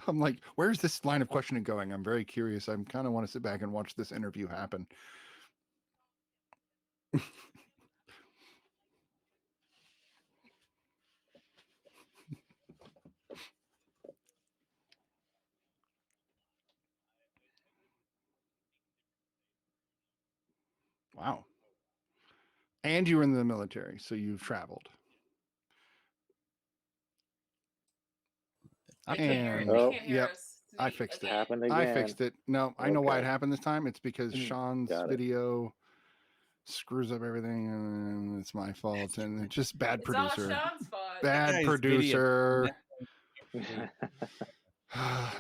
I'm like, where's this line of questioning going? I'm very curious. I'm kind of want to sit back and watch this interview happen. Wow. And you were in the military, so you've traveled. I can't hear it. And They Oh, can't hear yep, us. I fixed it. Again. Happened again. I fixed it. No, I know why it Okay. happened this time. It's because Sean's Got it. video screws up everything, and it's my fault. And it's just bad It's all producer. Sean's fault. Bad Guy's producer. It's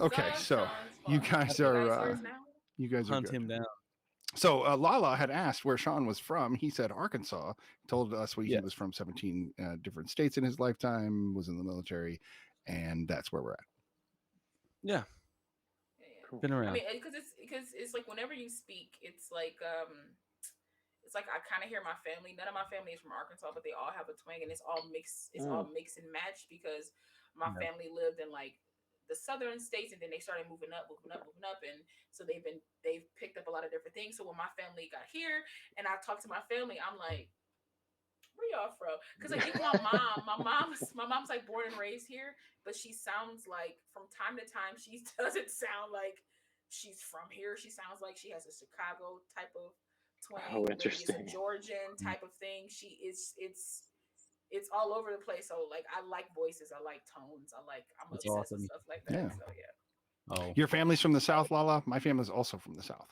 Okay, all so Sean's you fault. guys Can you are guys hear us now? you guys are Hunt good. him down. So Lala had asked where Sean was from. He said Arkansas. Told us he Yes. was from 17 different states in his lifetime. Was in the military, and that's where we're at. Yeah, Yeah. Cool. been I around. mean, because it's like whenever you speak, it's like I kind of hear my family. None of my family is from Arkansas, but they all have a twang, and it's all mixed. It's all mix and match because my Yeah. family lived in like the southern states, and then they started moving up, and so they've picked up a lot of different things. So when my family got here, and I talked to my family, I'm like, where y'all from? Because like even my mom's like born and raised here, but she sounds like from time to time she doesn't sound like she's from here. She sounds like she has a Chicago type of twang. Oh, Maybe it's a interesting. Georgian type of thing. It's all over the place. So like I like voices, I like tones, I'm That's obsessed with awesome. stuff like that. Yeah. So yeah. Oh, Your family's from the South, Lala. My family's also from the South.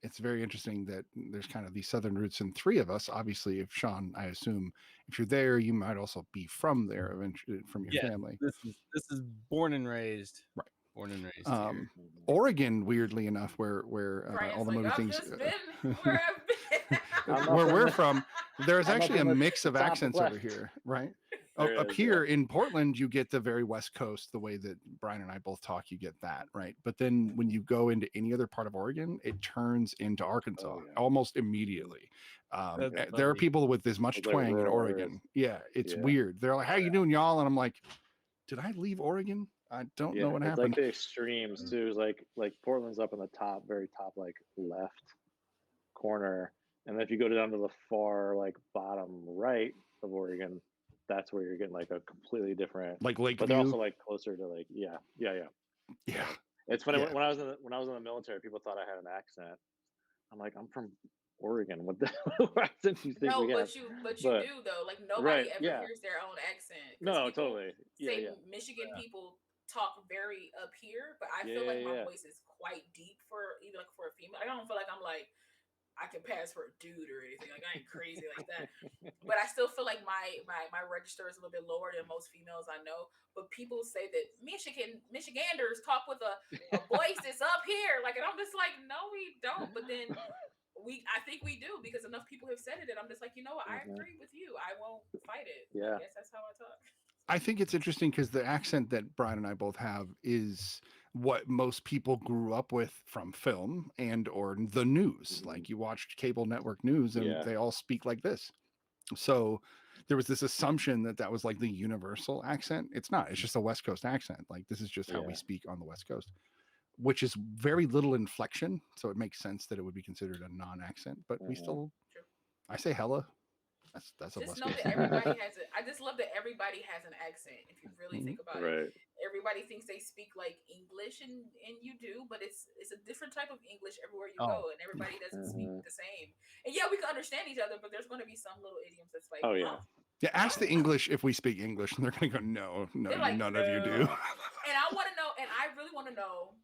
It's very interesting that there's kind of these Southern roots in 3 of us. Obviously, if Sean, I assume, if you're there, you might also be from there eventually from your yeah. family. This is born and raised. Right. Born and raised here. Oregon, weirdly enough, where Brian's all the like, movie I've things just been where I've been. I'm where up in we're the- from, there's I'm up actually a in the mix of top accents over left. here, right? There Up is, here in Portland, you get the very West Coast, the way that Brian and I both talk, you get that, right? But then when you go into any other part of Oregon, it turns into Arkansas Oh, yeah. almost immediately. That's There are funny. people with as much It's like twang in rural Oregon. areas. Yeah, it's Yeah. weird. They're like, "How you doing, y'all?" And I'm like, "Did I leave Oregon? I don't know what it's happened." like the extremes too. It's like Portland's up in the top, very top, like left corner, and then if you go down to the far like bottom right of Oregon, that's where you're getting like a completely different. Like But they're also Lakeview. like closer to like yeah. Yeah. It's funny Yeah. when I was in the military, people thought I had an accent. I'm like, I'm from Oregon. What the accent do you think No, we have? but you But- do though. Like nobody right, ever yeah. hears their own accent. 'Cause No, people totally. Yeah, say yeah. Michigan people talk very up here, but I feel Yeah, like my yeah. voice is quite deep for even like for a female. I don't feel like I'm like I can pass for a dude or anything. Like I ain't crazy like that. But I still feel like my register is a little bit lower than most females I know. But people say that Michiganders talk with a voice that's up here. Like, and I'm just like, no, we don't. But then I think we do because enough people have said it, and I'm just like, you know what? I Mhm. agree with you. I won't fight it. Yeah. I guess that's how I talk. I think it's interesting because the accent that Brian and I both have is what most people grew up with from film and or the news. Mhm. Like you watched cable network news and Yeah. they all speak like this. So there was this assumption that that was like the universal accent. It's not. It's just a West Coast accent. Like this is just how we speak on the West Coast, which is very little inflection. So it makes sense that it would be considered a non-accent. But we still, True. I say hella. That's a Just West know Coast that thing. everybody has it. I just love that everybody has an accent. If you really think about it, Right. everybody thinks they speak like English, and you do, but it's a different type of English everywhere you Oh. go, and everybody doesn't speak the same. And yeah, we can understand each other, but there's going to be some little idioms that's like, Oh, yeah. huh? Yeah, ask the English if we speak English, and they're going to go, no, They're like, none of you do. "No." And I want to know, and I really want to know,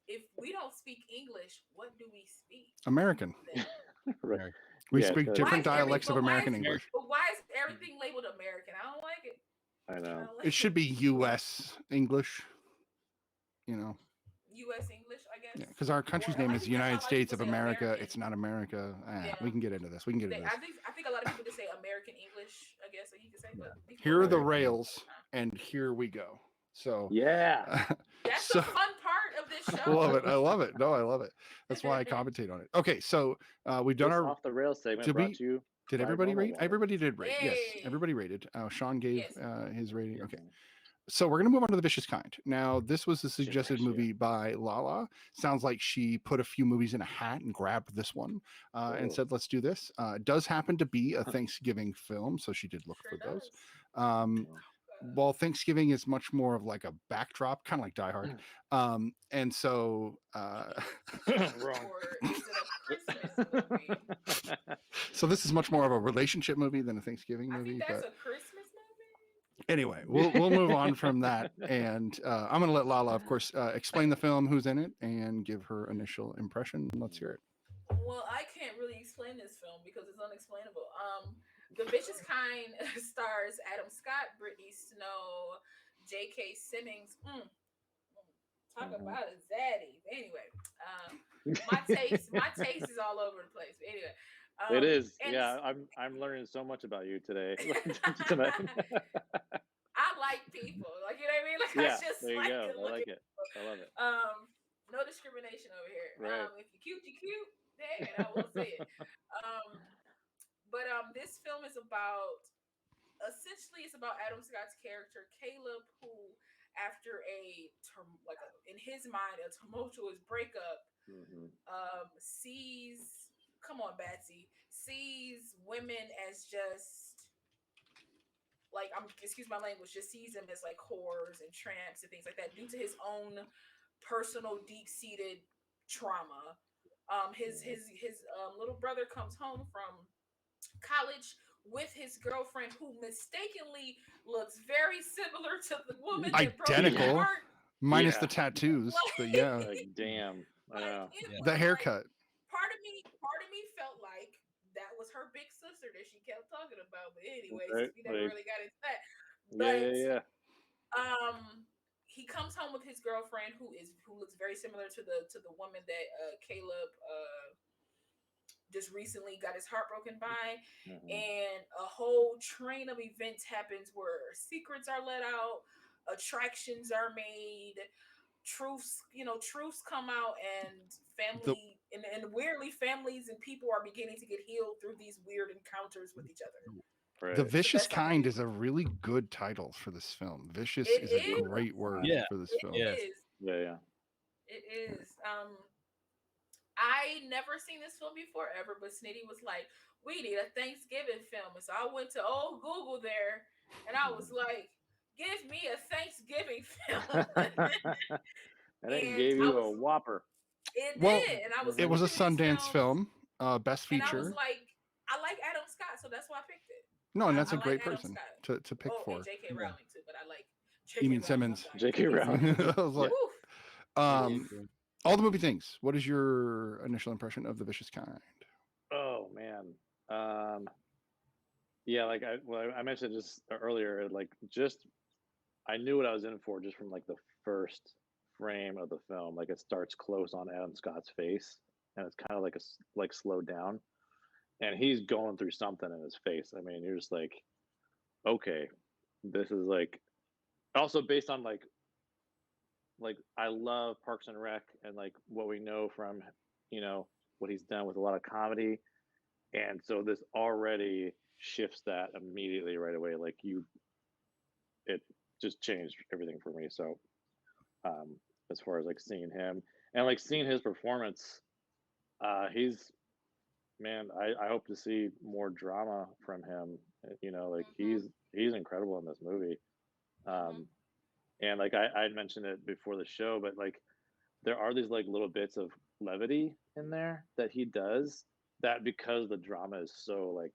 if we don't speak English, what do we speak? American. Then? Right. We Yeah, speak so- different Why is every- dialects of but why American is- English. But why is everything labeled American? I don't like it. I I know. don't like It should be U.S. English, you know. U.S. English, I guess. Yeah, because our country's Or name I is think that's how a United lot of States people of say America. American. It's not America. Yeah. We can get into this. We can get into this. I think a lot of people just say American English, I guess, like you could say. But Here are the Right. rails, and here we go. So Yeah. That's so- the fun part of this I show. love it. I love it. No, I love it. That's why I commentate on it. Okay, so we've done This our. off the rails segment did brought we- to you. Did by everybody Normal rate? Water. Everybody did rate. Yes, Hey. everybody rated. Sean gave Yes. his rating. Okay. Mhm. So we're gonna move on to The Vicious Kind. Now, this was a suggested Vicious, yeah. movie by Lala. Sounds like she put a few movies in a hat and grabbed this one and Oh. said, "Let's do this." It does happen to be a Thanksgiving film, so she did look Sure for those. does. While Thanksgiving is much more of like a backdrop, kind of like Die Hard, and so Wrong. Or is it a Christmas movie? so this is much more of a relationship movie than a Thanksgiving I movie. think that's But a Christmas movie. anyway, we'll move on from that, and I'm going to let Lala, of course, explain the film, who's in it, and give her initial impression. Let's hear it. Well, I can't really explain this film because it's unexplainable. The Vicious Kind stars Adam Scott, Britney Snow, J.K. Simmons. Talk about a zaddy. Anyway, my taste is all over the place. But anyway, It is. and Yeah, I'm learning so much about you today. Tonight. I like people. Like, you know what I mean? Like, Yeah, I just there you like go. good I like looking it. I love it. No discrimination over here. Right. If you're cute, you're cute. Dang it, I will say it. But this film is about, essentially, it's about Adam Scott's character Caleb, who, after in his mind, a tumultuous breakup, Mhm. sees, come on, Batsy, sees women as just like, excuse my language, just sees them as like whores and tramps and things like that due to his own personal deep-seated trauma. His little brother comes home from college with his girlfriend, who mistakenly looks very similar to the woman that broke his Identical. heart. Minus Yeah. the tattoos, but yeah, Like, damn. I know. It Yeah. was the like, haircut. part of me felt like that was her big sister that she kept talking about. But anyways, Right, we never like- really got into that. Yeah. He comes home with his girlfriend, who looks very similar to the woman that Caleb just recently got his heart broken by. Mhm. And a whole train of events happens where secrets are let out, attractions are made, truths come out, and and weirdly, families and people are beginning to get healed through these weird encounters with each other. Right. The Vicious that's how Kind it is a really good title for this film. Vicious It is a is. great word Yeah. for this It film. Yes. is. Yeah. It is. I never seen this film before ever, but Snitty was like, "We need a Thanksgiving film," and so I went to old Google there, and I was like, "Give me a Thanksgiving film." And it And gave I you a was- whopper. It Well, did, and I was. It was a looking at these Sundance films, film, best and I was feature. like, I like Adam Scott, so that's why I picked it. No, and that's I a great like Adam person Scott. to pick Oh, for. and J.K. Yeah. Rowling too, but I like. J.K. You mean Rowling, I'm Simmons? sorry. J.K. Rowling. I was like, Woof. all the movie things. What is your initial impression of The Vicious Kind? Oh man. Yeah, like I mentioned just earlier, like just I knew what I was in for just from like the first frame of the film. Like it starts close on Adam Scott's face, and it's kind of like slowed down, and he's going through something in his face. I mean, you're just like, okay, this is like also based on like I love Parks and Rec and like what we know from what he's done with a lot of comedy. And so this already shifts that immediately right away. Like it just changed everything for me. So as far as like seeing him and like seeing his performance, he's man, I hope to see more drama from him. Like Mhm. he's incredible in this movie. Mhm. Um, and like I mentioned it before the show, but like there are these like little bits of levity in there that he does that because the drama is so like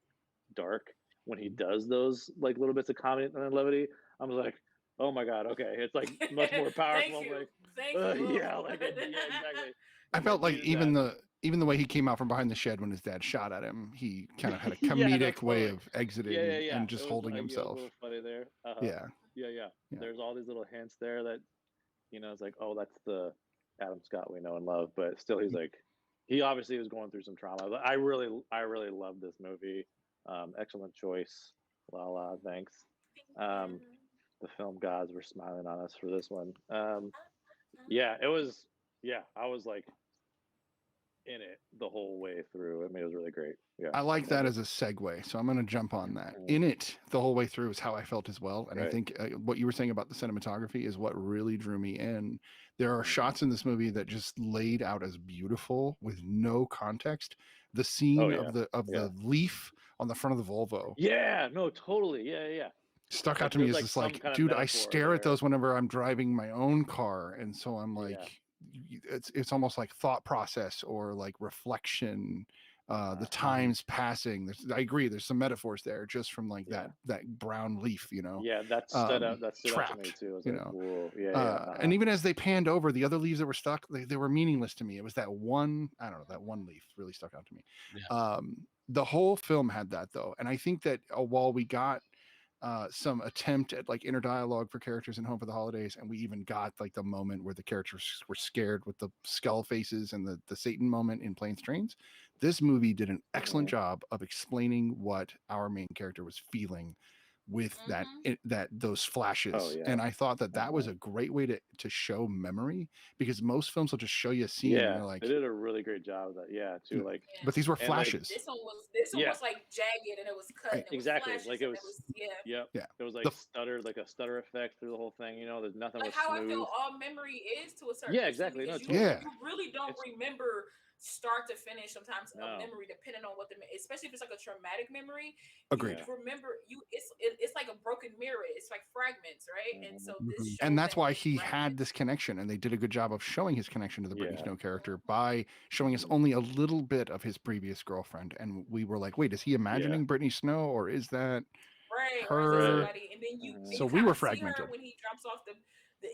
dark when he does those like little bits of comedy and levity, I'm like, oh my god, okay, it's like much more powerful. Thank I'm you. like, Thank you. yeah, yeah, exactly. I Like I felt like needed that. even the way he came out from behind the shed when his dad shot at him, he kind of had a Yeah, no, comedic way totally. of Yeah, exiting yeah. and It just was holding like it was a himself. little funny there. Yeah, Yeah. yeah. There's all these little hints there that it's like, oh, that's the Adam Scott we know and love, but still, he's like, he obviously was going through some trauma. But I really love this movie. Excellent choice, Lala. Thanks. Thank Um, you. the film gods were smiling on us for this one. Uh, Yeah, it was. Yeah, I was like in it the whole way through. I mean, it was really great. Yeah, I like loved that it. as a segue, so I'm going to jump on that. Mhm. In it, the whole way through is how I felt as well, and I Right. think what you were saying about the cinematography is what really drew me in. There are Mhm. shots in this movie that just laid out as beautiful with no context. The Oh scene yeah, of yeah, the leaf on the front of the Volvo yeah. No, totally. Yeah, yeah. stuck out Like to me there's as like just some like, kind of dude, I metaphor stare at there. those whenever I'm driving my own car, and so I'm like, Yeah. it's almost like thought process or like reflection. The Uh-huh. times passing. I agree. There's some metaphors there, just from like Yeah. that brown leaf, Yeah, that stood out. That stood out to me trapped. too. I was You like, know, whoa, yeah, yeah. and even as they panned over the other leaves that were stuck, they were meaningless to me. It was that one, I don't know, that one leaf really stuck out to me. Yeah. The whole film had that though, and I think that while we got some attempt at like inner dialogue for characters in Home for the Holidays, and we even got like the moment where the characters were scared with the skull faces and the Satan moment in Planes Trains. This movie did an excellent Mhm. job of explaining what our main character was feeling with Mhm. that those Oh flashes, yeah. and I thought that was Uh-huh. a great way to show memory, because most films will just show you a scene and Yeah, you're they like, did a really great job of that. Yeah, too. Like, Yeah. but these were and like, flashes. This one yeah, was like jagged and it was cut Right. and it was exactly. flashes Like it and it was. was yeah. Yep. Yeah. It was The like a stutter effect through the whole thing. There's nothing Like was how I feel smooth. all memory is to a certain Yeah, extent exactly. No, because totally. yeah. you really don't It's remember start to finish sometimes a no. memory depending on what especially if it's like a traumatic memory you Agreed. Yeah. remember it's like a broken mirror, it's like fragments, right? And Mhm. so this Mhm. And showed that's that why those he had fragments. this connection, and they did a good job of showing his connection to the Britney Yeah. Snow character Mhm. by showing us Mhm. only a little bit of his previous girlfriend, and we were like, wait, is he Yeah. imagining Britney Snow, or is that Right, or is that Right. her? somebody? And then So you we kind were of see her fragmented. when he drops off the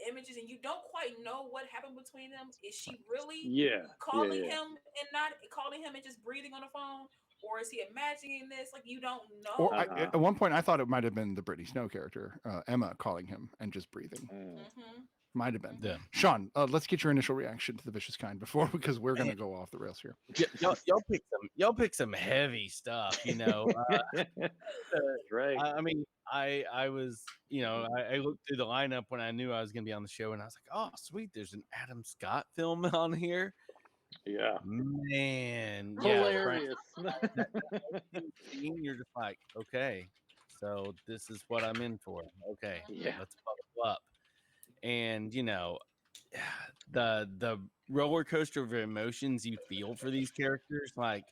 images, and you don't quite know what happened between them. Is she really Yeah. Yeah. calling Yeah. him and not calling him and just breathing on the phone, or is he imagining this? Like you don't Or know. Uh-huh. at one point, I thought it might have been the Britney Snow character, Emma, calling him and just breathing. Mm. Mm-hmm. Might have been. Yeah. Mm-hmm. Sean, let's get your initial reaction to The Vicious Kind before, because we're going to go off the rails here. Y'all pick some heavy stuff, Right. I mean, I was, I looked through the lineup when I knew I was going to be on the show, and I was like, oh, sweet, there's an Adam Scott film on here. Yeah. Man, yeah, Brian, Hilarious. that scene, you're just like, okay, so this is what I'm in for. Okay, Yeah. let's buckle up. And the roller coaster of emotions you feel for these characters, like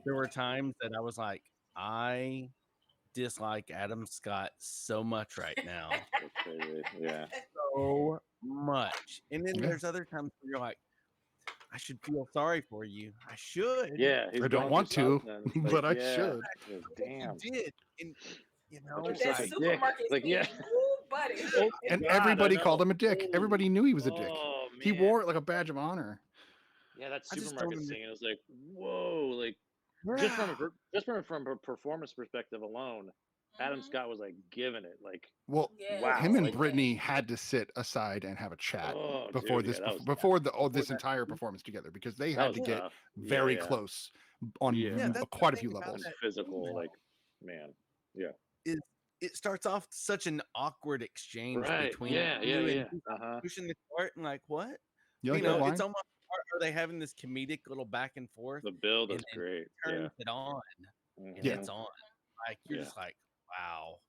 there were times that I was like, I dislike Adam Scott so much right now. That's crazy. Yeah. So much. And then Yeah. there's other times where you're like, I should feel sorry for you. I should. Yeah. He's I don't going want through to, something. It's like, but I yeah. should. Like, You damn. did. And But With you're that such a dick. supermarket Like, yeah. scene, ooh, buddy. Oh, And God, I everybody know. called him a dick. Holy. Everybody knew he was a dick. Oh, He man. wore it like a badge of honor. Yeah, that I just don't supermarket understand. scene. It was like, whoa. Like, from a performance perspective alone, Adam Mhm. Scott was like giving it. Like, Well, Yeah, wow. him and Like, Brittany had to sit aside and have a chat oh, before dude. this, Yeah, that was before this Before entire performance together, because they that had was to get tough. Yeah, very yeah. close on Yeah. Yeah, that's the quite a thing few about levels. And that physical, email like, man. Yeah. is it starts off such an awkward exchange Right. between Yeah. Yeah. you and Yeah. he's Uh-huh. pushing the cart and like what? You like Yeah. that It's line? almost are they having this comedic little back and forth The build and is then great. he Yeah. turns it on and Yeah. it's on. Like you're Yeah. just like, wow.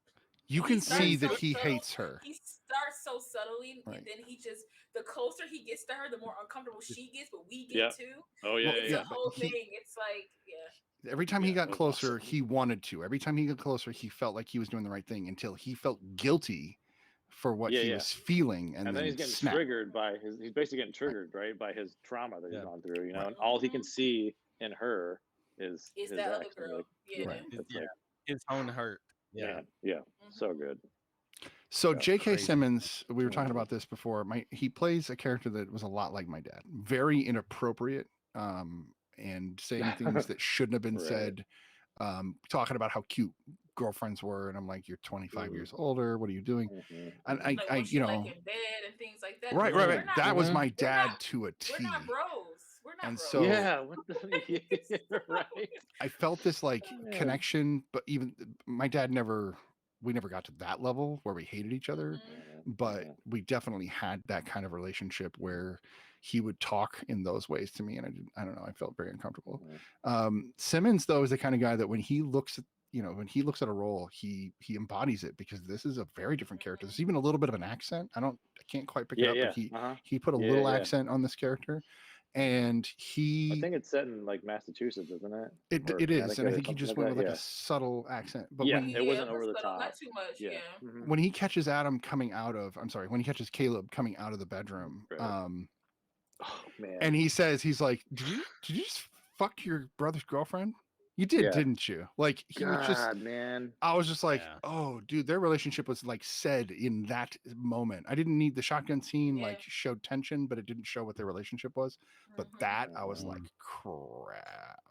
You He can starts see that so he subtle. hates her. He starts so subtly, Right. and then he just the closer he gets to her, the more uncomfortable she gets, but we get Yeah. too. Oh yeah, Well, It's yeah, a yeah, but whole he- thing. It's like, yeah. Every time he Yeah, got it was closer, awesome. he wanted to. Every time he got closer, he felt like he was doing the right thing until he felt guilty for what Yeah, he yeah. was feeling, and And then he's getting snapped. triggered by his. He's basically getting triggered, right, by his trauma that he's Yeah. gone through. You know, Right. and all he can see in her is Is his that other ex. And girl? like, Yeah. Right. it's Yeah. like, His own hurt. Yeah. man, yeah, Mhm. so good. So Yeah, J.K. crazy. Simmons, we were talking Mhm. about this before. He plays a character that was a lot like my dad, very inappropriate, and saying things that shouldn't have been Right. said. Talking about how cute girlfriends were, and I'm like, you're 25 Mhm. years older. What are you doing? Mhm, And mhm. Like I, what you you like know, in bed and things like that. right, Because right, we're right. not, That was Mhm. my we're dad not, to a T. we're not bros. We're not And bros. so- Yeah, what the, yeah, right. I felt this like Yeah. connection, but even my dad we never got to that level where we hated each other, Mhm. but Mhm. we definitely had that kind of relationship where he would talk in those ways to me, and I don't know, I felt very uncomfortable. Mhm. Simmons though is the kind of guy that when he looks at a role, he embodies it, because this is a very different character. There's even a little bit of an accent. I can't quite pick it Yeah, up, yeah. but he put a Yeah, little yeah. accent on this character, and I think it's set in like Massachusetts, isn't it? Or it is, and I Connecticut or think he something just like went that. with like Yeah. a subtle accent. But Yeah, when it wasn't over but the subtle, top. not too much. Yeah. Mhm. when he catches Adam coming out of, when he catches Caleb coming out of the bedroom, Right. Oh man. and he's like, did you just fuck your brother's girlfriend? You did, Yeah. didn't you? Like, he was just, God, man. I was just like, Yeah. oh, dude, their relationship was like said in that moment. I didn't need the shotgun scene, Yeah. like showed tension, but it didn't show what their relationship was. But Mhm. that I was Mhm. like, crap.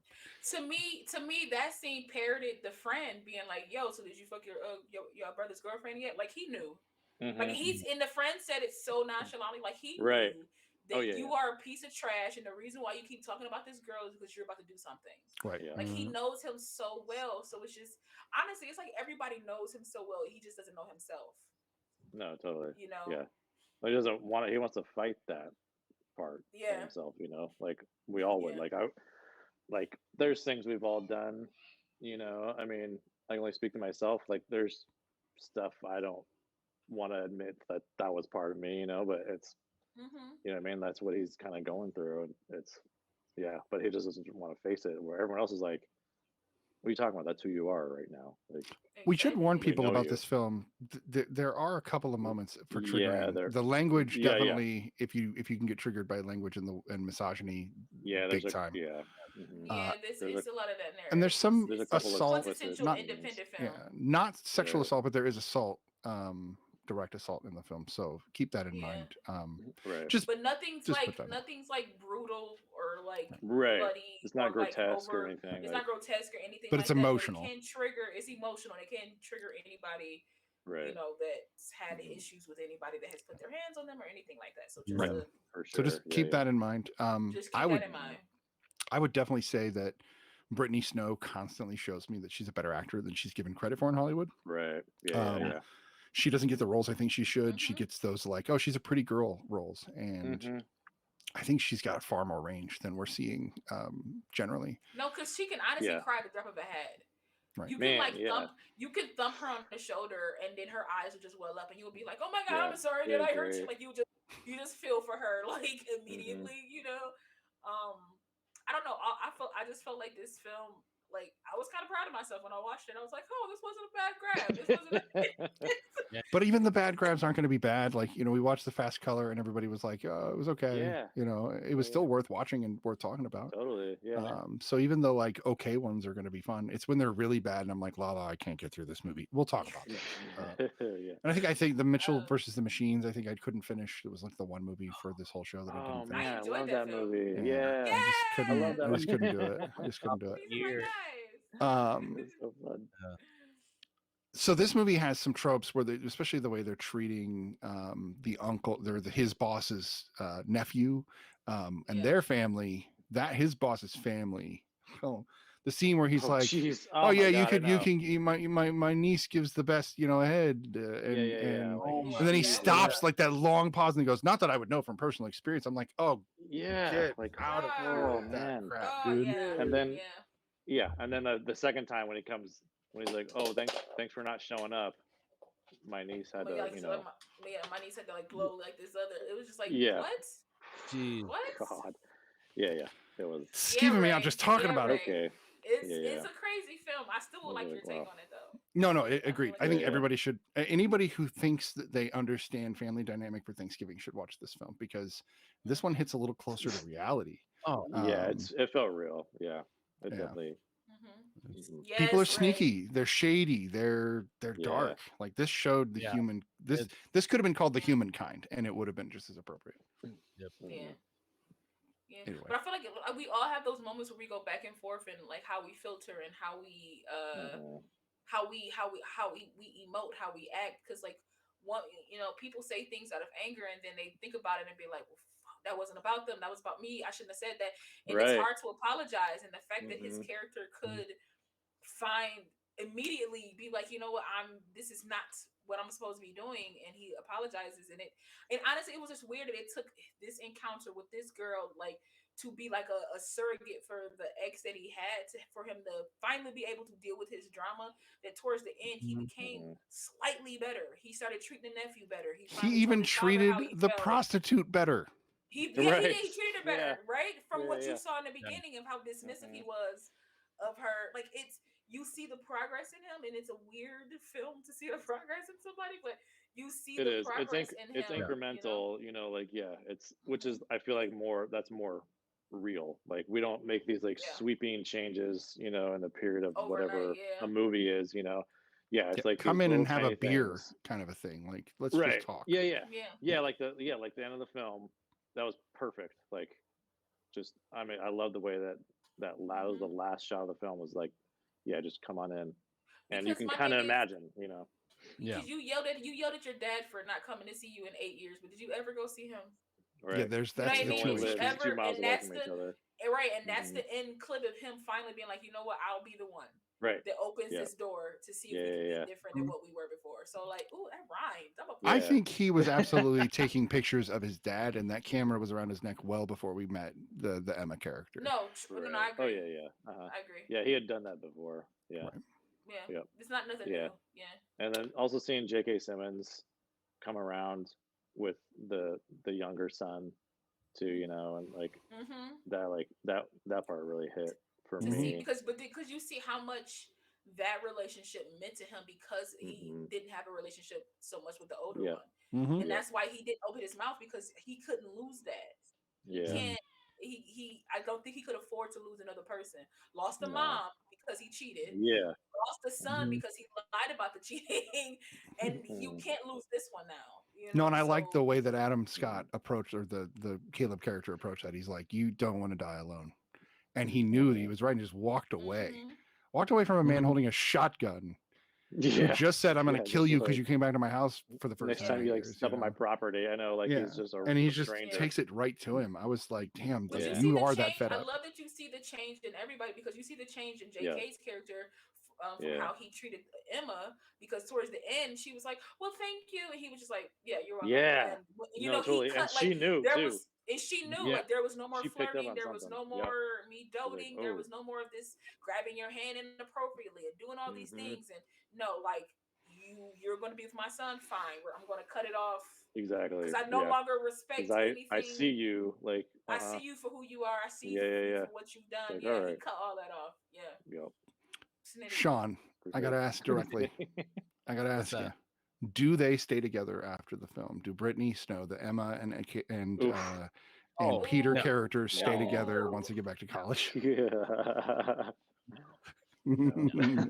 To me, that scene parroted the friend being like, "Yo, so did you fuck your brother's girlfriend yet?" Like he knew. Like Mhm. he's in the friend said it so nonchalantly, like he Right. knew that Oh, yeah, you yeah. are a piece of trash, and the reason why you keep talking about this girl is because you're about to do something. Right. Yeah. Like he Mhm. knows him so well, so it's just honestly, it's like everybody knows him so well, he just doesn't know himself. No, totally. You know? Yeah. He doesn't want to. He wants to fight that part of Yeah. himself. You know, like we all would. Yeah. Like there's things we've all done. You know, I mean, I can only speak to myself. Like there's stuff I don't want to admit that was part of me. You know, but it's Mm-hmm. you know what I mean. That's what he's kind of going through, and it's yeah. But he just doesn't want to face it. Where everyone else is like, "What are you talking about? That's who you are right now." Like We should warn We people know about you. this film. There are a couple of moments for Yeah, triggering. The language yeah, yeah. definitely, if you can get triggered by language and misogyny, Yeah, big time. Yeah. Mhm. Yeah, There's it's a lot of that narrative. And there's some There's a couple of assault, explicit quintessential scenes. independent film. not sexual Right. assault, but there is assault, direct assault in the film. So keep that in Yeah. mind. Right. Just But nothing's just like put that in. brutal or like Right. bloody. It's not or like grotesque or over. anything. It's Like, not grotesque or anything. But like it's that, emotional. But it can trigger. It's emotional. And it can trigger anybody. right. You know that's had Mhm. issues with anybody that has put their hands on them or anything like that. So just Right. For So sure. just Yeah, keep yeah. that in mind. just I keep would that in mind. I would definitely say that Brittany Snow constantly shows me that she's a better actor than she's given credit for in Hollywood. Right. Yeah, yeah. She doesn't get the roles I think she should. She Mhm. gets those like, oh, she's a pretty girl roles, and Mhm. I think she's got far more range than we're seeing generally. No, because she can honestly Yeah. cry at the drop of a hat. Right. You can Man, like yeah. thump her on the shoulder, and then her eyes will just well up, and you'll be like, "Oh my god, Yeah, I'm sorry she that was I hurt you." great. Like you just feel for her like immediately, you know. I don't know. I just felt like this film, like I was kind of proud of myself when I watched it. I was like, "Oh, this wasn't a bad grab. This wasn't." But even the bad grabs aren't going to be bad. Like, we watched the Fast Color and everybody was like, oh, it was okay. Yeah. It was still worth watching and worth talking about. Totally. Yeah. So even though like okay ones are going to be fun, it's when they're really bad and I'm like, la, I can't get through this movie. We'll talk about that. Yeah. And I think the Mitchell versus the Machines, I think I couldn't finish. It was like the one movie for this whole show that I Oh didn't finish. man, I enjoyed love that that film. movie. Yeah. Yeah. I love that just couldn't do movie. it. I just couldn't do it. These are my Years. guys. It's so fun. So this movie has some tropes where especially the way they're treating the uncle, his boss's nephew, and Yeah. their family. That his boss's family. Oh, the scene where he's like, jeez. "Oh my yeah, God, I know. my niece gives the best, head." Yeah. And then he Yeah. stops like that long pause and he goes, "Not that I would know from personal experience." I'm like, "Oh, Yeah. get Like, out of here oh with that man. crap, Oh dude." yeah. And then- yeah. Yeah, and then the second time when he's like, "Oh, thanks for not showing up," my niece had But to, yeah, like, so like my niece had to like glow like this other. It was just like yeah, what? Jeez. What? God, yeah, it was Yeah, Skeeving me out Ray. just talking Yeah, about it. Ray. okay. It's Yeah, a crazy film. I still I would was like like, your take wow. on it though. No, I agreed. like I your think take. everybody should. Anybody who thinks that they understand family dynamic for Thanksgiving should watch this film because this one hits a little closer to reality. Oh, Yeah, it felt real. Yeah, it Yeah. definitely. Mm-hmm. People are Yes, Ray. sneaky, they're shady, they're Yeah. dark. Like this showed the Yeah. human. This It- this could have been called the humankind, and it would have been just as appropriate. Yep. Yeah. Yeah, Anyway. but I feel like we all have those moments where we go back and forth and like how we filter and how we we emote, how we act, because like one, people say things out of anger and then they think about it and be like, well, that wasn't about them, that was about me, I shouldn't have said that, and it's Right. hard to apologize, and the fact that his character could find immediately be like, you know what, this is not what I'm supposed to be doing, and he apologizes, and honestly it was just weird that it took this encounter with this girl like to be like a surrogate for the ex that he had, for him to finally be able to deal with his drama, that towards the end he became slightly better, he started treating the nephew better, he finally He even told his daughter how treated he the felt. prostitute better. He Right. did. He treated her better, Yeah. right? From what you Yeah. saw in the beginning of how dismissive he was of her. Like you see the progress in him, and it's a weird film to see the progress in somebody, but you see It the is. progress in him. It's incremental. Like it's which is I feel like that's more real. Like we don't make these like Yeah. sweeping changes, in the period of Overnight, whatever yeah. a movie is. Yeah, it's like Come these in little and have a tiny beer, things. kind of a thing. Like let's Right. just talk. Yeah. Yeah. Like the end of the film, that was perfect. Like, just I mean, I love the way that the last shot of the film was like, yeah, just come on in, and you Because can my kind of thing is, imagine, Yeah. because you yelled at your dad for not coming to see you in 8 years, but did you ever go see him? right? Yeah, there's You know that's what I the mean? two Did you live extremes. 2 ever? miles And away that's from the each other. right, and that's the end clip of him finally being like, you know what, I'll be the one Right. that opens Yeah. this door to see if we can be different than what we were before. So like, ooh, that rhymed. I think he was absolutely taking pictures of his dad, and that camera was around his neck well before we met the Emma character. No, no, I agree. Oh yeah. I agree. Yeah, he had done that before. Yeah. Right. Yeah. Yep. It's not nothing Yeah. new. Yeah. And then also seeing J.K. Simmons come around with the younger son too, and like that part really hit for To me. see because you see how much that relationship meant to him, because he didn't have a relationship so much with the older one, and that's why he didn't open his mouth, because he couldn't lose that. He can't. He I don't think he could afford to lose another person. Lost the mom because he cheated. Yeah. Lost the son because he lied about the cheating, and you can't lose this one now. No, and I like the way that Adam Scott approached, or the Caleb character approached that. He's like, you don't want to die alone. And he knew that he was right and just walked away. Walked away from a man holding a shotgun. Who just said, I'm going to kill you because you came back to my house for the first next time you step on my property. I know, like he's just and he just stranger. takes it right to him. I was like, damn, But you are that fed up. I love that you see the change in everybody, because you see the change in JK's character from how he treated Emma, because towards the end she was like, well, thank you, and he was just like, yeah, you're welcome. Yeah. And, totally. he cut, and she knew too. And she knew, like, there was no more flirting, there was no something. more me doting, like, there was no more of this grabbing your hand inappropriately and doing all these things, and no, like, you're going to be with my son, fine, I'm going to cut it off. Exactly. Because I no longer respect anything. I see you, like I see you for who you are. I see you for what you've done. Like, he cut all that off. Yeah. Yep. Sean, I gotta ask directly. I gotta ask you: do they stay together after the film? Do Britney, Snow, the Emma and Peter characters stay together once they get back to college? Yeah.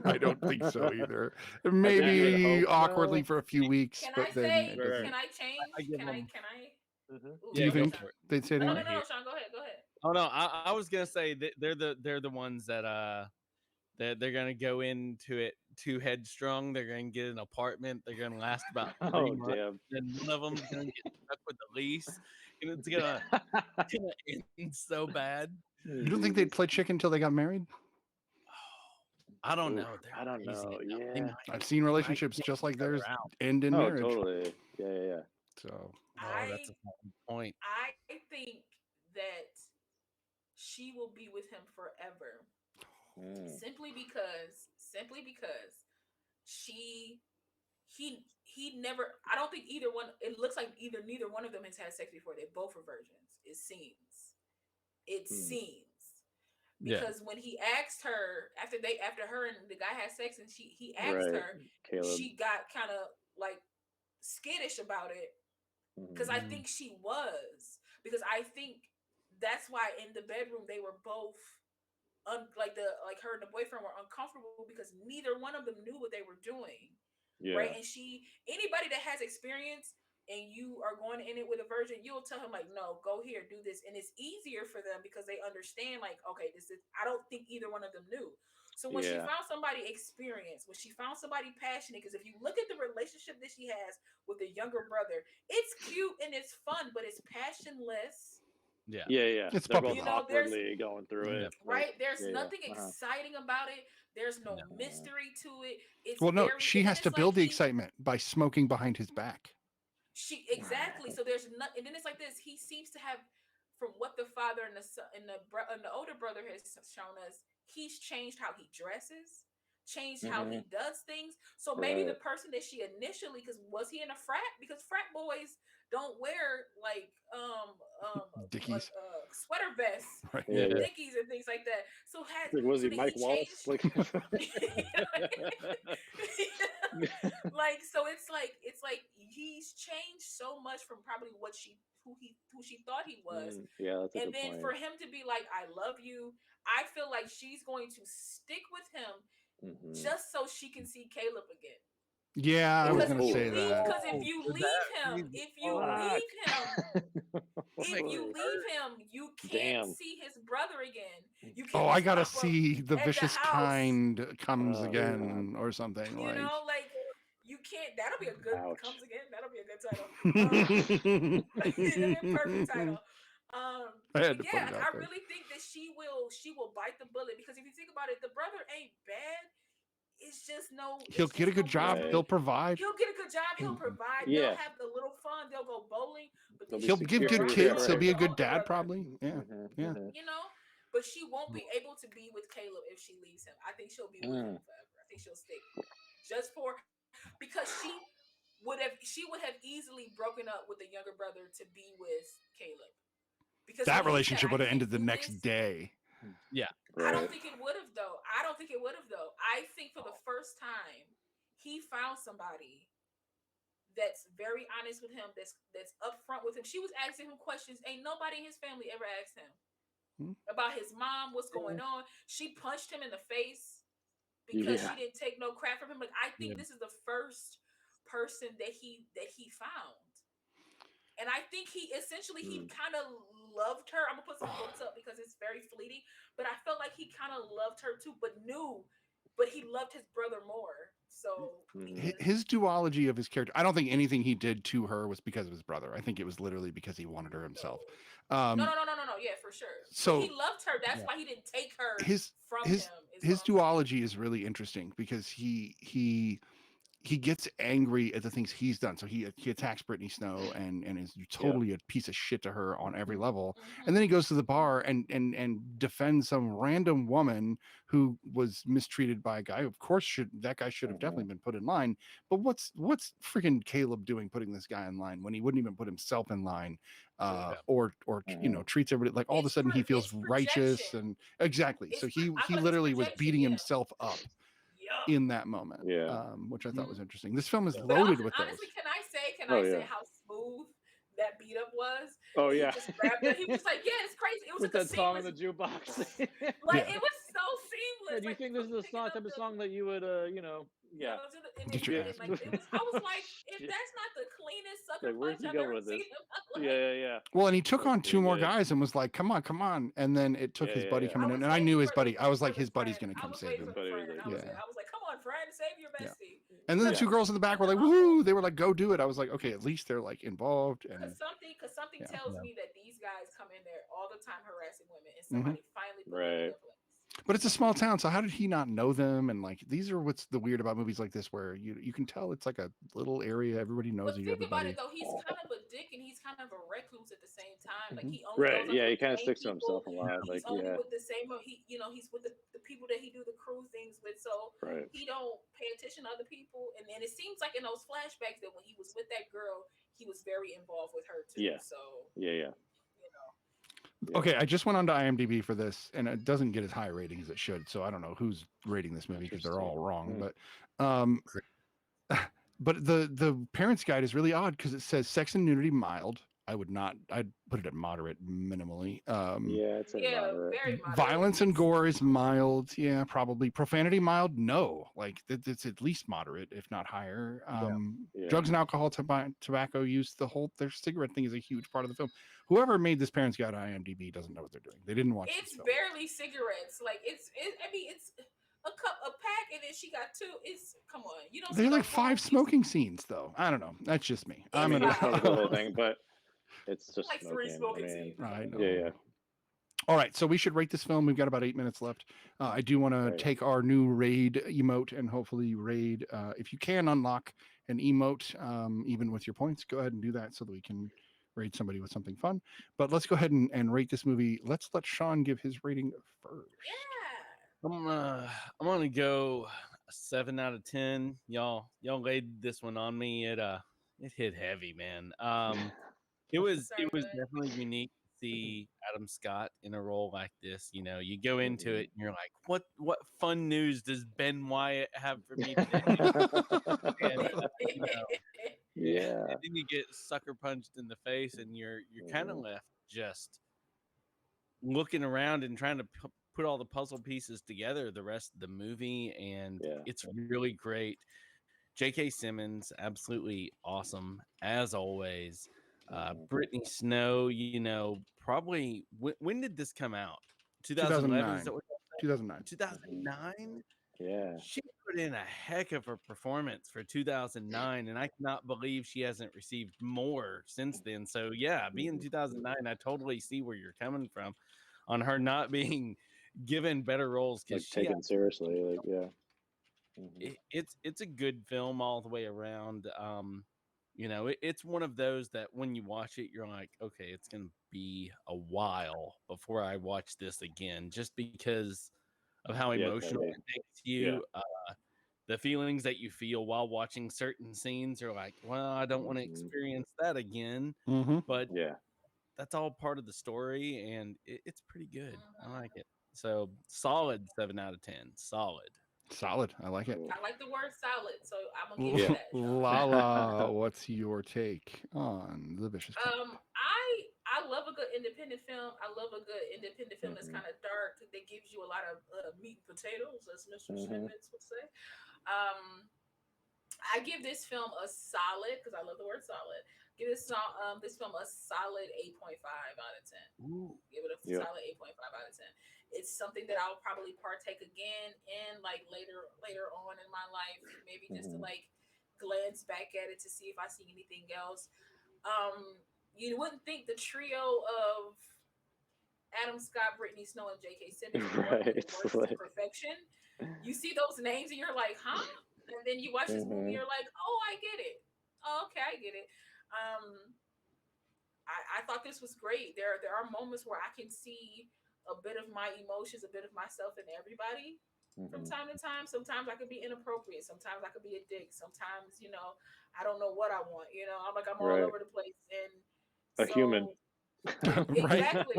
I don't think so either. Maybe awkwardly for a few weeks, can but I then say? Can I change? Can I? Do you think they'd say no, together? no, Sean, go ahead. Oh no, I was gonna say that they're the ones that they're gonna go into it too headstrong. They're gonna get an apartment. They're gonna last about 3 months. Damn. Then one of them's gonna get stuck with the lease, and it's gonna end so bad. You don't think they'd play chicken until they got married? I don't know. I don't know. Yeah. I've seen relationships just like theirs end in marriage. Totally. Yeah. So that's a fun point. I think that she will be with him forever. simply because she he never. I don't think either one. It looks like neither one of them has had sex before. They both are virgins. It seems. It seems Yeah. because when he asked her after her and the guy had sex and he asked Right, her, Caleb. she got kind of like skittish about it because I think she was because I think that's why in the bedroom they were both like her and the boyfriend were uncomfortable because neither one of them knew what they were doing, right? Yeah. And anybody that has experience and you are going in it with a virgin, you'll tell him like, no, go here, do this, and it's easier for them because they understand like, okay, this is. I don't think either one of them knew. So when she Yeah. found somebody experienced, when she found somebody passionate, because if you look at the relationship that she has with the younger brother, it's cute and it's fun, but it's passionless. Yeah. Yeah. It's They're bubbly. both There's awkwardly going through Yeah. it. right. There's Yeah. nothing exciting about it. There's no No. mystery to it. It's Well, no, very. she And then has to it's like build the excitement by smoking behind his back. exactly. So there's not. And then it's like this. He seems to have, from what the father and the older brother has shown us, he's changed how he dresses, changed how he does things. So maybe the person that she initially, because was he in a frat? Because frat boys don't wear like Dickies. sweater vests Right. and Yeah. Dickies and things like that. So Was he did Mike Wallace? changed? Like so it's like he's changed so much from probably who she thought he was. Yeah, that's a And good then point. for him to be like, I love you, I feel like she's going to stick with him just so she can see Caleb again. Yeah, I was Because going to say that. because if you leave him, you can't Damn. see his brother again. You Oh, can't I gotta stop him see the at vicious house. kind comes Oh, again or something You like. know, like you can't. That'll be a good Ouch. comes again. That'll be a good title. That'd be a perfect title. I had to Yeah, put it like, out I there. really think that she will bite the bullet because if you think about it, the brother ain't bad. It's just no. He'll It's get a just good no job. mystery. He'll provide. He'll get a good job. He'll provide. Yeah. They'll have the little fun. They'll go bowling. But They'll be He'll give good security, kids. He'll right. be a the good older dad, brother, probably. Yeah, yeah. You know, but she won't be able to be with Caleb if she leaves him. I think she'll be with him forever. I think she'll stick just for because she would have easily broken up with the younger brother to be with Caleb. Because That when he said, relationship "I would have can't ended the do next this," day. Yeah. I don't think it would have though. I think for the first time, he found somebody that's very honest with him, that's upfront with him. She was asking him questions ain't nobody in his family ever asked him about his mom, what's going on. She punched him in the face because she didn't take no crap from him. Like I think this is the first person that he found. And I think he essentially he kind of loved her. I'm gonna put some quotes up because it's very fleeting, but I felt like he kind of loved her too, but he loved his brother more. So His duology of his character, I don't think anything he did to her was because of his brother. I think it was literally because he wanted her himself. No. Yeah, for sure. So but he loved her. That's why he didn't take her from his him. His duology is really interesting because he gets angry at the things he's done. So he attacks Britney Snow and is totally a piece of shit to her on every level. And then he goes to the bar and defends some random woman who was mistreated by a guy. Of course, that guy should have definitely been put in line. But what's freaking Caleb doing putting this guy in line when he wouldn't even put himself in line? Or treats everybody like all of a sudden he feels righteous and exactly. So he literally was beating himself up in that moment, which I thought was interesting. This film is loaded with honestly, those. Can I say how smooth that beat up was? Oh he yeah, just grabbed her. He was just like, yeah, it's crazy. It was with like that song in the jukebox. It was so seamless. Do you think this is the type of song that you would, Yeah. I was like, if that's not the cleanest sucker punch I've ever seen. Yeah. Well, and he took on two more guys and was like, come on. And then it took his buddy coming in. And I knew his buddy. I was like, his buddy's going to come save him. I was like, come on, friend, save your bestie. And then the two girls in the back were like, woohoo. They were like, go do it. I was like, okay, at least they're like involved. Because something tells me that these guys come in there all the time harassing women and somebody finally put them in their place. But it's a small town, so how did he not know them? And like these are what's the weird about movies like this, where you can tell it's like a little area, everybody knows But think about everybody. it though, he's kind of a dick and he's kind of a recluse at the same time. Like he only Right. goes out Yeah, with he the kind of same sticks to himself people. a lot. He's Like, only yeah, with the same. He's with the people that he do the crew things with. So right. he don't pay attention to other people. And then it seems like in those flashbacks that when he was with that girl, he was very involved with her too. Yeah. So Yeah, you know, yeah. Okay, I just went on to IMDb for this, and it doesn't get as high a rating as it should. So I don't know who's rating this movie because they're all wrong. Interesting. But but the parents guide is really odd because it says sex and nudity mild. I'd put it at moderate minimally. Yeah, it's a yeah, moderate. very moderate. Violence and gore is mild. Yeah, probably. Profanity mild. No, like it's at least moderate, if not higher. Yeah. Drugs and alcohol, tobacco use, their cigarette thing is a huge part of the film. Whoever made this parents guide on IMDb doesn't know what they're doing. They didn't watch It's this film. barely cigarettes. Like I mean, it's a pack, and then she got two. It's come on, you don't. They're see like no 5 smoking scenes, though. I don't know. That's just me. I mean, it's not the whole thing, but it's just like 3 smoking scenes. I know. Yeah. All right, so we should rate this film. We've got about 8 minutes left. I do want to take our new raid emote and hopefully raid. If you can unlock an emote, even with your points, go ahead and do that so that we can raid somebody with something fun. But let's go ahead and rate this movie. Let's let Sean give his rating first. Yeah. I'm gonna go a 7 out of 10. Y'all laid this one on me. It hit heavy, man. It was definitely unique to see Adam Scott in a role like this. You know, you go into it and you're like, what fun news does Ben Wyatt have for me today? And, you know, Yeah. and then you get sucker punched in the face, and you're kind of left just looking around and trying to put all the puzzle pieces together the rest of the movie, and it's really great. J.K. Simmons, absolutely awesome as always. Britney Snow, you know, probably when did this come out? 2011. Is that what 2009. 2009. Yeah. She put in a heck of a performance for 2009, and I cannot believe she hasn't received more since then. So yeah, being 2009, I totally see where you're coming from on her not being given better roles, because like taken seriously. Like, yeah. It's a good film all the way around. You know, it's one of those that when you watch it, you're like, okay, it's gonna be a while before I watch this again, just because of how emotional it makes you. The feelings that you feel while watching certain scenes are like, well, I don't want to experience that again. But that's all part of the story, and it's pretty good. I like it. So solid 7 out of 10. Solid. I like it. I like the word solid, so I'm gonna give you that. Lala, what's your take on The Vicious Kind? I love a good independent film. I love a good independent film that's kind of dark, that gives you a lot of meat and potatoes, as Mr. Simmons would say. I give this film a solid, because I love the word solid. Give this film a solid 8.5 out of 10. Ooh. Give it a solid 8.5 out of 10. It's something that I'll probably partake again in, like later on in my life, maybe just to like glance back at it to see if I see anything else. You wouldn't think the trio of Adam Scott, Britney Snow, and J.K. Simmons works to perfection. You see those names and you're like, huh? And then you watch this movie, you're like, oh, I get it. Oh, okay, I get it. I thought this was great. There are moments where I can see a bit of my emotions, a bit of myself in everybody from time to time. Sometimes I could be inappropriate. Sometimes I could be a dick. Sometimes, you know, I don't know what I want. You know, I'm all over the place. And a human. Exactly.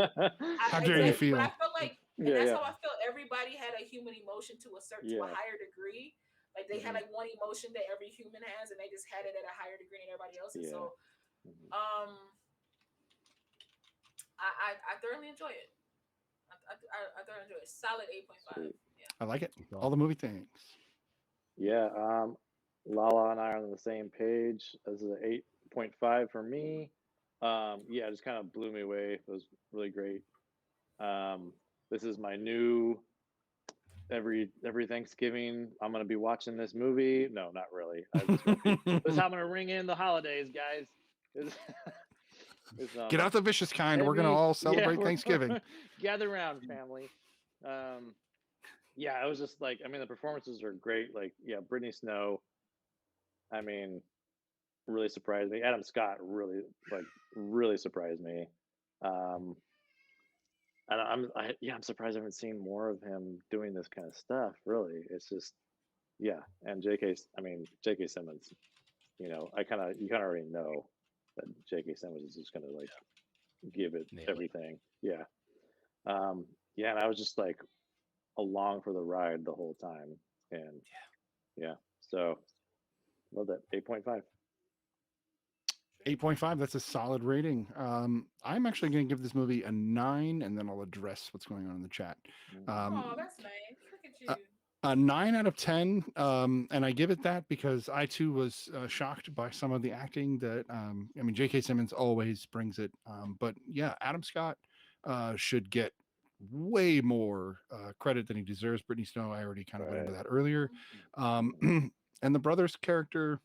How dare you feel? But I felt like, and that's how I felt. Everybody had a human emotion to a higher degree. Like they had like one emotion that every human has, and they just had it at a higher degree than everybody else. And so, I thoroughly enjoy it. I thoroughly enjoy it. Solid 8.5. Yeah. I like it. All the movie things. Yeah. Lala and I are on the same page. This is an 8.5 for me. Yeah, it just kind of blew me away. It was really great. This is my new every Thanksgiving I'm gonna be watching this movie. No, not really. This is how I'm gonna ring in the holidays, guys. Get out The Vicious Kind. We're gonna all celebrate Thanksgiving. Gather around, family. yeah, I was just like, I mean, the performances are great. Like, yeah, Brittany Snow, I mean, really surprised me. Adam Scott really surprised me. Um, and I'm surprised I haven't seen more of him doing this kind of stuff. Really, it's just yeah. And I mean J.K. Simmons. You kind of already know that J.K. Simmons is just gonna like give it Nail it. everything. Yeah. Yeah, and I was just like along for the ride the whole time, and yeah, so love that 8.5. 8.5, that's a solid rating. I'm actually going to give this movie a 9, and then I'll address what's going on in the chat. Oh, that's nice. Look at A, you. a 9 out of 10, and I give it that because I too was shocked by some of the acting that, I mean, J.K. Simmons always brings it, but yeah, Adam Scott should get way more credit than he deserves. Brittany Snow, I already kind of went into Right. that earlier. And the brother's character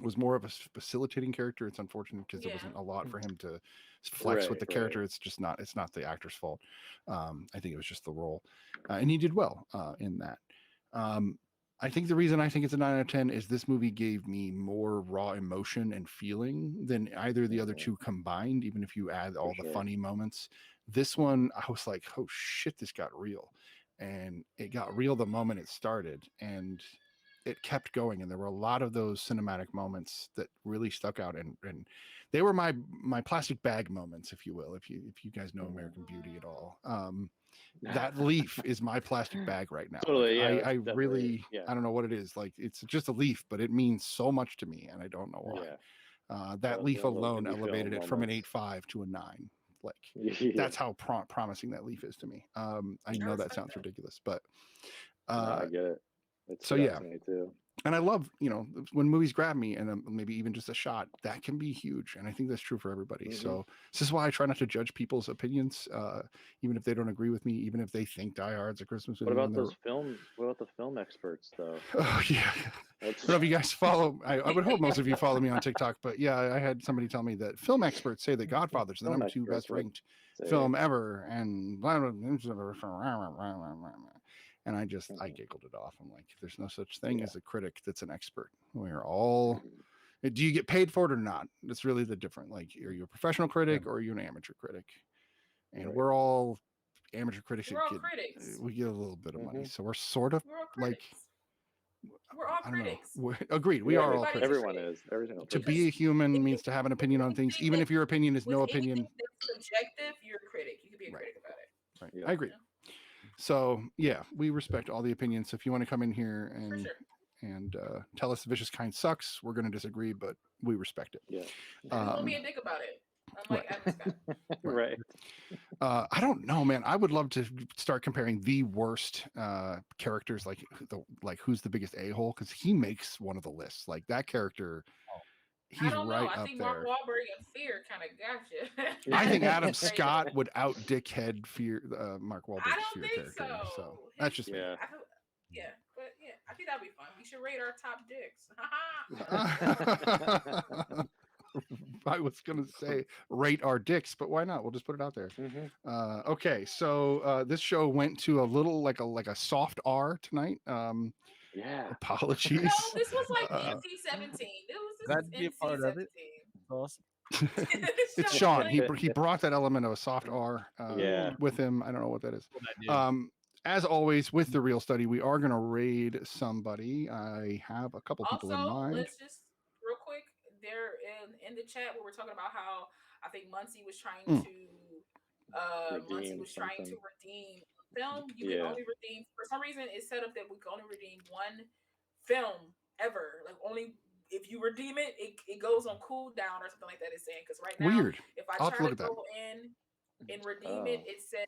was more of a facilitating character. It's unfortunate because there Yeah. wasn't a lot for him to flex with the Right. character. It's just not. It's not the actor's fault. I think it was just the role, and he did well in that. I think the reason I think it's a 9 out of 10 is this movie gave me more raw emotion and feeling than either of the other Mhm. two combined. Even if you add all the sure. funny moments, this one I was like, oh shit, this got real, and it got real the moment it started, and it kept going, and there were a lot of those cinematic moments that really stuck out, and they were my plastic bag moments, if you will, if you guys know Mhm. American Beauty at all. That leaf is my plastic bag right now. Totally. Yeah. Like, That's I definitely. really, Yeah. I don't know what it is. Like, it's just a leaf, but it means so much to me, and I don't know why. Yeah. That leaf Those little alone indie elevated film it from an moments. 8.5 to a 9. Like, Yeah. that's how promising that leaf is to me. I know that respect sounds that. ridiculous, but No, I get it. It so stood out yeah. to me too. And I love, when movies grab me, and maybe even just a shot, that can be huge. And I think that's true for everybody. Mhm. So this is why I try not to judge people's opinions, even if they don't agree with me, even if they think Die Hard's a Christmas What movie. about those film? What about the film experts though? Oh yeah. I don't know if you guys follow. I would hope most of you follow me on TikTok, but yeah, I had somebody tell me that film experts say that Godfather's the Film number 2 experts, best what ranked say? film ever, and blah, blah, blah. And I Mhm. giggled it off. I'm like, there's no such thing Yeah. as a critic that's an expert. We're all. Do you get paid for it or not? That's really the difference. Like, are you a professional critic or are you an amateur critic? And Right. we're all amateur critics. We're all critics. We get a little bit of money, Mhm. so we're sort of We're all like, critics. We're all I don't know. critics. Agreed. We Yeah, are all Everybody's a critics. everyone critic. is. Every single To person be a is. human means to have an opinion on things, Anything even if your opinion is with no anything opinion. that's subjective, you're a critic. You can be a Right. critic about it. Right. Yeah. I agree. So yeah, we respect all the opinions. So if you want to come in here For and sure. tell us Vicious Kind sucks, we're going to disagree, but we respect it. Yeah. And don't be a dick about it. Unlike right. Adam Scott. Right. I don't know, man. I would love to start comparing the worst characters, like who's the biggest a-hole, because he makes one of the lists. Like that character, I he's don't know. right I up think Mark there. Wahlberg and Fear kind of got you. I think That's Adam crazy. Scott would out dickhead Fear Mark Wahlberg's I don't Fear think character. so. So that's just me. Yeah. Yeah, but yeah, I think that'd be fun. We should rate our top dicks. I was gonna say rate our dicks, but why not? We'll just put it out there. Mhm. Okay, so this show went to a little like a soft R tonight. Yeah. Apologies. No, this was like NC-17. This Glad was to be a part of it. NC-17. Awesome. It's Sean. He brought that element of a soft R Yeah. with him. I don't know what that is. What I do. As always, with the real study, we are going to raid somebody. I have a couple people in Also, mind. let's just real quick there in the chat where we're talking about how I think Muncie was trying to redeem film. You can only redeem, for some reason it's set up that we can only redeem one film ever. Like only if you redeem it, it goes on cooldown or something like that. It's saying, because right now, Weird. if I I'll have try to look to at go in and redeem it, it says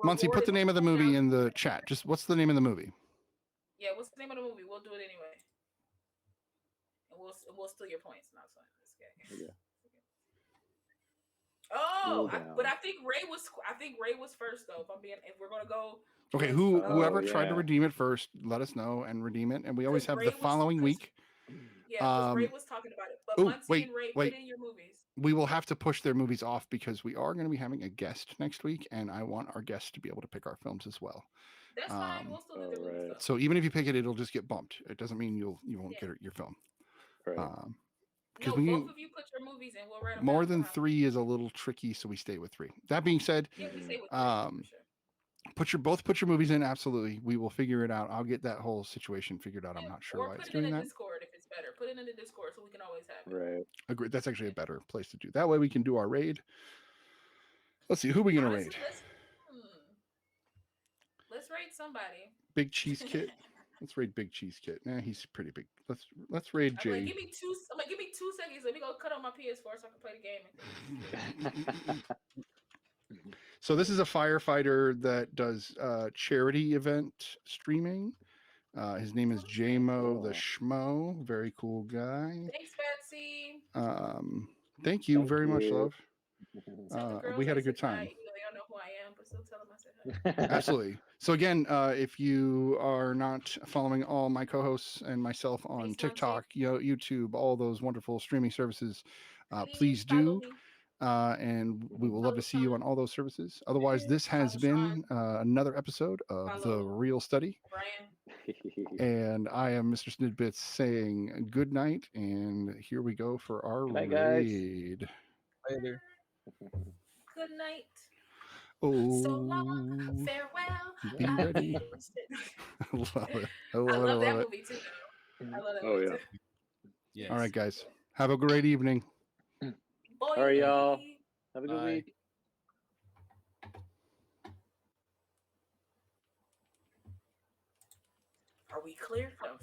Muncie, put the name of the movie in the chat. Just what's the name of the movie? Yeah, what's the name of the movie? We'll do it anyway, and we'll steal your points. Not so this game. Yeah. Oh, but I think Ray was first though. If we're gonna go. Okay, whoever tried to redeem it first, let us know and redeem it, and we always have the following week. Yeah, because Ray was talking about it. But Muncie and Ray, put in your movies. we will have to push their movies off because we are going to be having a guest next week, and I want our guests to be able to pick our films as well. That's fine. We'll still do their movies right. though. So even if you pick it, it'll just get bumped. It doesn't mean you won't Yeah. get your film. Right. Because No, both of you put your movies in. We'll write them more down. than 3 is a little tricky, so we stay with 3. That being said, Yeah, we stay with 3 for sure. put your movies in. Absolutely, we will figure it out. I'll get that whole situation figured out. I'm not sure why put it's it in doing the that. Discord if it's better. Put it in the Discord so we can always have it. Right. Agree. That's actually a better place to do. That way we can do our raid. Let's see, who are we gonna raid? Let's raid somebody. Big Cheese Kit. Let's raid Big Cheese Kit. He's pretty big. Let's raid Jay. Give me 2 seconds. Let me go cut on my PS4 so I can play the game. So this is a firefighter that does charity event streaming. His name is Hbo the Schmo. Very cool guy. Thanks, Betsy. Thank you very much, love. We had a good time. Even though they don't know who I am, but still tell them I said hi. Absolutely. So again, if you are not following all my co-hosts and myself on TikTok, YouTube, all those wonderful streaming services, please do. And we will love to see you on all those services. Otherwise, this has been another episode of The Real Study. And I am Mr. Snidbits saying good night. And here we go for our raid. Later. Good night. Oh, so long. Farewell. Be ready. I love it. I love that it. movie too, though. I love that movie too. Yes. All right, guys. Have a great evening. Boy, all right, y'all. Have a good week. Are we clear? No.